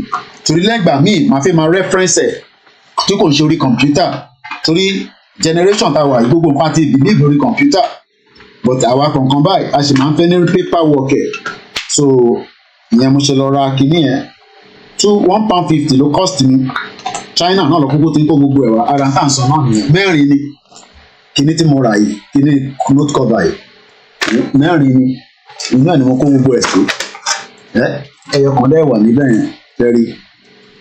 S5: torí lẹ́gbàá míì máa fi máa reference ẹ̀ tí kò ń ṣe orí kọ̀mpútà torí generation tá a wà yìí gbogbo nǹkan ti believe orí kọ̀mpútà but àwa kọ̀ọ̀kan báyìí a sì máa ń fẹ́ ní paper work ẹ̀ so ìyẹn mo ṣe lọ ra kinní yẹn £1.50 ló cost mi China náà lọ kókó tí ń kó gbogbo ẹ̀ wá ara tá à ń sọ náà nìyẹn mẹ́rin ni kinní tí mo rà yìí kinní note cover yìí mẹ́rin ni inú ẹ̀ ni mo kó gbogbo ẹ̀ sí ẹyọ kan dẹ́ wà níbẹ̀ yẹn fẹ́rí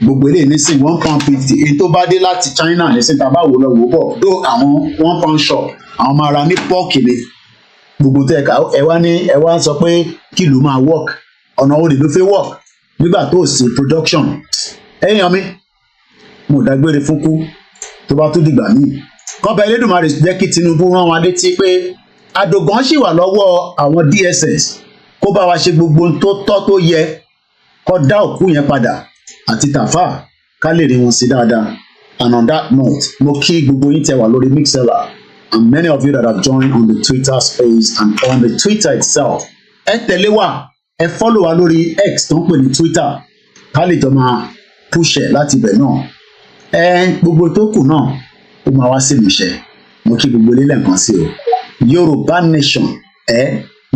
S5: gbogbo eléyìí nísìnyí £1.50 èyí tó bá dé láti China nísìnyí tá a bá wò lọ wò bọ̀ dó àwọn £1 shop àwọn máa ra ní pọ́ọ̀kì ni gbogbo tẹ́ ẹ wá sọ pé kí ló máa work ọ̀nà òde ló fẹ́ work nígbà tó sí production ẹ̀yàn mi mo dágbére fún kú tó bá tó dìgbà míì kọ́ba Elédùmarè jẹ́ kí Tinubu rán wa létí pé àdògán ṣì wà lọ́wọ́ àwọn DSS kó bá wa ṣe gbogbo tó tọ́ tó yẹ kó dá òkú yẹn padà àti Tàfà ká lè rí wọn sí dáadáa and on that note mo kí gbogbo yín tẹ́ wà lórí Mixlr and many of you that have joined on the Twitter space and on the Twitter itself ẹ tẹ̀lé wa ẹ follow wa lórí X tó ń pè ní Twitter ká lè jọ máa push ẹ láti ibẹ̀ náà gbogbo tó kù náà ó máa wá sí ìmúṣẹ mo kí gbogbo ilé lẹ́ẹ̀kan sí o Yorùbá nation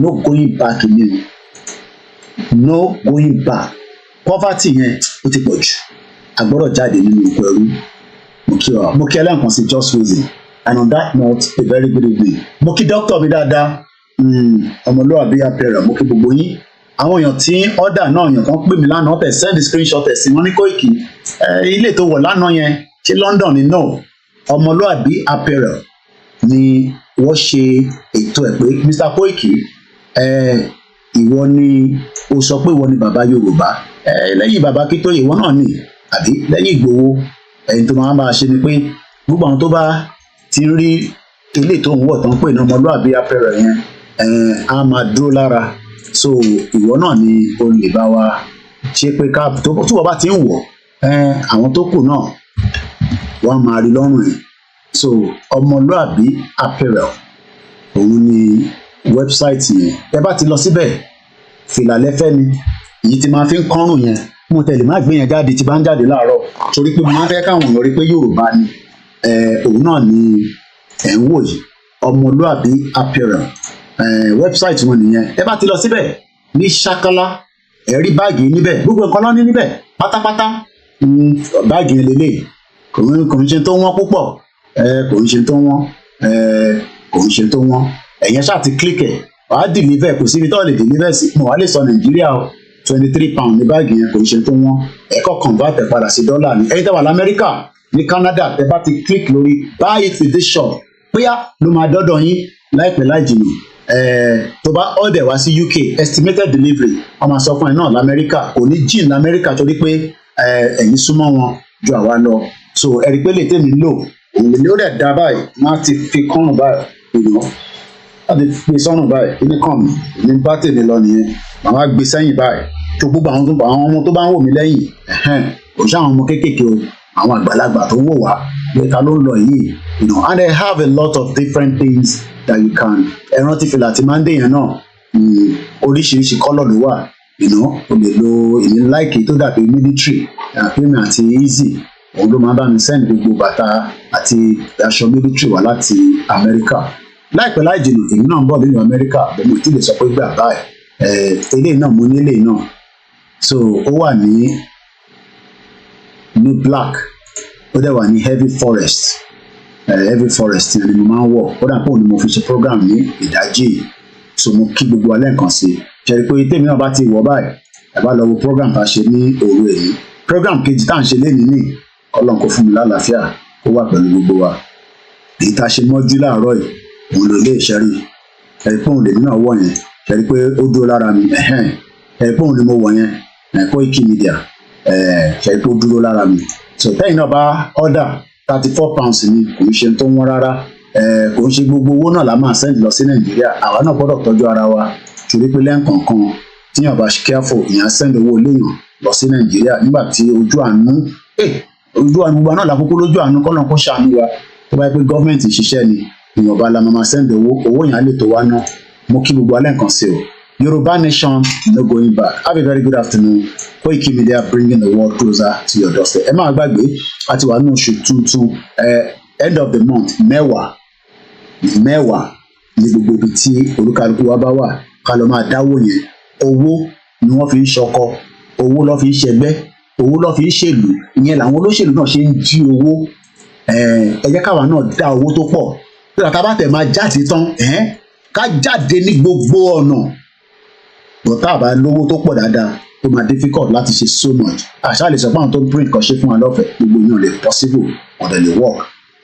S5: no going back in you no going back poverty yẹn ó ti pọ̀ jù agbọ́dọ̀ jáde nínú oko ẹrú mo kí ẹlẹ́ǹkan sí just reason and on that note a very good evening mo kí dókítà mi dáadáa ọmọlúwàbí apẹ̀rẹ̀ mo kí gbogbo yín àwọn èèyàn tí ọ̀dà náà èèyàn kan pè mí lánàá tẹ̀ send screenshot ẹ̀ sí wọn ní Koiki ilé tó wọ̀ lánàá yẹn ṣé London ni no ọmọlúwàbí apẹ̀rẹ̀ ni wọ́n ṣe ètò ẹ̀ pé Mr. Koiki ìwọ ni o sọ pé ìwọ ni bàbá Yorùbá lẹ́yìn bàbá Akintoye ìwọ náà ni àbí lẹ́yìn Ìgbòho ẹ̀yin tó máa ṣe ni pé gbogbo àwọn tó bá ti rí ilé tó ń wọ̀ tó ń pè ní ọmọlúàbí apẹ̀rẹ̀ yẹn á máa dúró lára so ìwọ náà ni o lè bá wa ṣe pé ká tí wọ́n bá ti ń wọ̀ àwọn tó kù náà wọ́n á máa rí lọ́rùn ẹ̀ so ọmọlúàbí apparel òun ni wẹ́bsáìtì yẹn ẹ bá ti lọ síbẹ̀ fìlà lẹ́fẹ́ ni èyí tí máa fi ń kọ́rùn yẹn mo tẹ̀lé má gbé yẹn jáde tí bá ń jáde láàárọ̀ torí pé mo máa ń fẹ́ káwọn èèyàn rí pé Yorùbá ni òun náà ni ẹ̀ ń wò yìí ọmọlúàbí apparel wẹ́bsáìtì wọn nìyẹn ẹ bá ti lọ síbẹ̀ ní ṣákálá ẹ rí báàgì níbẹ̀ gbogbo nǹkan lọ́ní níbẹ̀ pátápátá báàgì yẹn lélẹ̀ kò ń ṣe tó wọ́n púpọ̀ kò ń ṣe tó wọ́n kò ń ṣe tó wọ́n ẹ̀yẹn ṣáà ti kílíkẹ̀ wàá dìlífẹ̀ kò síbi tó lè dìlífẹ̀ sí mo wàá lè sọ Nàìjíríà o £23 ní báàgì yẹn kò ń ṣe tó wọ́n ẹ̀kọ́ convert padà sí dọ́là ní ẹ̀yìn tẹ́wà lamẹ́ríkà ní Canada ẹ bá ti click lórí buy it with this shop bóyá ló máa dọ́dọ̀ yín láìpẹ́ láì jìnnà tó bá order wá sí UK estimated delivery wọ́n máa sọ fún ẹ náà lamẹ́ríkà kò ní jìn lamẹ́ríkà torí pé ẹ̀yin súnmọ́ wọn ju àwa lọ so ẹ̀rí pé lè tèmi lò òun ló dẹ̀ dá báyìí wọ́n á ti fi kọ́rùn báyìí ìná láti fi sọ́rùn báyìí kíní kàn mí ní bá tèmi lọ nìyẹn màá wá gbé sẹ́yìn báyìí tó gbogbo àwọn ọmọ tó bá ń wò mí lẹ́yìn kò sí àwọn ọmọ kéékèèké o àwọn àgbàlagbà tó wò wá pé ta ló ń lọ yìí and they have a lot of different things that you can ẹran tí fìlà tí máa ń dé yẹn náà oríṣiríṣi kọ́lọ̀ ló wà o lè lo ìní láìkì tó dàbí military àpémi àti easy òun ló máa bá mi send gbogbo bàtà àti aṣọ military wá láti Amẹ́ríkà láìpẹ́ láì jìnnà èmi náà ń bọ̀ nínú Amẹ́ríkà bẹ́ẹ̀ mo ti lè sọ pé gbà báyìí eléyìí náà mo ní eléyìí náà so ó wà ní black ó dẹ̀ wà ní heavy forest yẹn ni mo máa ń wọ̀ ó dà pé òun ni mo fi ṣe program ní ìdájí so mo kí gbogbo alẹ́ nǹkan sí ṣẹ́rí pé tèmi náà bá ti wọ̀ báyìí ẹ bá lọ wo program tá a ṣe ní òru èyí program kejì tá à ń ṣe lénìí ní Ọlọ́run kó fún mi lálàáfíà kó wà pẹ̀lú gbogbo wa èyí tá a ṣe mọ́jú láàárọ̀ yìí òun ló lé ìṣẹ́rí ẹ̀rí pé òun lèmi náà wọ̀ yẹn ṣẹ́rí pé ó dúró lára mi ẹ̀rí pé òun ni mo wọ̀ yẹn KOIKIMEDIA ṣẹ́rí pé ó dúró lára mi so tẹ́yìn náà bá order £34 ni kò ń ṣe tó wọ́n rárá kò ń ṣe gbogbo owó náà la máa send lọ sí Nàìjíríà àwa náà gbọ́dọ̀ tọ́jú ara wa torí pé lẹ́ǹkọ̀ọ̀kan tíyàn bá ṣe careful ìyẹn send owó léèyàn lọ sí Nàìjíríà nígbà tí ojú àánú gbogbo náà lákòókò lójú àánú kọ́nà kó ṣàánú wa tó bá yẹ pé gọ́ọ̀mẹ̀ntì ṣiṣẹ́ ni ìwọ̀nba la máa send owó yẹn á lè tó wá ná mo kí gbogbo alẹ́ nǹkan sí o Yoruba nation no going back have a very good afternoon KOIKIMEDIA bringing the world closer to your doorstep ẹ máa gbàgbé àti wà ní oṣù tuntun end of the month mẹ́wàá ní gbogbo ibi tí olúkálùkù wa bá wà ká lọ máa dáwó yẹn owó ni wọ́n fi ń ṣọkọ owó ló fi ń ṣẹgbẹ́ owó ló fi ń ṣèlú ìyẹn làwọn olóṣèlú náà ṣe ń jí owó ẹ jẹ́ káwa náà dá owó tó pọ̀ tó dàtà bá tẹ̀ máa jáde tán ká jáde ní gbogbo ọ̀nà bọ̀tá àbá lówó tó pọ̀ dáadáa ó máa difficult láti ṣe so much àṣà lè sọ pé àwọn tó ń print kan ṣe fún wa lọ́fẹ̀ẹ́ gbogbo yẹn lè possible ọ̀dẹ̀ lè work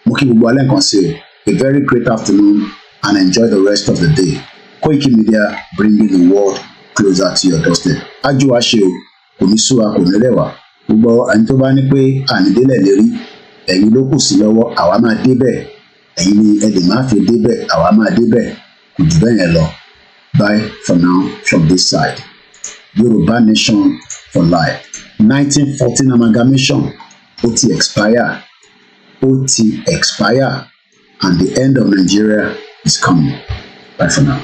S5: mo kí gbogbo alẹ́ nǹkan sí o a very great afternoon and enjoy the rest of the day KOIKIMEDIA bringing the world closer to your doorstep ájú wa ṣe o kò ní sú wa kò ní rẹ̀ wá gbogbo ẹni tó bá ní pé ànídélẹ̀ lè rí ẹ̀yin ló kù sí lọ́wọ́ àwa máa débẹ̀ ẹ̀yin ni ẹ lè má fi débẹ̀ àwa máa débẹ̀ kò jù bẹ́ẹ̀ yẹn lọ bye for now from this side Yoruba nation for life 1914 amalgamation ó ti expire and the end of Nigeria is coming bye for now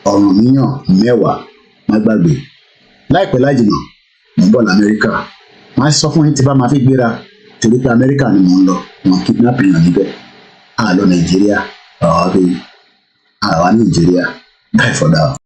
S5: ọ̀ràn míyàn mẹ́wàá má gbàgbé láìpẹ́ láìjìnà mo ń bọ̀ lamẹ́ríkà máa sọ fún yín tí bá máa fi gbéra torí pé Amẹ́ríkà ni mò ń lọ wọn kidnap èèyàn níbẹ̀ àlọ́ Nàìjíríà àwa Nàìjíríà bye for now.